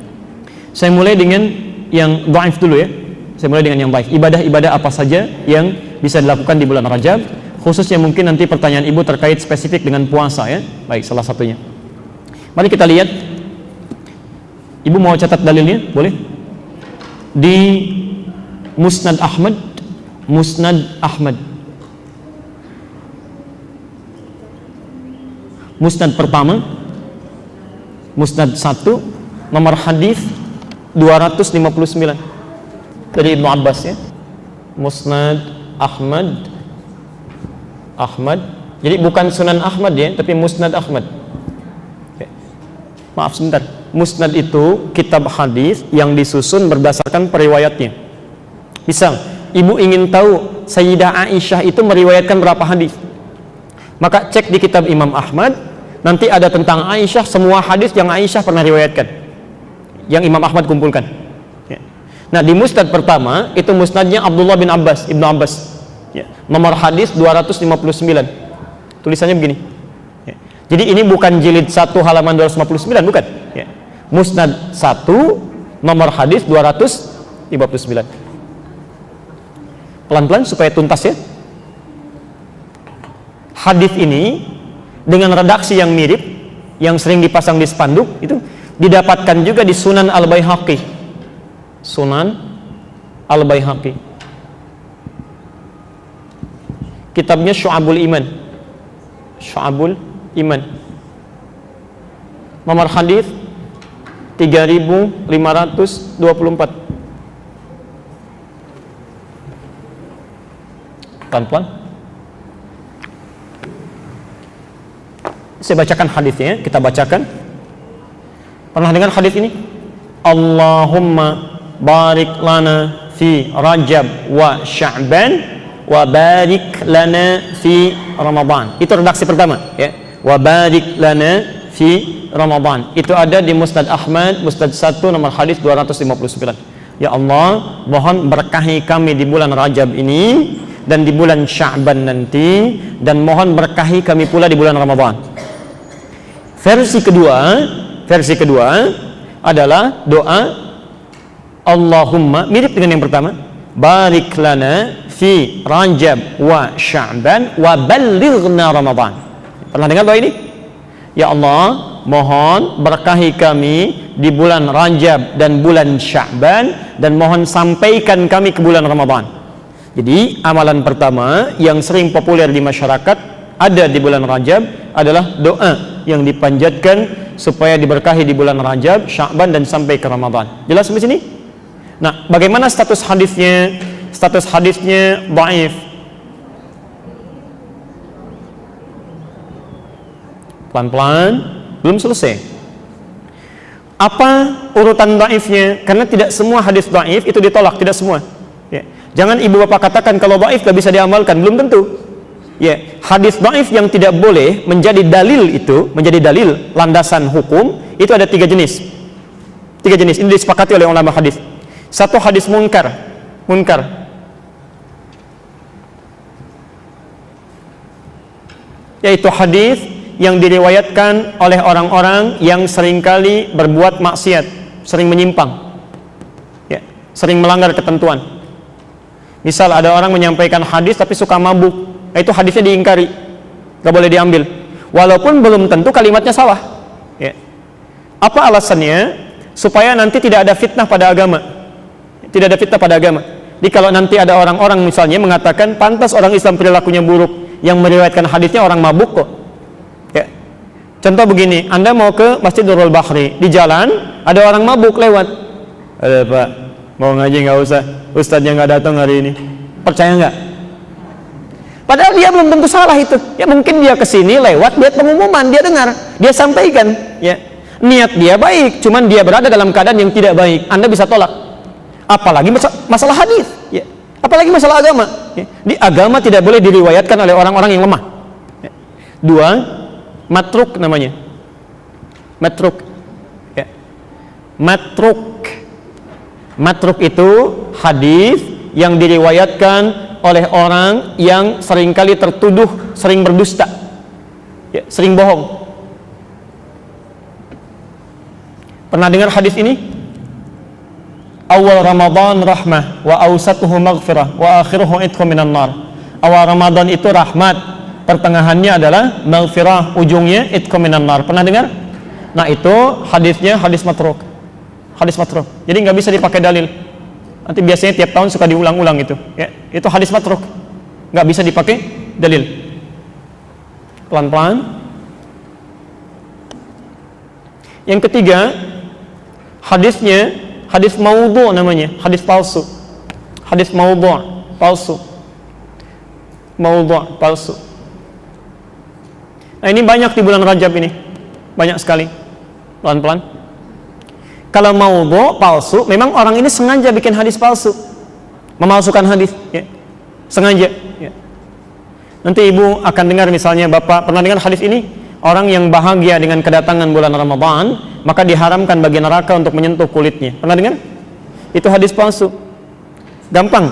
Speaker 1: Saya mulai dengan yang dhaif dulu, ya. Saya mulai dengan yang dhaif. Ibadah-ibadah apa saja yang bisa dilakukan di bulan Rajab? Khususnya mungkin nanti pertanyaan Ibu terkait spesifik dengan puasa, ya. Baik, salah satunya. Mari kita lihat. Ibu mau catat dalilnya? Boleh? Di Musnad Ahmad. Musnad Ahmad. Musnad pertama, Musnad 1, nomor hadis 259 dari Ibnu Abbas, ya. Musnad Ahmad. Jadi bukan Sunan Ahmad, ya, tapi Musnad Ahmad. Oke. Maaf sebentar. Musnad itu kitab hadis yang disusun berdasarkan periwayatnya. Misal, Ibu ingin tahu Sayyidah Aisyah itu meriwayatkan berapa hadis, maka cek di kitab Imam Ahmad, nanti ada tentang Aisyah, semua hadis yang Aisyah pernah riwayatkan, yang Imam Ahmad kumpulkan, ya. Nah, di Musnad pertama itu Musnadnya Abdullah bin Abbas, Ibnu Abbas, ya. Nomor hadis 259. Tulisannya begini, ya. Jadi ini bukan jilid 1 halaman 259, bukan, ya. Musnad 1, nomor hadis 259. Pelan-pelan supaya tuntas, ya. Hadis ini dengan redaksi yang mirip, yang sering dipasang di spanduk, itu didapatkan juga di Sunan Al-Baihaqi. Sunan Al-Baihaqi. Kitabnya Syu'abul Iman. Syu'abul Iman. Nomor hadis 3524. Pelan-pelan. Saya bacakan hadisnya, kita bacakan. Pernah dengar hadis ini? Allahumma barik lana fi Rajab wa Sya'ban wa barik lana fi Ramadan. Itu redaksi pertama, ya. Wa barik lana fi Ramadan. Itu ada di Musnad Ahmad, Musnad 1, nomor hadis 259. Ya Allah, mohon berkahi kami di bulan Rajab ini dan di bulan Sya'ban nanti, dan mohon berkahi kami pula di bulan Ramadan. Versi kedua adalah doa Allahumma, mirip dengan yang pertama, barik lana fi Rajab wa Sya'ban wa ballighna Ramadan. Pernah dengar doa ini? Ya Allah, mohon berkahi kami di bulan Rajab dan bulan Sya'ban, dan mohon sampaikan kami ke bulan Ramadan. Jadi amalan pertama yang sering populer di masyarakat ada di bulan Rajab adalah doa yang dipanjatkan supaya diberkahi di bulan Rajab, Sya'ban, dan sampai ke Ramadan. Jelas sampai sini? Nah, bagaimana status hadisnya? Status hadisnya dhaif. Pelan-pelan, belum selesai. Apa urutan dhaifnya? Karena tidak semua hadis dhaif itu ditolak, tidak semua. Ya. Jangan ibu bapak katakan kalau dhaif tidak bisa diamalkan, belum tentu. Ya, hadis dhaif yang tidak boleh menjadi dalil itu, menjadi dalil landasan hukum, itu ada 3 jenis. 3 jenis, ini disepakati oleh ulama hadis. Satu, hadis munkar. Yaitu hadis yang diriwayatkan oleh orang-orang yang seringkali berbuat maksiat, sering menyimpang, ya, sering melanggar ketentuan. Misal ada orang menyampaikan hadis tapi suka mabuk, itu hadisnya diingkari, gak boleh diambil, walaupun belum tentu kalimatnya salah. Ya. Apa alasannya? Supaya nanti tidak ada fitnah pada agama. Tidak ada fitnah pada agama. Jadi kalau nanti ada orang-orang misalnya mengatakan pantas orang Islam perilakunya buruk, yang meriwayatkan hadisnya orang mabuk kok. Ya. Contoh begini, Anda mau ke Masjid Nurul Bahri, di jalan ada orang mabuk lewat. Ada Pak, mau ngaji nggak usah, ustadznya nggak datang hari ini. Percaya nggak? Padahal dia belum tentu salah itu. Ya mungkin dia kesini lewat, lihat pengumuman, dia dengar, dia sampaikan. Ya. Niat dia baik, cuman dia berada dalam keadaan yang tidak baik. Anda bisa tolak. Apalagi masalah hadis, ya. Apalagi masalah agama. Ya. Di agama tidak boleh diriwayatkan oleh orang-orang yang lemah. Ya. 2, matruk namanya. Matruk. Ya. Matruk itu hadis yang diriwayatkan oleh orang yang seringkali tertuduh sering berdusta, ya, sering bohong. Pernah dengar hadis ini? Awal Ramadan rahmah, wa awsatuhu maghfirah, wa akhiruhu itqu minan nar. Awal Ramadan itu rahmat, pertengahannya adalah maghfirah, ujungnya itqu minan nar. Pernah dengar? Nah itu hadisnya hadis matruk. Hadis matruk. Jadi nggak bisa dipakai dalil. Nanti biasanya tiap tahun suka diulang-ulang itu. Ya, itu hadis matruk. Nggak bisa dipakai dalil. Pelan-pelan. Yang ketiga, hadisnya hadis maudhu namanya, hadis palsu. Hadis maudhu, palsu. Maudhu, palsu. Nah ini banyak di bulan Rajab ini. Banyak sekali. Pelan-pelan. Kalau maudhu, palsu, memang orang ini sengaja bikin hadis palsu. Memalsukan hadis, ya. Sengaja, ya. Nanti ibu akan dengar misalnya bapak pernah dengar hadis ini, orang yang bahagia dengan kedatangan bulan Ramadan maka diharamkan bagi neraka untuk menyentuh kulitnya. Pernah dengar? Itu hadis palsu. Gampang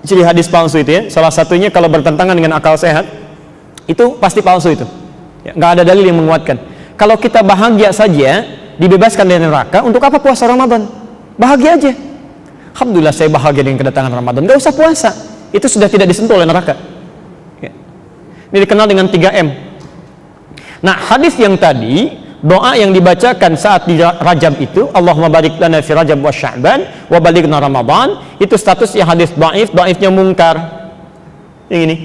Speaker 1: ciri hadis palsu itu, ya. Salah satunya kalau bertentangan dengan akal sehat, itu pasti palsu itu, ya, nggak ada dalil yang menguatkan. Kalau kita bahagia saja dibebaskan dari neraka, untuk apa puasa Ramadan? Bahagia aja. Alhamdulillah saya bahagia dengan kedatangan Ramadan, nggak usah puasa, itu sudah tidak disentuh oleh neraka, ya. Ini dikenal dengan 3M. Nah hadis yang tadi, doa yang dibacakan saat di Rajab itu, Allahumma barik lana fi Rajab wa Sya'ban wa balighna Ramadan, itu statusnya hadis dhaif, dhaifnya mungkar. Yang ini.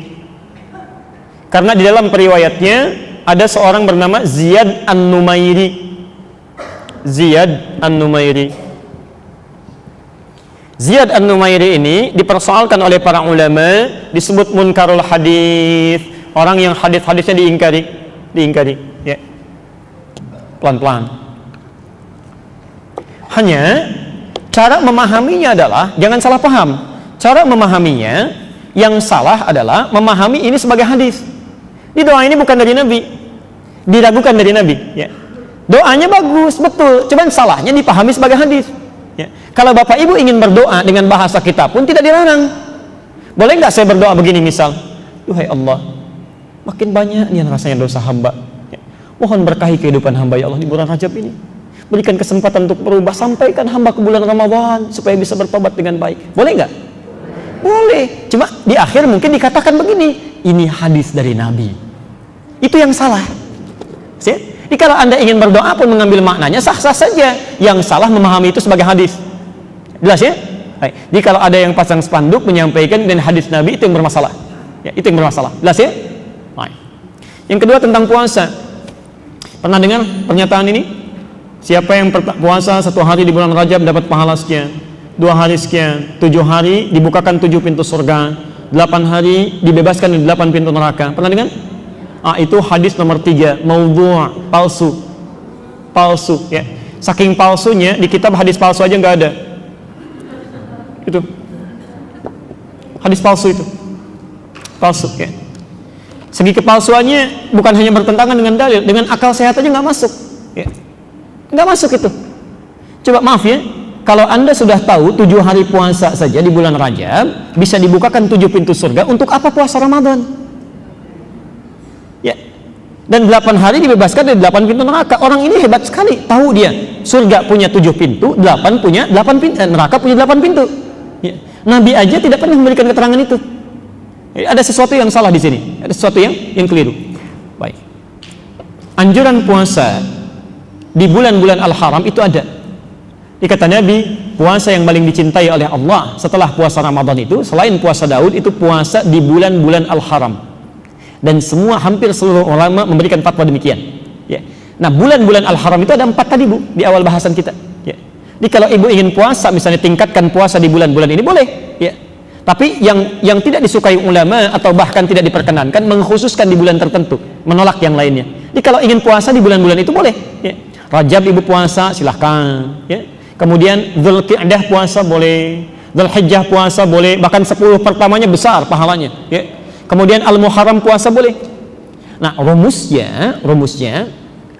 Speaker 1: Karena di dalam periwayatnya ada seorang bernama Ziyad An-Numairi. Ziyad An-Numairi. Ziyad An-Numairi ini dipersoalkan oleh para ulama, disebut munkarul hadis, orang yang hadis-hadisnya diingkari, ya. Pelan-pelan. Hanya cara memahaminya adalah jangan salah paham. Cara memahaminya yang salah adalah memahami ini sebagai hadis. Di doa ini bukan dari Nabi, diragukan dari Nabi, ya. Doanya bagus, betul, cuman salahnya dipahami sebagai hadis, ya. Kalau bapak ibu ingin berdoa dengan bahasa kita pun tidak dilarang. Boleh nggak saya berdoa begini misal, Duhai Allah, makin banyak nih rasanya dosa hamba, ya. Mohon berkahi kehidupan hamba ya Allah di bulan Rajab ini. berikan kesempatan untuk berubah, sampaikan hamba ke bulan Ramadan supaya bisa bertobat dengan baik. Boleh nggak? Boleh. Cuma di akhir mungkin dikatakan begini, ini hadis dari Nabi. Itu yang salah. Jadi kalau Anda ingin berdoa pun mengambil maknanya sah-sah saja. Yang salah memahami itu sebagai hadis. Jelas ya? Baik. Jadi kalau ada yang pasang spanduk menyampaikan dan hadis Nabi, itu yang bermasalah. Ya, itu yang bermasalah. Jelas ya? Baik. Yang kedua tentang puasa. Pernah dengar pernyataan ini? Siapa yang puasa 1 hari di bulan Rajab dapat pahala sekian, 2 hari sekian, 7 hari dibukakan 7 pintu surga, 8 hari dibebaskan dari 8 pintu neraka. Pernah dengar? Itu hadis nomor 3, maudhu', palsu ya. Saking palsunya di kitab hadis palsu aja nggak ada. Itu hadis palsu, itu palsu ya. Segi kepalsuannya bukan hanya bertentangan dengan dalil, dengan akal sehat aja nggak masuk ya. Nggak masuk itu. Coba maaf ya, kalau Anda sudah tahu 7 hari puasa saja di bulan Rajab bisa dibukakan 7 pintu surga, untuk apa puasa Ramadan? Ya. Dan 8 hari dibebaskan dari 8 pintu neraka. Orang ini hebat sekali, tahu dia surga punya 7 pintu, 8 punya 8 pintu, neraka punya 8 pintu. Ya. Nabi aja tidak pernah memberikan keterangan itu. Ya, ada sesuatu yang salah di sini, ada sesuatu yang keliru. Baik. Anjuran puasa di bulan-bulan al-haram itu ada. Dikata Nabi, puasa yang paling dicintai oleh Allah setelah puasa Ramadan itu, selain puasa Daud, itu puasa di bulan-bulan al-haram. Dan semua, hampir seluruh ulama memberikan fatwa demikian. Ya. Nah, bulan-bulan al-haram itu ada 4 tadi Bu, di awal bahasan kita. Ya. Jadi kalau ibu ingin puasa, misalnya tingkatkan puasa di bulan-bulan ini, boleh. Ya. Tapi yang tidak disukai ulama atau bahkan tidak diperkenankan, mengkhususkan di bulan tertentu, menolak yang lainnya. Jadi kalau ingin puasa di bulan-bulan itu boleh. Ya. Rajab ibu puasa, silahkan. Ya. Kemudian Dzulqa'dah puasa boleh, Dzulhijjah puasa boleh, bahkan 10 pertamanya besar pahalanya. Ya. Kemudian Al-Muharram puasa boleh. Nah, rumusnya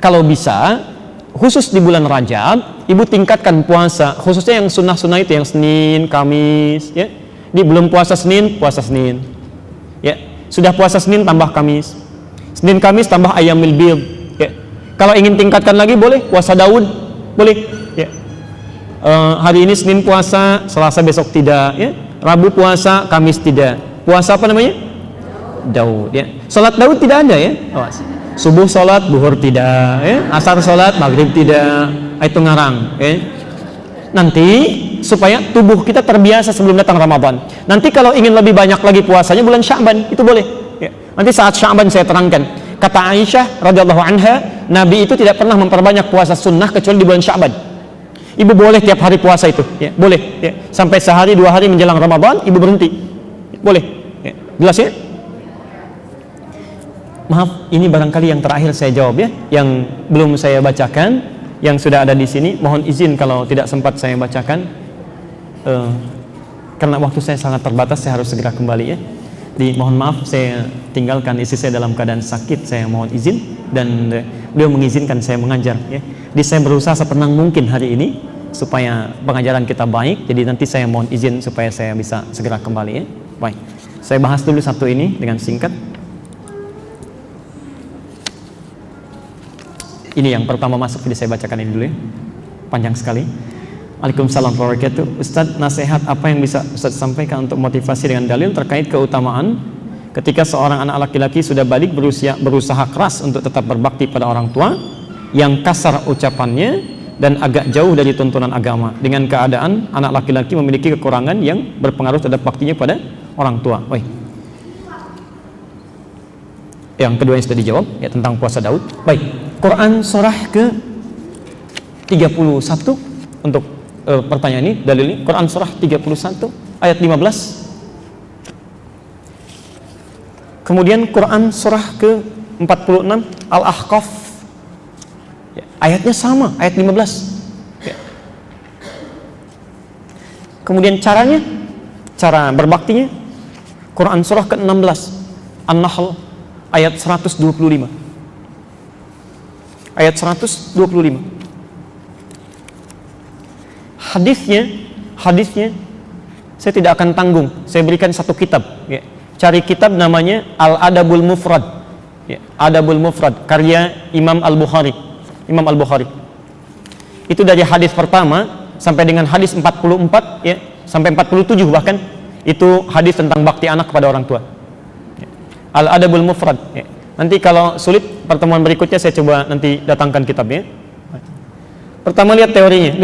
Speaker 1: kalau bisa khusus di bulan Rajab, ibu tingkatkan puasa, khususnya yang sunnah-sunnah itu, yang Senin, Kamis. Ya. Di belum puasa Senin, ya. Sudah puasa Senin tambah Kamis, Senin Kamis tambah Ayyamil Bid. Ya. Kalau ingin tingkatkan lagi boleh puasa Daud, boleh. Ya. Hari ini Senin puasa, Selasa besok tidak. Ya. Rabu puasa, Kamis tidak. Puasa apa namanya? Daud. Ya. Salat Daud tidak ada ya. Subuh salat, duhur tidak. Ya. Asar salat, maghrib tidak. Itu ngarang. Ya. Nanti supaya tubuh kita terbiasa sebelum datang Ramadan. Nanti kalau ingin lebih banyak lagi puasanya bulan Sya'ban, itu boleh. Ya. Nanti saat Sya'ban saya terangkan. Kata Aisyah radhiyallahu anha, Nabi itu tidak pernah memperbanyak puasa sunnah kecuali di bulan Sya'ban. Ibu boleh tiap hari puasa itu, ya, boleh. Ya. Sampai sehari 2 hari menjelang Ramadan, ibu berhenti. Ya, boleh. Ya. Jelas ya? Maaf, ini barangkali yang terakhir saya jawab ya, yang belum saya bacakan. Yang sudah ada di sini, mohon izin kalau tidak sempat saya bacakan, karena waktu saya sangat terbatas, saya harus segera kembali ya. Jadi mohon maaf, saya tinggalkan istri saya dalam keadaan sakit, saya mohon izin, dan beliau mengizinkan saya mengajar ya. Jadi saya berusaha sepenang mungkin hari ini supaya pengajaran kita baik. Jadi nanti saya mohon izin supaya saya bisa segera kembali ya. Baik, saya bahas dulu satu ini dengan singkat. Ini yang pertama masuk, jadi saya bacakan ini dulu ya. Panjang sekali. Waalaikumsalam warahmatullahi wabarakatuh. Ustadz, nasihat apa yang bisa Ustadz sampaikan untuk motivasi dengan dalil terkait keutamaan ketika seorang anak laki-laki sudah balik berusaha keras untuk tetap berbakti pada orang tua, yang kasar ucapannya dan agak jauh dari tuntunan agama, dengan keadaan anak laki-laki memiliki kekurangan yang berpengaruh terhadap baktinya pada orang tua. Yang kedua yang sudah dijawab ya, tentang puasa Daud. Baik, Quran surah ke 31 untuk pertanyaan ini, dalil ini. Quran surah 31 ayat 15. Kemudian Quran surah ke 46 Al-Ahqaf ya, ayatnya sama, ayat 15 ya. Kemudian cara berbaktinya, Quran surah ke 16 An-Nahl ayat 125. Ayat 125. Hadisnya saya tidak akan tanggung. Saya berikan satu kitab ya. Cari kitab namanya Al-Adabul Mufrad ya. Adabul Mufrad karya Imam Al-Bukhari. Itu dari hadis pertama sampai dengan hadis 44 ya, sampai 47 bahkan, itu hadis tentang bakti anak kepada orang tua. Al-Adabul Mufrad ya. Nanti kalau sulit pertemuan berikutnya saya coba nanti datangkan kitabnya. Pertama lihat teorinya.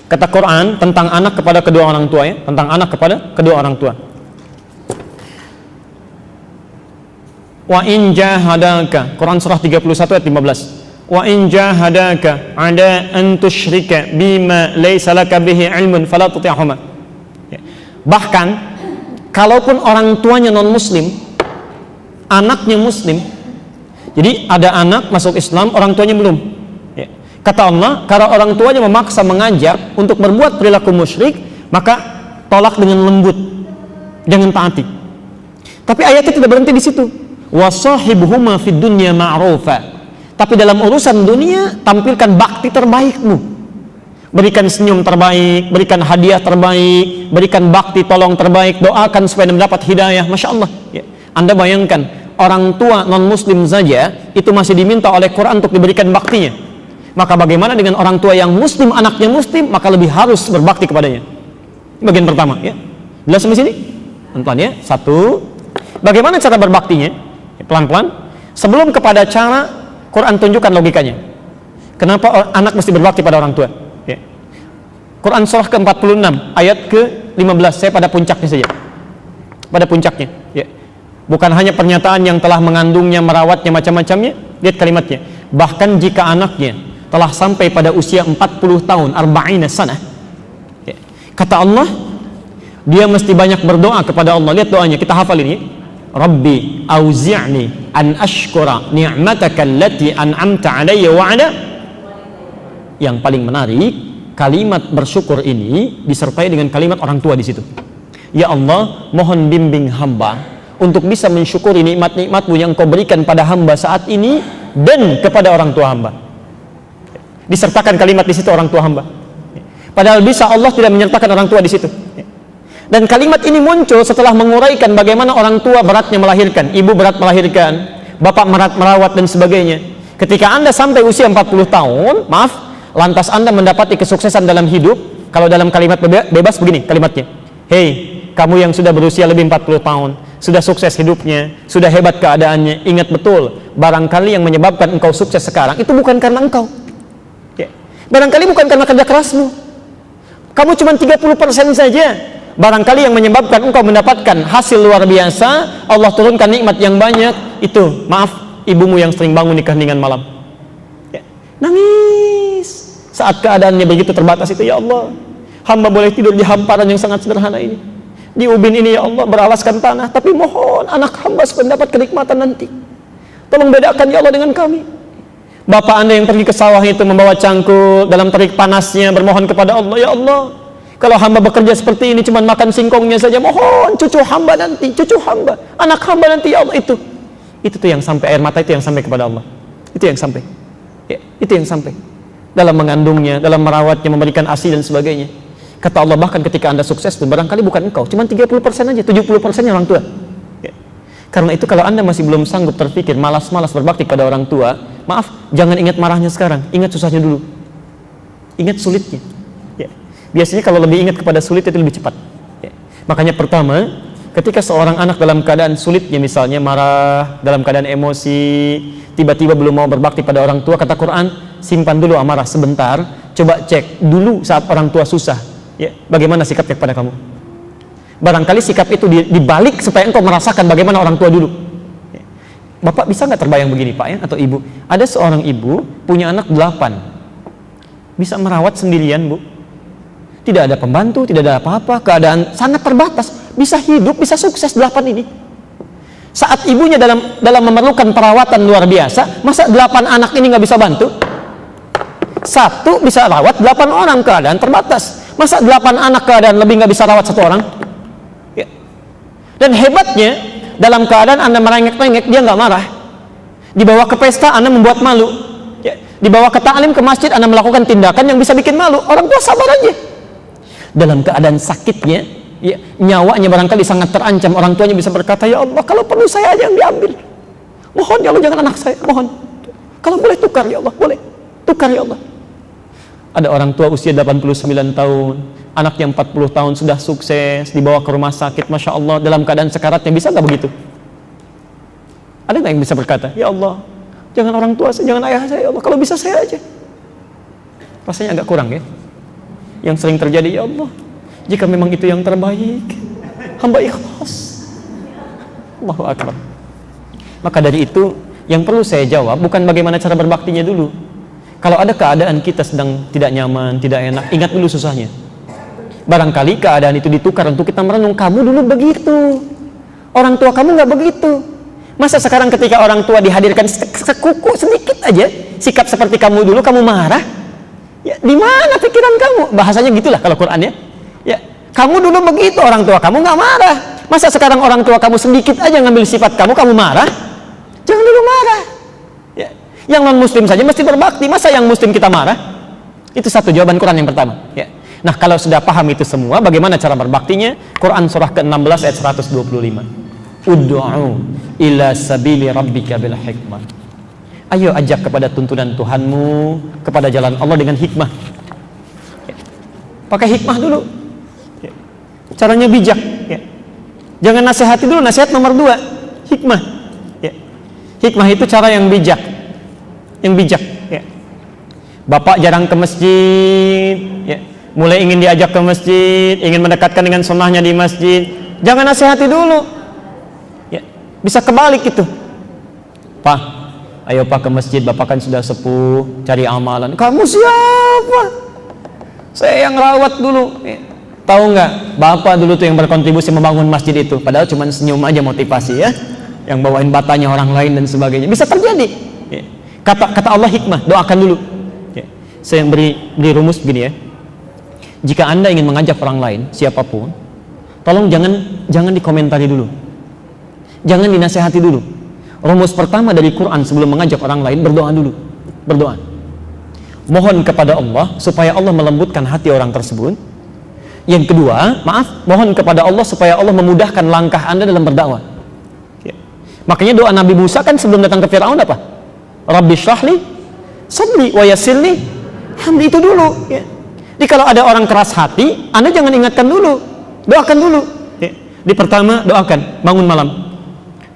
Speaker 1: Kata Quran tentang anak kepada kedua orang tua ya, tentang anak kepada kedua orang tua. Wa in jahadaka, Quran surah 31 ayat 15. Wa in jahadaka ada an tusyrika bima laysa laka bihi ilmun fala tuti'huma. Bahkan kalaupun orang tuanya non muslim, anaknya muslim, jadi ada anak masuk Islam, orang tuanya belum ya. Kata Allah, kalau orang tuanya memaksa mengajak untuk berbuat perilaku musyrik, maka tolak dengan lembut, jangan taati. Tapi ayatnya tidak berhenti di situ. Wasahibuhuma fid dunya ma'rufa. Tapi dalam urusan dunia, tampilkan bakti terbaikmu. Berikan senyum terbaik, berikan hadiah terbaik, berikan bakti tolong terbaik, doakan supaya mendapat hidayah. Masya Allah ya. Anda bayangkan, orang tua non-muslim saja itu masih diminta oleh Quran untuk diberikan baktinya. Maka bagaimana dengan orang tua yang muslim, anaknya muslim, maka lebih harus berbakti kepadanya. Bagian pertama ya. Jelas sampai sini? Pelan-pelan ya. Satu, bagaimana cara berbaktinya? Pelan-pelan. Sebelum kepada cara, Quran tunjukkan logikanya. Kenapa anak mesti berbakti pada orang tua? Ya. Quran surah ke-46 ayat ke-15. Saya pada puncaknya saja. Pada puncaknya. Ya. Bukan hanya pernyataan yang telah mengandungnya, merawatnya, macam-macamnya. Lihat kalimatnya. Bahkan jika anaknya telah sampai pada usia 40 tahun, 40 sanah. Ya. Kata Allah, dia mesti banyak berdoa kepada Allah. Lihat doanya, kita hafal ini. Rabbi auzi'ni an ashkura ni'mataka allati an'amta alayya wa ala. Yang paling menarik, kalimat bersyukur ini disertai dengan kalimat orang tua di situ. Ya Allah, mohon bimbing hamba untuk bisa mensyukuri nikmat-nikmat-Mu yang Kau berikan pada hamba saat ini dan kepada orang tua hamba. Disertakan kalimat di situ orang tua hamba. Padahal bisa Allah tidak menyertakan orang tua di situ. Dan kalimat ini muncul setelah menguraikan bagaimana orang tua beratnya melahirkan, ibu berat melahirkan, bapak berat merawat dan sebagainya. Ketika Anda sampai usia 40 tahun, maaf, lantas Anda mendapati kesuksesan dalam hidup, kalau dalam kalimat bebas begini kalimatnya. Hei, kamu yang sudah berusia lebih 40 tahun, sudah sukses hidupnya, sudah hebat keadaannya, ingat betul, barangkali yang menyebabkan engkau sukses sekarang itu bukan karena engkau. Ya. Barangkali bukan karena kerja kerasmu. Kamu cuma 30% saja. Barangkali yang menyebabkan engkau mendapatkan hasil luar biasa, Allah turunkan nikmat yang banyak, itu maaf, ibumu yang sering bangun di keheningan malam ya. Nangis saat keadaannya begitu terbatas itu. Ya Allah, hamba boleh tidur di hamparan yang sangat sederhana ini, di ubin ini ya Allah, beralaskan tanah, tapi mohon anak hamba supaya mendapat kenikmatan nanti, tolong bedakan ya Allah dengan kami. Bapak Anda yang pergi ke sawah itu membawa cangkul dalam terik panasnya, bermohon kepada Allah, ya Allah, kalau hamba bekerja seperti ini cuma makan singkongnya saja, mohon cucu hamba nanti, cucu hamba, anak hamba nanti ya Allah. Itu tuh yang sampai, air mata itu yang sampai kepada Allah. Itu yang sampai ya, itu yang sampai dalam mengandungnya, dalam merawatnya, memberikan ASI dan sebagainya. Kata Allah, bahkan ketika Anda sukses pun barangkali bukan engkau, cuma 30% aja, 70% orang tua ya. Karena itu kalau Anda masih belum sanggup terpikir, malas-malas berbakti pada orang tua, maaf, jangan ingat marahnya sekarang, ingat susahnya dulu, ingat sulitnya. Biasanya kalau lebih ingat kepada sulit itu lebih cepat ya. Makanya pertama, ketika seorang anak dalam keadaan sulitnya, misalnya marah, dalam keadaan emosi, tiba-tiba belum mau berbakti pada orang tua, kata Quran, simpan dulu amarah sebentar, coba cek dulu saat orang tua susah ya, bagaimana sikapnya kepada kamu. Barangkali sikap itu dibalik supaya engkau merasakan bagaimana orang tua dulu ya. Bapak bisa nggak terbayang begini Pak ya, atau Ibu, ada seorang ibu punya anak 8, bisa merawat sendirian Bu, tidak ada pembantu, tidak ada apa-apa, keadaan sangat terbatas, bisa hidup, bisa sukses 8 ini. Saat ibunya dalam memerlukan perawatan luar biasa, masa 8 anak ini nggak bisa bantu? Satu bisa rawat 8 orang, keadaan terbatas. Masa 8 anak keadaan lebih nggak bisa rawat 1 orang? Ya. Dan hebatnya, dalam keadaan Anda merengek-rengek, dia nggak marah. Dibawa ke pesta, Anda membuat malu. Ya. Dibawa ke ta'lim, ke masjid, Anda melakukan tindakan yang bisa bikin malu. Orang tua sabar aja. Dalam keadaan sakitnya ya, nyawanya barangkali sangat terancam, orang tuanya bisa berkata, ya Allah, kalau perlu saya aja yang diambil, mohon ya Allah jangan anak saya, mohon, kalau boleh tukar ya Allah, boleh tukar ya Allah Ada orang tua usia 89 tahun, anak yang 40 tahun sudah sukses, dibawa ke rumah sakit, Masya Allah, dalam keadaan sekaratnya. Bisa nggak begitu? Ada nggak yang bisa berkata, ya Allah, jangan orang tua saya, jangan ayah saya, ya Allah, kalau bisa saya aja. Rasanya agak kurang ya. Yang sering terjadi, ya Allah, jika memang itu yang terbaik, hamba ikhlas. Allahu Akbar. Maka dari itu, yang perlu saya jawab bukan bagaimana cara berbaktinya dulu. Kalau ada keadaan kita sedang tidak nyaman, tidak enak, ingat dulu susahnya. Barangkali keadaan itu ditukar untuk kita merenung, kamu dulu begitu, orang tua kamu nggak begitu. Masa sekarang ketika orang tua dihadirkan sekuku sedikit aja sikap seperti kamu dulu, kamu marah? Ya, di mana pikiran kamu? Bahasanya gitulah kalau Quran ya. Ya, kamu dulu begitu, orang tua kamu nggak marah. Masa sekarang orang tua kamu sedikit aja ngambil sifat kamu marah? Jangan dulu marah. Ya. Yang non muslim saja mesti berbakti, masa yang muslim kita marah? Itu satu jawaban Quran yang pertama ya. Nah, kalau sudah paham itu semua, bagaimana cara berbaktinya? Quran surah ke-16 ayat 125. Ud'u ila sabili rabbika bil hikmah. Ayo ajak kepada tuntunan Tuhanmu, kepada jalan Allah dengan hikmah ya. Pakai hikmah dulu ya. Caranya bijak ya. Jangan nasihati dulu, nasihat nomor 2 hikmah ya. Hikmah itu cara yang bijak, ya. Bapak jarang ke masjid ya. Mulai ingin diajak ke masjid, ingin mendekatkan dengan sunnahnya di masjid, jangan nasihati dulu ya. Bisa kebalik itu. Pak, ayo Pak ke masjid, Bapak kan sudah sepuh, cari amalan. Kamu siapa? Saya yang rawat dulu ya. Tahu nggak, Bapak dulu tuh yang berkontribusi membangun masjid itu, padahal cuma senyum aja motivasi ya, yang bawain batanya orang lain dan sebagainya. Bisa terjadi ya. Kata Allah hikmah, doakan dulu ya. Saya yang beri rumus begini ya. Jika Anda ingin mengajak orang lain, siapapun, tolong jangan dikomentari dulu, jangan dinasehati dulu. Rumus pertama dari Quran sebelum mengajak orang lain, berdoa dulu. Berdoa, mohon kepada Allah supaya Allah melembutkan hati orang tersebut. Yang kedua, mohon kepada Allah supaya Allah memudahkan langkah Anda dalam berdakwah ya. Makanya doa Nabi Musa kan sebelum datang ke Firaun apa? Rabbi syrahli sadri wa yassirli hamli, itu dulu ya. Jadi kalau ada orang keras hati, Anda jangan ingatkan dulu, doakan dulu ya. Di pertama, doakan bangun malam,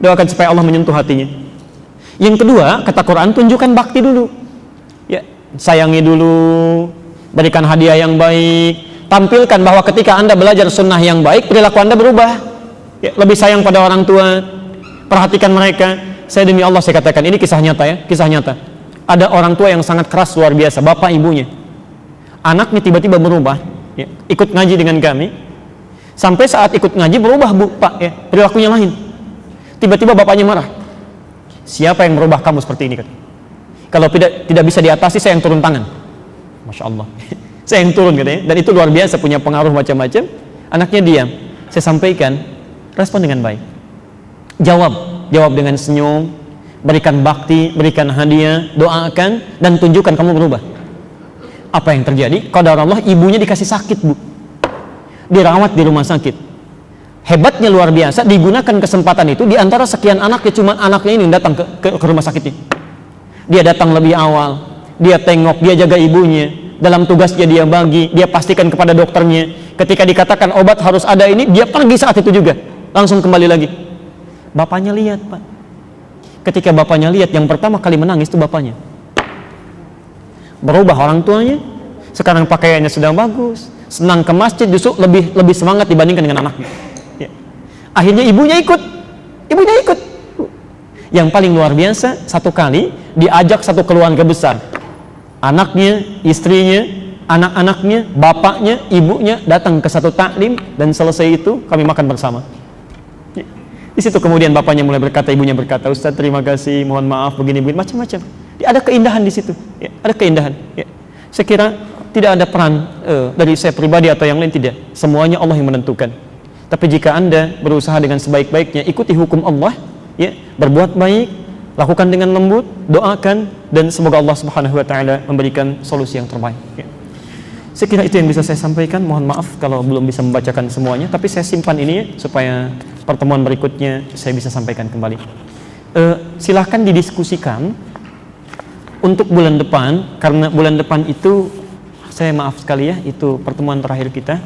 Speaker 1: doakan supaya Allah menyentuh hatinya. Yang kedua, kata Quran, tunjukkan bakti dulu ya. Sayangi dulu, berikan hadiah yang baik, tampilkan bahwa ketika Anda belajar sunnah yang baik, perilaku Anda berubah ya. Lebih sayang pada orang tua, perhatikan mereka. Saya demi Allah saya katakan, ini kisah nyata ya, kisah nyata. Ada orang tua yang sangat keras luar biasa, bapak ibunya. Anaknya tiba-tiba berubah ya, ikut ngaji dengan kami. Sampai saat ikut ngaji berubah Bu, Pak ya, perilakunya lain. Tiba-tiba bapaknya marah. Siapa yang merubah kamu seperti ini? Kalau tidak bisa diatasi, saya yang turun tangan. Masya Allah. Saya yang turun katanya, dan itu luar biasa, punya pengaruh macam-macam. Anaknya diam, saya sampaikan, respon dengan baik, jawab dengan senyum, berikan bakti, berikan hadiah, doakan, dan tunjukkan kamu berubah. Apa yang terjadi? Qadar Allah, ibunya dikasih sakit Bu, dirawat di rumah sakit. Hebatnya luar biasa, digunakan kesempatan itu, di antara sekian anaknya, cuma anaknya ini datang ke rumah sakitnya. Dia datang lebih awal, dia tengok, dia jaga ibunya. Dalam tugasnya dia bagi, dia pastikan kepada dokternya. Ketika dikatakan obat harus ada ini, dia pergi saat itu juga, langsung kembali lagi. Bapaknya lihat Pak. Ketika bapaknya lihat, yang pertama kali menangis itu bapaknya. Berubah orang tuanya. Sekarang pakaiannya sudah bagus, senang ke masjid, justru lebih semangat dibandingkan dengan anaknya ya. Akhirnya ibunya ikut. Yang paling luar biasa, satu kali diajak satu keluarga besar, anaknya, istrinya, anak-anaknya, bapaknya, ibunya datang ke satu taklim, dan selesai itu kami makan bersama. Di situ kemudian bapaknya mulai berkata, ibunya berkata, Ustaz terima kasih, mohon maaf begini macam-macam. Ada keindahan di situ, ya, ada keindahan. Ya. Saya kira tidak ada peran dari saya pribadi atau yang lain, tidak. Semuanya Allah yang menentukan. Tapi jika Anda berusaha dengan sebaik-baiknya, ikuti hukum Allah, ya, berbuat baik, lakukan dengan lembut, doakan, dan semoga Allah Subhanahu wa taala memberikan solusi yang terbaik ya. Saya kira itu yang bisa saya sampaikan. Mohon maaf kalau belum bisa membacakan semuanya, tapi saya simpan ini ya, supaya pertemuan berikutnya saya bisa sampaikan kembali. Silahkan didiskusikan untuk bulan depan, karena bulan depan itu saya maaf sekali ya, itu pertemuan terakhir kita.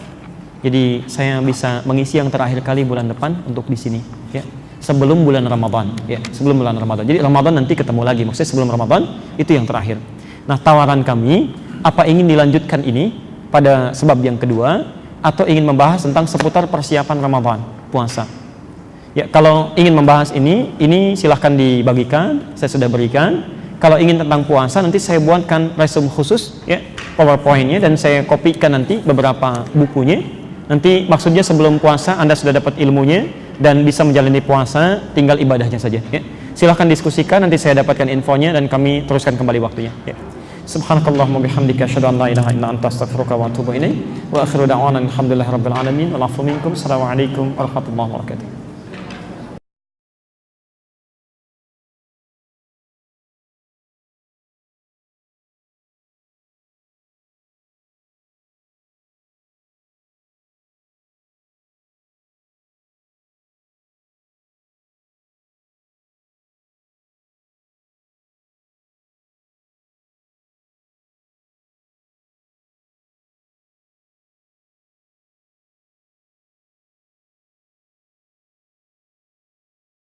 Speaker 1: Jadi saya bisa mengisi yang terakhir kali bulan depan untuk di sini ya. Sebelum bulan Ramadan ya, sebelum bulan Ramadan. Jadi Ramadan nanti ketemu lagi, maksudnya sebelum Ramadan itu yang terakhir. Nah, tawaran kami, apa ingin dilanjutkan ini pada sebab yang kedua atau ingin membahas tentang seputar persiapan Ramadan, puasa. Ya, kalau ingin membahas ini silahkan dibagikan, saya sudah berikan. Kalau ingin tentang puasa, nanti saya buatkan resume khusus ya, PowerPoint-nya, dan saya kopikan nanti beberapa bukunya. Nanti maksudnya sebelum puasa Anda sudah dapat ilmunya dan bisa menjalani puasa, tinggal ibadahnya saja ya. Silahkan diskusikan, nanti saya dapatkan infonya dan kami teruskan kembali waktunya ya. Subhanakallahumma bihamdika asyhadu an la ilaha illa anta astaghfiruka wa atubu ilaik wa akhiru da'wana alhamdulillahirabbil alamin wal 'afwu minkum. Assalamualaikum warahmatullahi wabarakatuh.